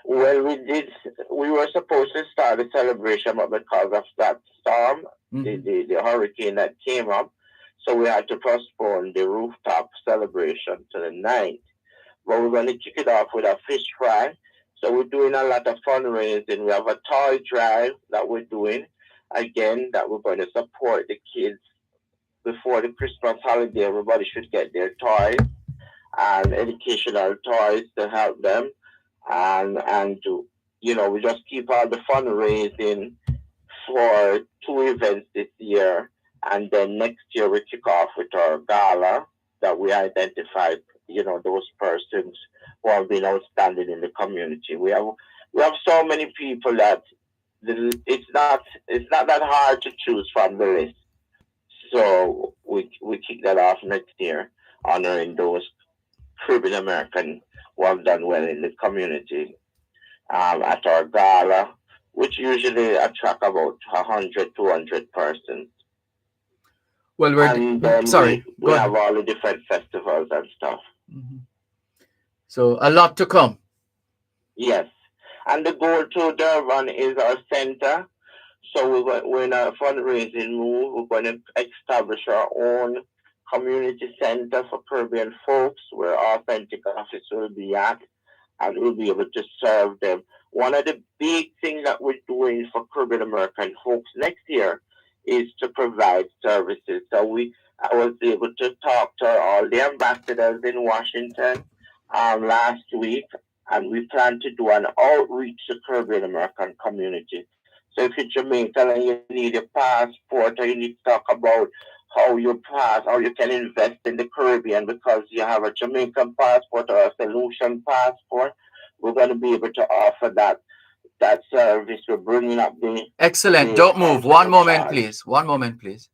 L: Well, we were supposed to start the celebration, but because of that storm, the hurricane that came up, so we had to postpone the rooftop celebration to the 9th. But we're going to kick it off with a fish fry. So we're doing a lot of fundraising. We have a toy drive that we're doing, again, that we're going to support the kids before the Christmas holiday. Everybody should get their toys and educational toys to help them. And to, we just keep all the fundraising for 2 events this year. And then next year we kick off with our gala that we identified, those persons who have been outstanding in the community. We have so many people that it's not that hard to choose from the list. So we kick that off next year, honoring those Caribbean American who have done well in the community at our gala, which usually attract about 100, 200 persons.
C: Well, we're
L: and then
C: sorry.
L: we have all the different festivals and stuff.
C: Mm-hmm. So a lot to come.
L: Yes, and the goal to Dervan is our center. So we're in a fundraising move. We're going to establish our own community center for Caribbean folks where Authentic Office will be at, and we'll be able to serve them. One of the big things that we're doing for Caribbean American folks next year is to provide services. So I was able to talk to all the ambassadors in Washington last week, and we plan to do an outreach to Caribbean American community. So if you're Jamaican and you need a passport, or you need to talk about how you can invest in the Caribbean because you have a Jamaican passport or a solution passport, we're going to be able to offer that service. We're bringing up the...
C: Excellent. Don't move. One moment, please. One moment, please.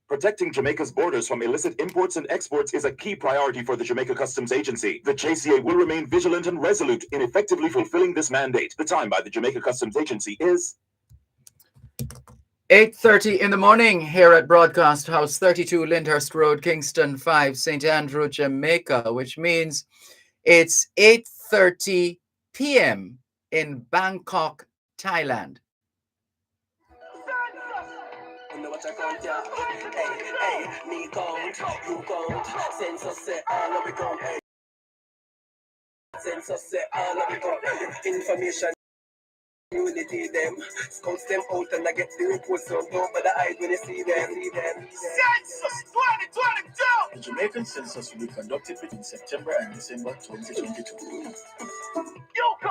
M: Protecting Jamaica's borders from illicit imports and exports is a key priority for the Jamaica Customs Agency. The JCA will remain vigilant and resolute in effectively fulfilling this mandate. The time by the Jamaica Customs Agency is
C: 8:30 in the morning here at Broadcast House 32 Lyndhurst Road, Kingston 5, St. Andrew, Jamaica, which means it's 8:30 p.m. in Bangkok, Thailand.
K: Information unity them scouts them out and I get the reports so don't bother hide when you see them. Census 2022. The Jamaican census will be conducted between September and December 2022. You go,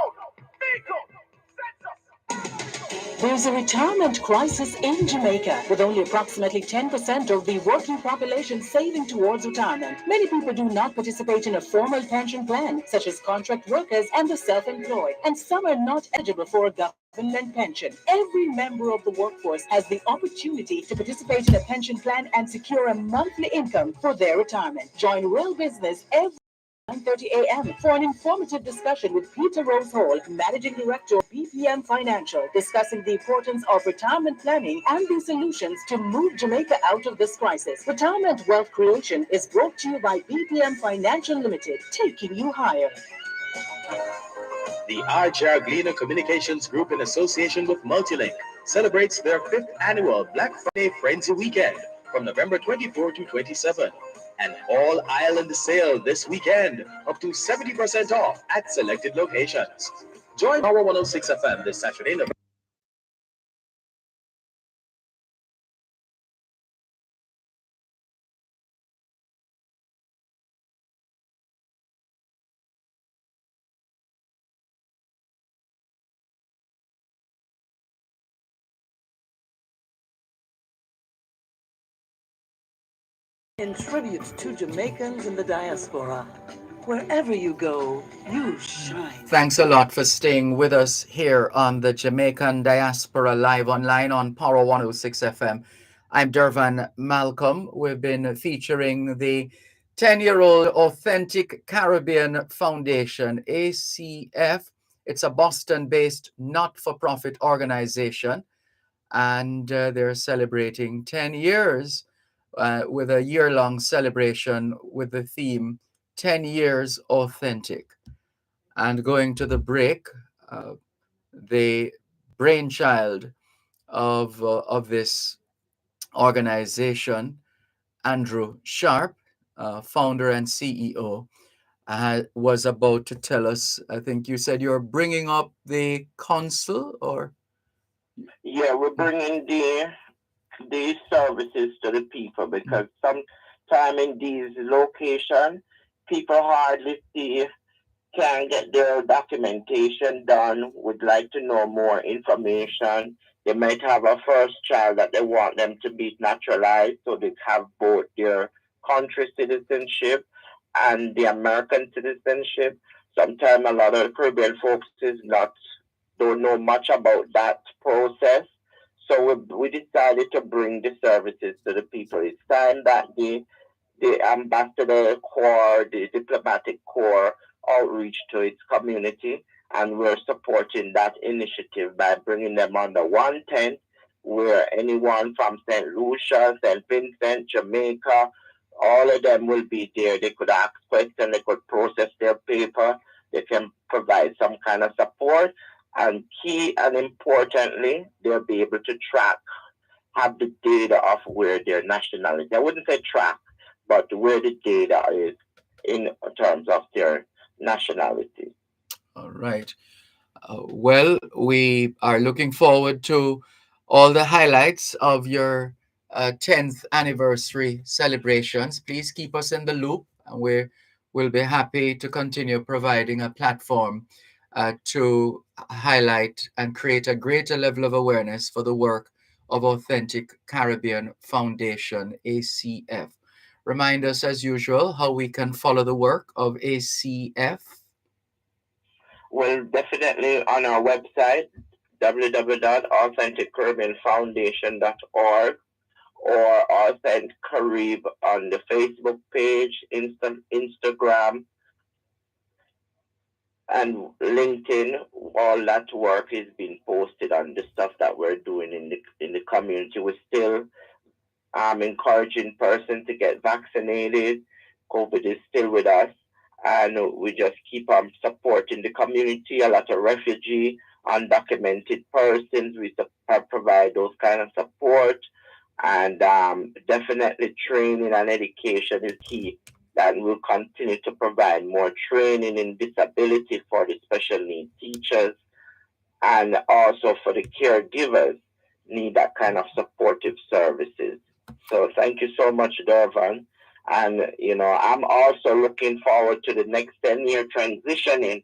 A: There's a retirement crisis in Jamaica, with only approximately 10% of the working population saving towards retirement. Many people do not participate in a formal pension plan, such as contract workers and the self-employed, and some are not eligible for a government pension. Every member of the workforce has the opportunity to participate in a pension plan and secure a monthly income for their retirement. Join Real Business every 9:30 a.m. for an informative discussion with Peter Rose Hall, Managing Director of BPM Financial, discussing the importance of retirement planning and the solutions to move Jamaica out of this crisis. Retirement Wealth Creation is brought to you by BPM Financial Limited, taking you higher.
F: The RJR Gleaner Communications Group in association with Multilink celebrates their 5th annual Black Friday Frenzy Weekend from November 24 to 27. An all-island sale this weekend, up to 70% off at selected locations. Join Power 106 FM this Saturday, November.
A: In tribute to Jamaicans in the diaspora, wherever you go, you shine.
C: Thanks a lot for staying with us here on the Jamaican Diaspora live online on Power 106 FM. I'm Dervan Malcolm. We've been featuring the 10-year-old Authentic Caribbean Foundation, ACF. It's a Boston-based not-for-profit organization, and they're celebrating 10 years with a year-long celebration with the theme 10 Years Authentic. And going to the break, the brainchild of this organization, Andrew Sharp, founder and CEO, was about to tell us, I think you said you're bringing up the council, or?
L: Yeah, we're bringing these services to the people because sometime in these locations, people hardly can get their documentation done, would like to know more information. They might have a first child that they want them to be naturalized, so they have both their country citizenship and the American citizenship. Sometimes a lot of Caribbean folks don't know much about that process. So we decided to bring the services to the people. It's time that the ambassador corps, the diplomatic corps, outreach to its community, and we're supporting that initiative by bringing them under one tent where anyone from St. Lucia, St. Vincent, Jamaica, all of them will be there. They could ask questions, they could process their paper, they can provide some kind of support, and key and importantly, they'll be able to track, have the data of where their nationality, I wouldn't say track, but where the data is in terms of their nationality.
C: All right. Well, we are looking forward to all the highlights of your 10th anniversary celebrations. Please keep us in the loop, and we'll be happy to continue providing a platform to highlight and create a greater level of awareness for the work of Authentic Caribbean Foundation, ACF. Remind us, as usual, how we can follow the work of ACF.
L: Well, definitely on our website, www.authenticcaribbeanfoundation.org, or Authentic Carib on the Facebook page, Instagram, and LinkedIn. All that work is being posted on the stuff that we're doing in the community. We're still encouraging persons to get vaccinated. COVID is still with us, and we just keep on supporting the community. A lot of refugee, undocumented persons, we provide those kind of support, and definitely training and education is key. That we'll continue to provide more training in disability for the special needs teachers, and also for the caregivers need that kind of supportive services. So thank you so much, Dervan. And, I'm also looking forward to the next 10-year transitioning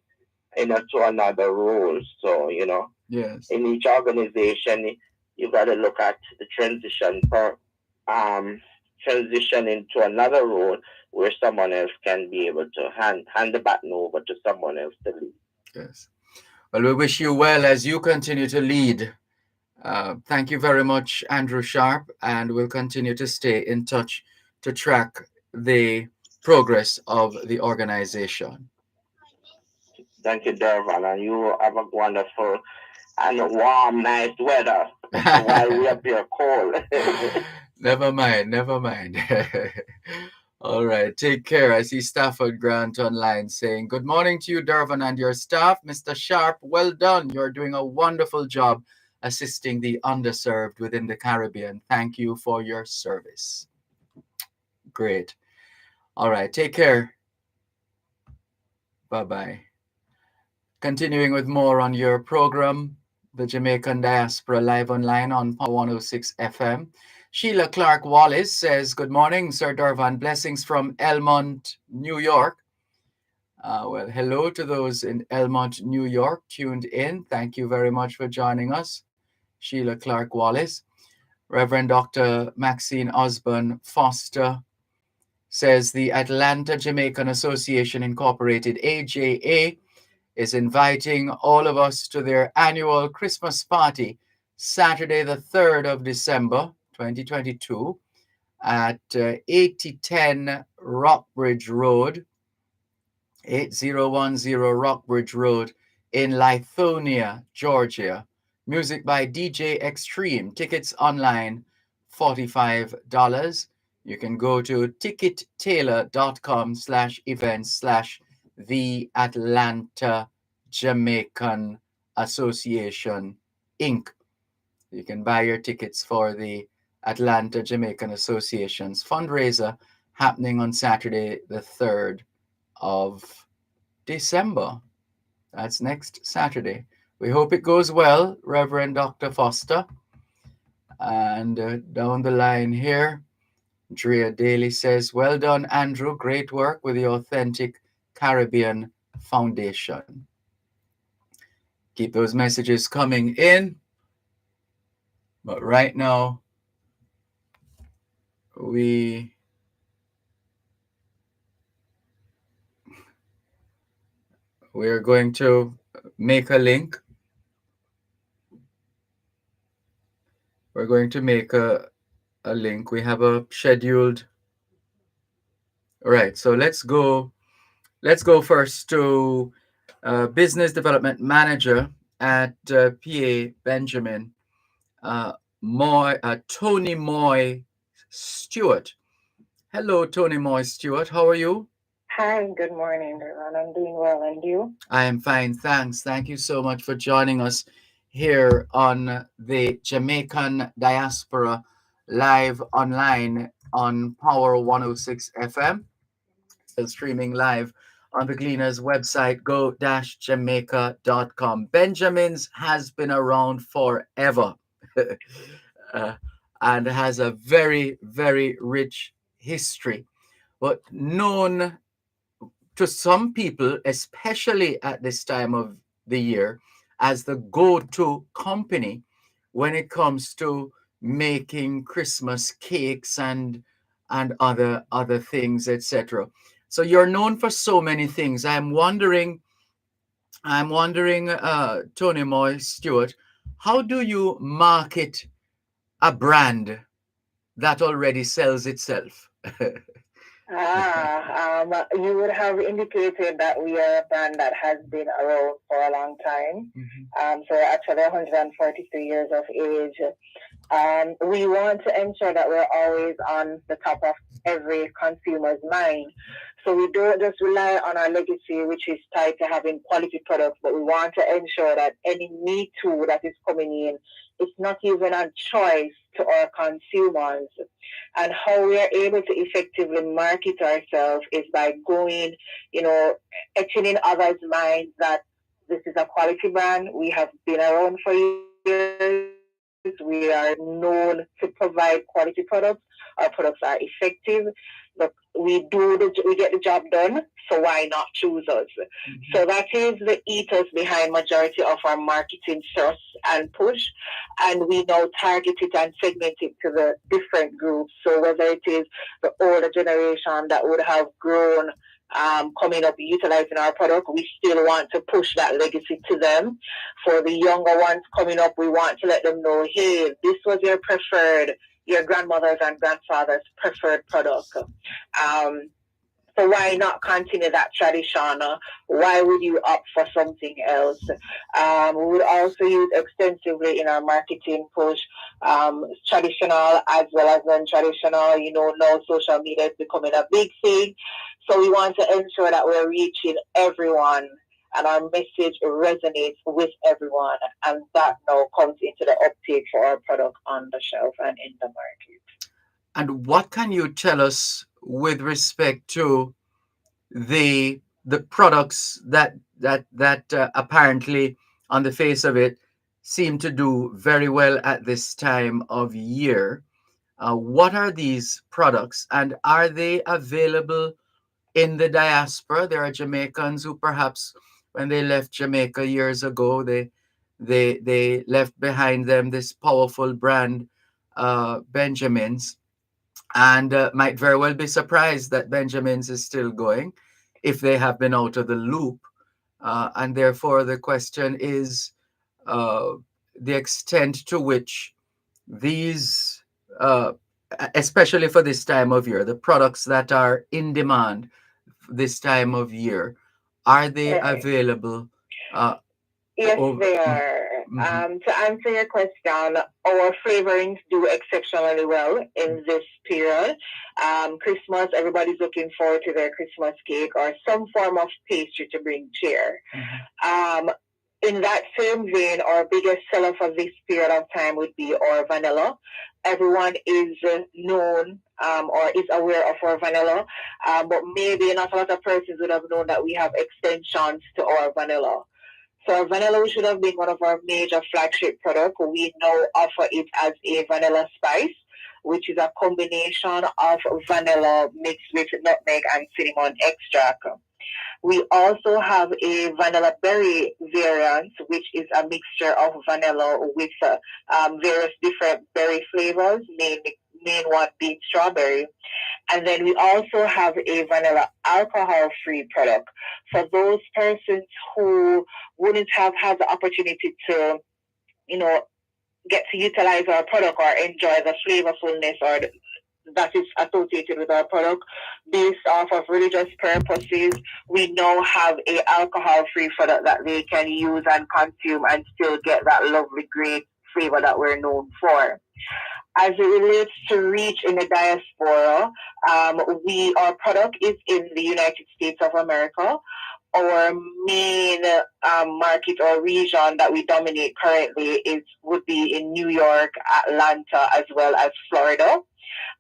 L: to another role. So,
C: yes,
L: in each organization, you got to look at the transition into another role where someone else can be able to hand the baton over to someone else to lead.
C: Yes. Well, we wish you well as you continue to lead. Thank you very much, Andrew Sharp, and we'll continue to stay in touch to track the progress of the organization.
L: Thank you, Dervan, and you have a wonderful and warm, nice weather while we up here cold.
C: Never mind. All right, take care. I see Stafford Grant online saying, "Good morning to you, Dervan, and your staff. Mr. Sharp, well done. You're doing a wonderful job assisting the underserved within the Caribbean. Thank you for your service." Great. All right, take care. Bye-bye. Continuing with more on your program, the Jamaican Diaspora live online on 106 FM. Sheila Clark Wallace says, "Good morning, Sir Dervan. Blessings from Elmont, New York." Well, hello to those in Elmont, New York, tuned in. Thank you very much for joining us, Sheila Clark Wallace. Reverend Dr. Maxine Osborne Foster says, "The Atlanta Jamaican Association Incorporated, AJA, is inviting all of us to their annual Christmas party, Saturday, the 3rd of December, 2022, at 8010 Rockbridge Road, 8010 Rockbridge Road in Lithonia, Georgia. Music by DJ Extreme. Tickets online, $45. You can go to tickettailor.com/events/The Atlanta Jamaican Association, Inc. You can buy your tickets for the Atlanta Jamaican Association's fundraiser happening on Saturday, the 3rd of December. That's next Saturday. We hope it goes well, Reverend Dr. Foster. And down the line here, Drea Daly says, "Well done, Andrew. Great work with the Authentic Caribbean Foundation." Keep those messages coming in. But right now, we're going to make a link. We're going to make a link. We have a scheduled. All right, so let's go first to Business Development Manager at PA Benjamin, Tony Moy Stewart. Hello, Tony Moy Stewart. How are you?
N: Hi, good morning, Dervan. I'm doing well, and you?
C: I am fine, thanks. Thank you so much for joining us here on the Jamaican Diaspora live online on Power 106 FM, still streaming live on the Gleaners website, go-jamaica.com. Benjamin's has been around forever uh, and has a very, very rich history, but known to some people, especially at this time of the year, as the go-to company when it comes to making Christmas cakes and other things, etc. So you're known for so many things. I'm wondering, Tony Moy Stewart, how do you market a brand that already sells itself?
N: You would have indicated that we are a brand that has been around for a long time. So we're actually 143 years of age. We want to ensure that we're always on the top of every consumer's mind. So we don't just rely on our legacy, which is tied to having quality products, but we want to ensure that any Me Too that is coming in, it's not even a choice to our consumers. And how we are able to effectively market ourselves is by going, etching in others' minds that this is a quality brand. We have been around for years. We are known to provide quality products. Our products are effective, but we get the job done. So why not choose us? So that is the ethos behind majority of our marketing thrust and push, and we now target it and segment it to the different groups. So whether it is the older generation that would have grown coming up utilizing our product, we still want to push that legacy to them. For the younger ones coming up, we want to let them know, hey, this was your grandmother's and grandfather's preferred product. So why not continue that tradition? Why would you opt for something else? We would also use extensively in our marketing push, traditional as well as non-traditional. Now social media is becoming a big thing. So we want to ensure that we're reaching everyone and our message resonates with everyone. And that now comes into the uptake for our product on the shelf and in the market.
C: And what can you tell us with respect to the products that apparently, on the face of it, seem to do very well at this time of year? What are these products, and are they available in the diaspora? There are Jamaicans who perhaps, when they left Jamaica years ago, they left behind them this powerful brand, Benjamin's, and might very well be surprised that Benjamin's is still going if they have been out of the loop. And therefore, the question is the extent to which these, especially for this time of year, the products that are in demand this time of year, are they available?
N: Yes, they are. To answer your question, our flavorings do exceptionally well in this period. Christmas, everybody's looking forward to their Christmas cake or some form of pastry to bring cheer. In that same vein, our biggest seller for this period of time would be our vanilla. Everyone is known or is aware of our vanilla, but maybe not a lot of persons would have known that we have extensions to our vanilla. So our vanilla should have been one of our major flagship products. We now offer it as a vanilla spice, which is a combination of vanilla mixed with nutmeg and cinnamon extract. We also have a vanilla berry variant, which is a mixture of vanilla with various different berry flavors, main one being strawberry. And then we also have a vanilla alcohol-free product for those persons who wouldn't have had the opportunity to, get to utilize our product or enjoy the flavorfulness or that is associated with our product based off of religious purposes. We now have a alcohol-free product that they can use and consume and still get that lovely, great flavor that we're known for. As it relates to reach in the diaspora, our product is in the United States of America. Our main market or region that we dominate currently would be in New York, Atlanta, as well as Florida.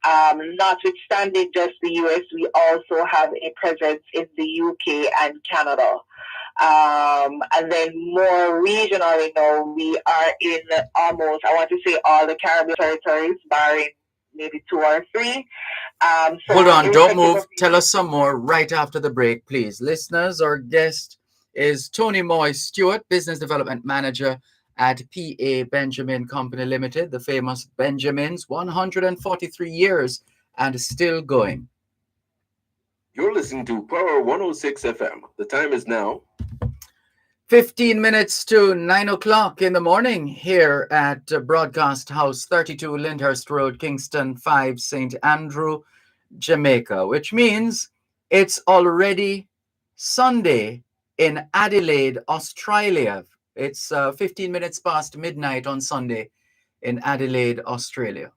N: Notwithstanding just the US, we also have a presence in the UK and Canada. And then more regionally now, we are in almost, I want to say, all the Caribbean territories, barring maybe 2 or 3.
C: Hold on, don't move. Tell us some more right after the break, please. Listeners, our guest is Tony Moy Stewart, Business Development Manager at PA Benjamin Company Limited, the famous Benjamins, 143 years and still going.
J: You're listening to Power 106 FM. The time is now
C: 15 minutes to 9 o'clock in the morning here at Broadcast House 32 Lyndhurst Road, Kingston 5, St. Andrew, Jamaica, which means it's already Sunday in Adelaide, Australia. It's 15 minutes past midnight on Sunday in Adelaide, Australia.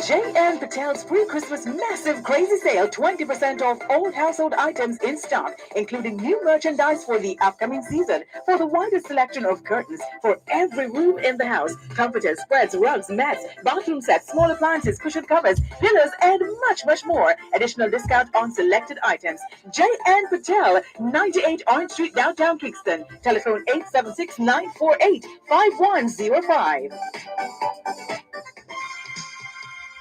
E: J.N. Patel's pre-Christmas massive crazy sale, 20% off all household items in stock, including new merchandise for the upcoming season, for the widest selection of curtains for every room in the house, comforters, spreads, rugs, mats, bathroom sets, small appliances, cushion covers, pillows, and much, much more. Additional discount on selected items. J.N. Patel, 98 Orange Street, downtown Kingston. Telephone 876-948-5105.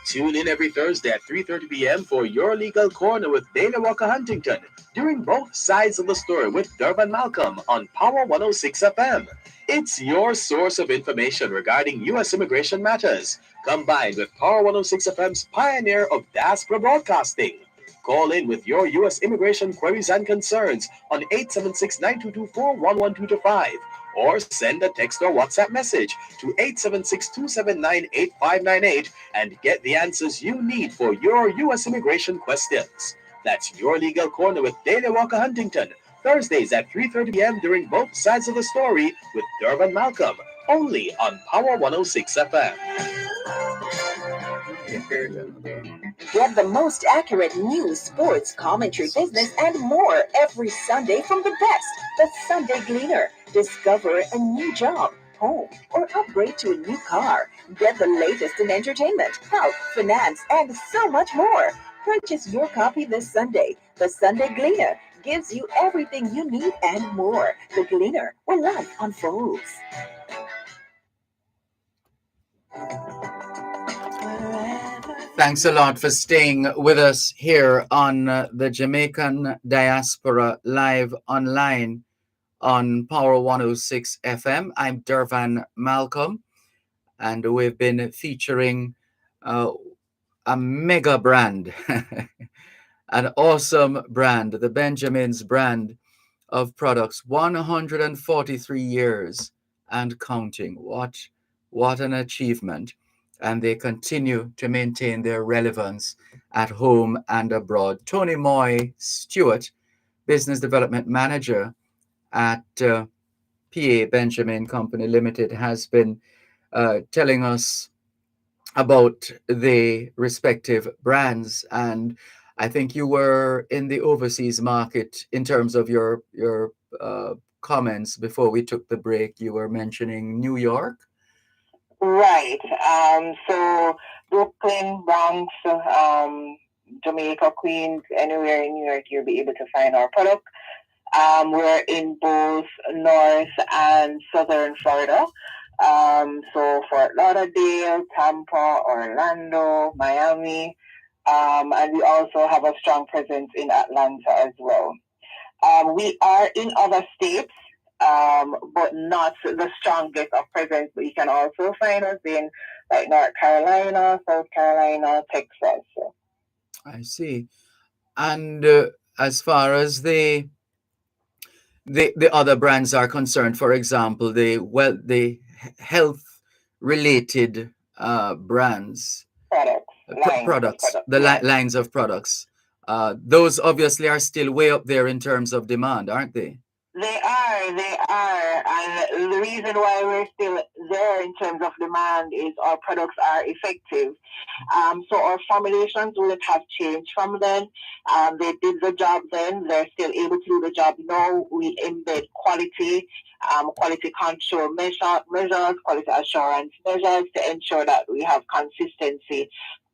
F: Tune in every Thursday at 3:30 p.m. for Your Legal Corner with Dana Walker Huntington, during both sides of the story with Dervan Malcolm on Power 106 FM. It's your source of information regarding U.S. immigration matters, combined with Power 106 FM's pioneer of diaspora broadcasting. Call in with your U.S. immigration queries and concerns on 876-9224-11225. Or send a text or WhatsApp message to 876-279-8598 and get the answers you need for your U.S. immigration questions. That's Your Legal Corner with Dana Walker Huntington, Thursdays at 3:30 p.m. during both sides of the story with Dervan Malcolm, only on Power 106 FM.
E: Get the most accurate news, sports, commentary, business, and more every Sunday from the best. The Sunday Gleaner. Discover a new job, home, or upgrade to a new car. Get the latest in entertainment, health, finance, and so much more. Purchase your copy this Sunday. The Sunday Gleaner gives you everything you need and more. The Gleaner, where life unfolds.
C: Thanks a lot for staying with us here on the Jamaican Diaspora live online on Power 106 FM. I'm Dervan Malcolm, and we've been featuring a mega brand, an awesome brand, the Benjamin's brand of products, 143 years and counting. What an achievement. And they continue to maintain their relevance at home and abroad. Tony Moy Stewart, Business Development Manager at PA Benjamin Company Limited, has been telling us about the respective brands. And I think you were in the overseas market in terms of your comments before we took the break. You were mentioning New York.
N: Right. So Brooklyn, Bronx, Jamaica, Queens, anywhere in New York, you'll be able to find our product. We're in both North and Southern Florida. So Fort Lauderdale, Tampa, Orlando, Miami, and we also have a strong presence in Atlanta as well. We are in other states, but not the strongest of presence. But you can also find us in like North Carolina, South Carolina, Texas.
C: I see. And as far as the other brands are concerned, for example, the health related brands, lines of products, those obviously are still way up there in terms of demand, aren't they?
N: They are. They are. And the reason why we're still there in terms of demand is our products are effective. So our formulations wouldn't have changed from then. They did the job then. They're still able to do the job now. We embed quality, quality control measures, quality assurance measures to ensure that we have consistency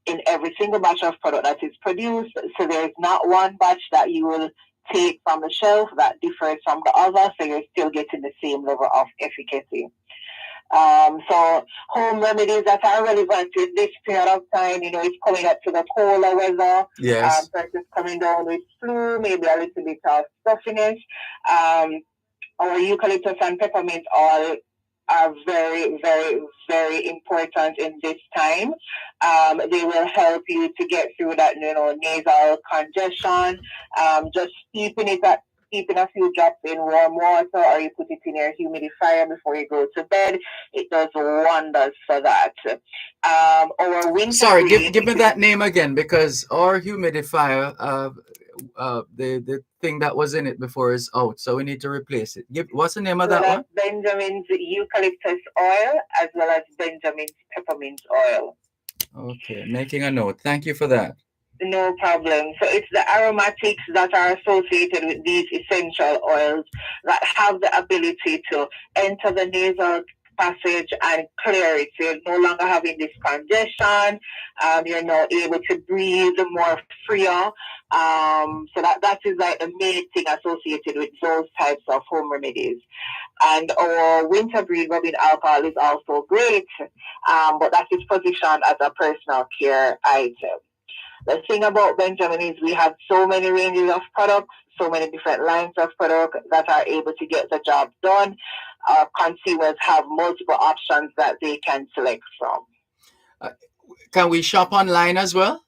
N: in every single batch of product that is produced. So there's not one batch that you will take from the shelf that differs from the other, so you're still getting the same level of efficacy. So home remedies that are relevant in this period of time, it's coming up to the colder weather.
C: Yes.
N: Persons coming down with flu, maybe a little bit of stuffiness. Our eucalyptus and peppermint oil are very, very, very important in this time. They will help you to get through that, nasal congestion. Just keeping a few drops in warm water, or you put it in your humidifier before you go to bed. It does wonders for that. Our winter.
C: Sorry, give me that name again, because our humidifier, the thing that was in it before is out, so we need to replace it. What's the name of that one?
N: Benjamin's eucalyptus oil, as well as Benjamin's peppermint oil.
C: Okay, making a note. Thank you for that.
N: No problem. So it's the aromatics that are associated with these essential oils that have the ability to enter the nasal passage and clear it. So you're no longer having this congestion. You're now able to breathe more freer. So that is like the main thing associated with those types of home remedies. And our winter breed rubbing alcohol is also great, but that is positioned as a personal care item. The thing about Benjamin is we have so many ranges of products, so many different lines of product that are able to get the job done. Our consumers have multiple options that they can select from.
C: Can we shop online as well?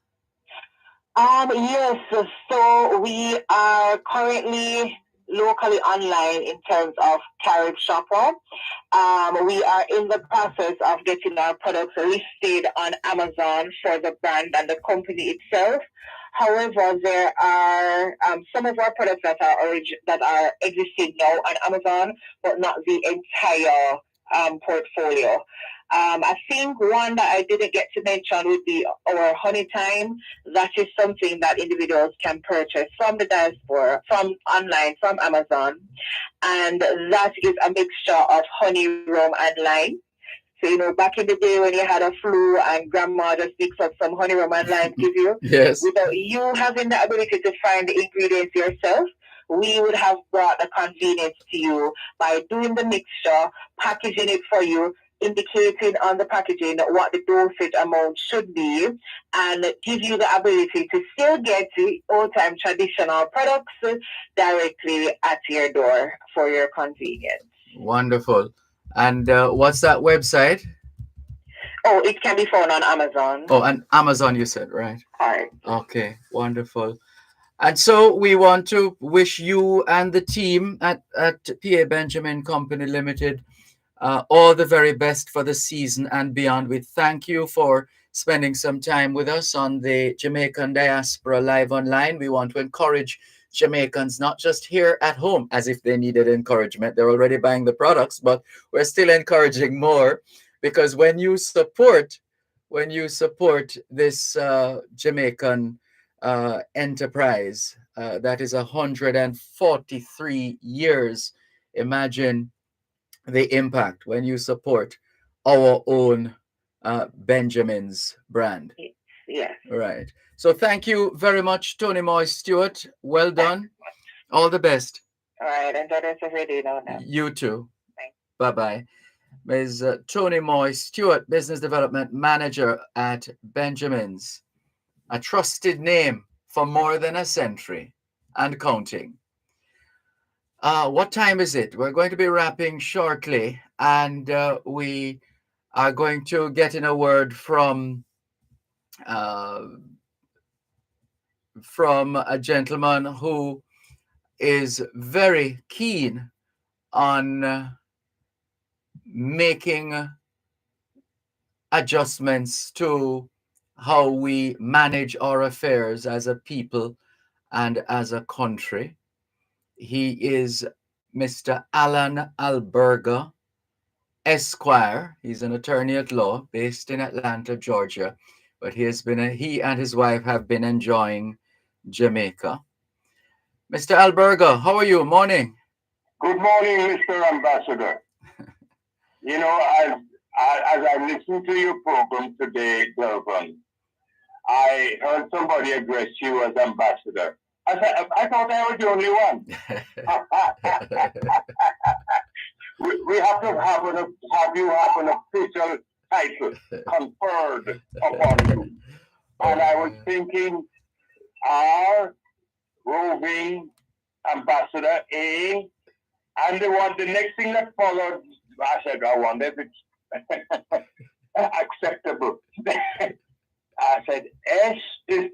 N: Yes. So we are currently locally online in terms of Carib Shopper. We are in the process of getting our products listed on Amazon for the brand and the company itself. However, there are some of our products that are existing now on Amazon, but not the entire portfolio. I think one that I didn't get to mention would be our honey thyme. That is something that individuals can purchase from the diaspora, from online, from Amazon. And that is a mixture of honey, rum, and lime. So, back in the day when you had a flu and grandma just mix up some honey, rum, and lime give you,
C: yes,
N: without you having the ability to find the ingredients yourself, we would have brought the convenience to you by doing the mixture, packaging it for you, indicating on the packaging what the dosage amount should be, and give you the ability to still get the old-time traditional products directly at your door for your convenience.
C: Wonderful. And what's that website?
N: Oh, it can be found on Amazon.
C: Oh, and Amazon, you said, right?
N: Right.
C: Okay, wonderful. And so we want to wish you and the team at PA Benjamin Company Limited all the very best for the season and beyond. We thank you for spending some time with us on the Jamaican Diaspora Live Online. We want to encourage Jamaicans, not just here at home, as if they needed encouragement. They're already buying the products, but we're still encouraging more, because when you support this Jamaican enterprise that is 143 years, imagine the impact when you support our own Benjamin's brand.
N: Yes.
C: Right. So thank you very much, Tony Moy Stewart. Well done. All the best.
N: All right. Enjoy the rest of your day now.
C: You too. Bye-bye. Ms. Tony Moy Stewart, Business Development Manager at Benjamin's. A trusted name for more than a century and counting. What time is it? We're going to be wrapping shortly, and we are going to get in a word from a gentleman who is very keen on making adjustments to how we manage our affairs as a people and as a country. He is Mr. Alan Alberga, Esquire. He's an attorney at law based in Atlanta, Georgia, but he and his wife have been enjoying Jamaica. Mr. Alberga, how are you? Morning.
O: Good morning, Mr. Ambassador. You know, as I listened to your program today, Dervan, I heard somebody address you as ambassador. I thought I was the only one. we have to have you have an official title conferred upon you. And I was thinking, our roving ambassador A, and the next thing that followed, I said, I wonder if it's acceptable. I said, S is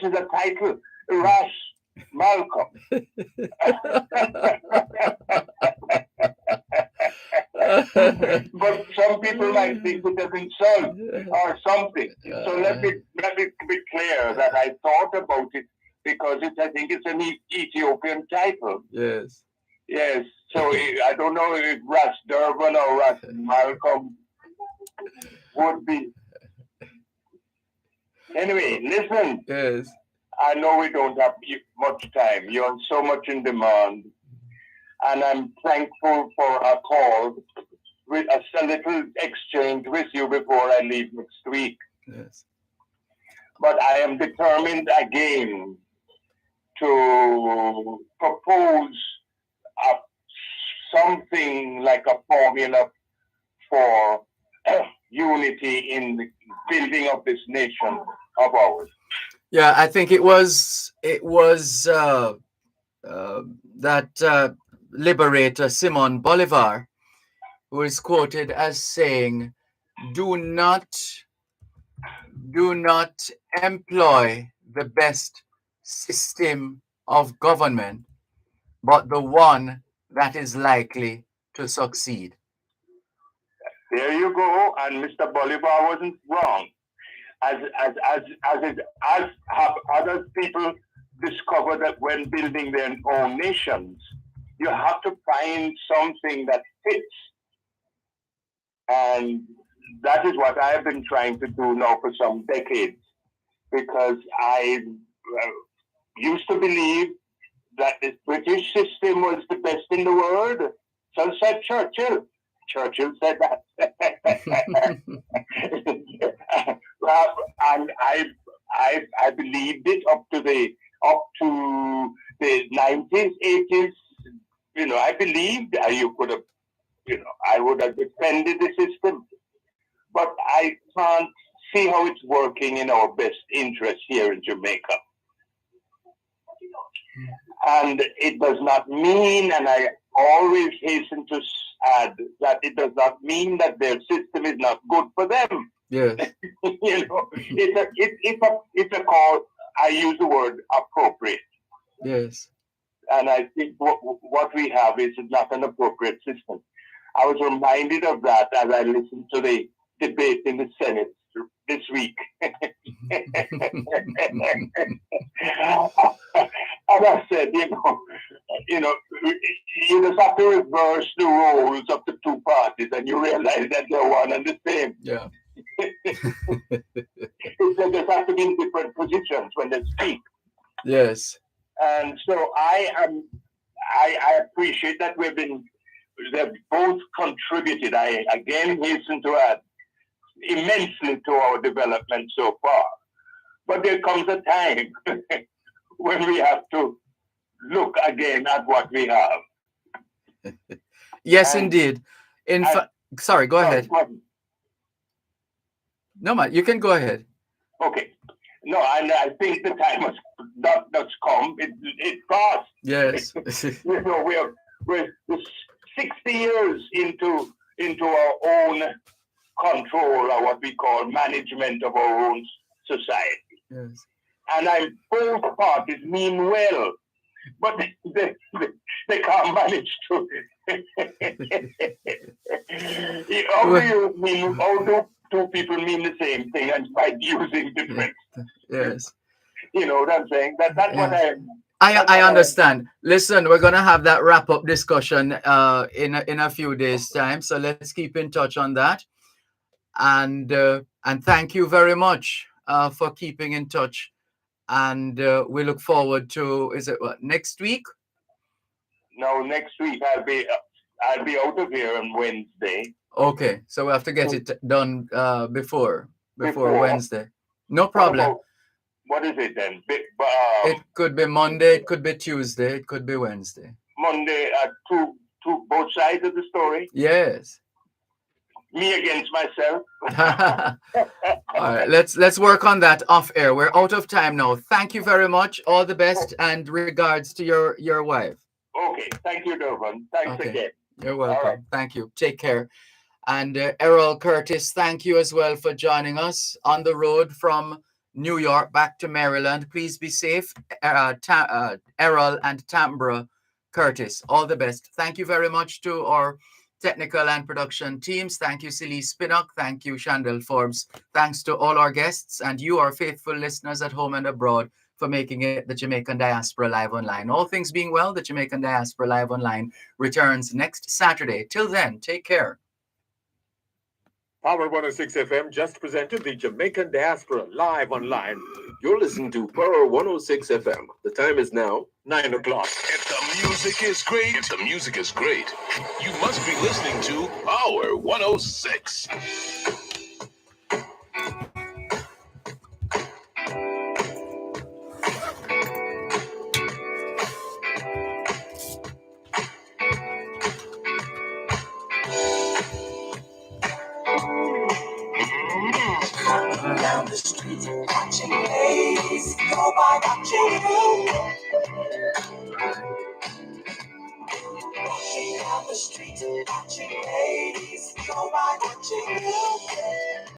O: a title, Ras Malcolm. But some people might think it an insult or something. So let me be clear that I thought about it because I think it's an Ethiopian title.
C: Yes.
O: Yes. So I don't know if Ras Dervan or Ras Malcolm would be. Anyway, listen.
C: Yes.
O: I know we don't have much time. You're so much in demand. And I'm thankful for a call with a little exchange with you before I leave next week.
C: Yes.
O: But I am determined again to propose something like a formula for unity in the building of this nation of ours.
C: Yeah, I think it was that liberator Simon Bolivar who is quoted as saying, do not employ the best system of government, but the one that is likely to succeed.
O: There you go, and Mr. Bolivar wasn't wrong. As have other people discovered that when building their own nations, you have to find something that fits. And that is what I have been trying to do now for some decades, because I used to believe that the British system was the best in the world. So said Churchill. Churchill said that. And I believed it up to the 90s, 80s. You know, I believed you could have, I would have defended the system. But I can't see how it's working in our best interest here in Jamaica. And it does not mean, and I always hasten to add, that it does not mean that their system is not good for them.
C: Yes.
O: It's a call, I use the word appropriate.
C: Yes.
O: And I think what we have is not an appropriate system. I was reminded of that as I listened to the debate in the Senate this week. And I said, you just have to reverse the roles of the two parties and you realize that they're one and the same.
C: Yeah.
O: They just have to be in different positions when they speak.
C: Yes.
O: And so I appreciate that they've both contributed. I again hasten to add immensely to our development so far. But there comes a time when we have to look again at what we have.
C: Yes, indeed. Sorry, go ahead. No, man, you can go ahead.
O: Okay. No, and I think the time has come. It passed.
C: Yes.
O: We're 60 years into our own control, or what we call management of our own society.
C: Yes.
O: And both parties mean well, but they can't manage to. How do two people mean the same thing and by using different?
C: Yes.
O: You know what I'm saying? That's what
C: I understand. Listen, we're gonna have that wrap up discussion in a few days' time. So let's keep in touch on that. And thank you very much for keeping in touch. And we look forward to, is it what, next week?
O: No, next week I'll be out of here on Wednesday.
C: Okay, so we have to get it done before Wednesday. No problem.
O: What is it then?
C: It could be Monday, it could be Tuesday, it could be Wednesday.
O: Monday, both sides of the story.
C: Yes.
O: Me against myself.
C: All right, let's work on that off air. We're out of time now. Thank you very much. All the best and regards to your wife.
O: Okay, thank you, Dervan. Thanks again.
C: You're welcome. Right. Thank you. Take care. And Errol Curtis, thank you as well for joining us on the road from New York back to Maryland. Please be safe, Errol and Tambra Curtis. All the best. Thank you very much to our technical and production teams. Thank you, Celie Spinnock. Thank you, Chandel Forbes. Thanks to all our guests and you, our faithful listeners at home and abroad, for making it the Jamaican Diaspora Live Online. All things being well, the Jamaican Diaspora Live Online returns next Saturday. Till then, take care.
B: Power 106 FM just presented the Jamaican Diaspora Live Online.
J: You're listening to Power 106 FM. The time is now
B: 9 o'clock.
M: If the music is great, you must be listening to Power 106.
K: Down the street, watching ladies go by, watching you. Walking down the street, watching ladies go by, watching you.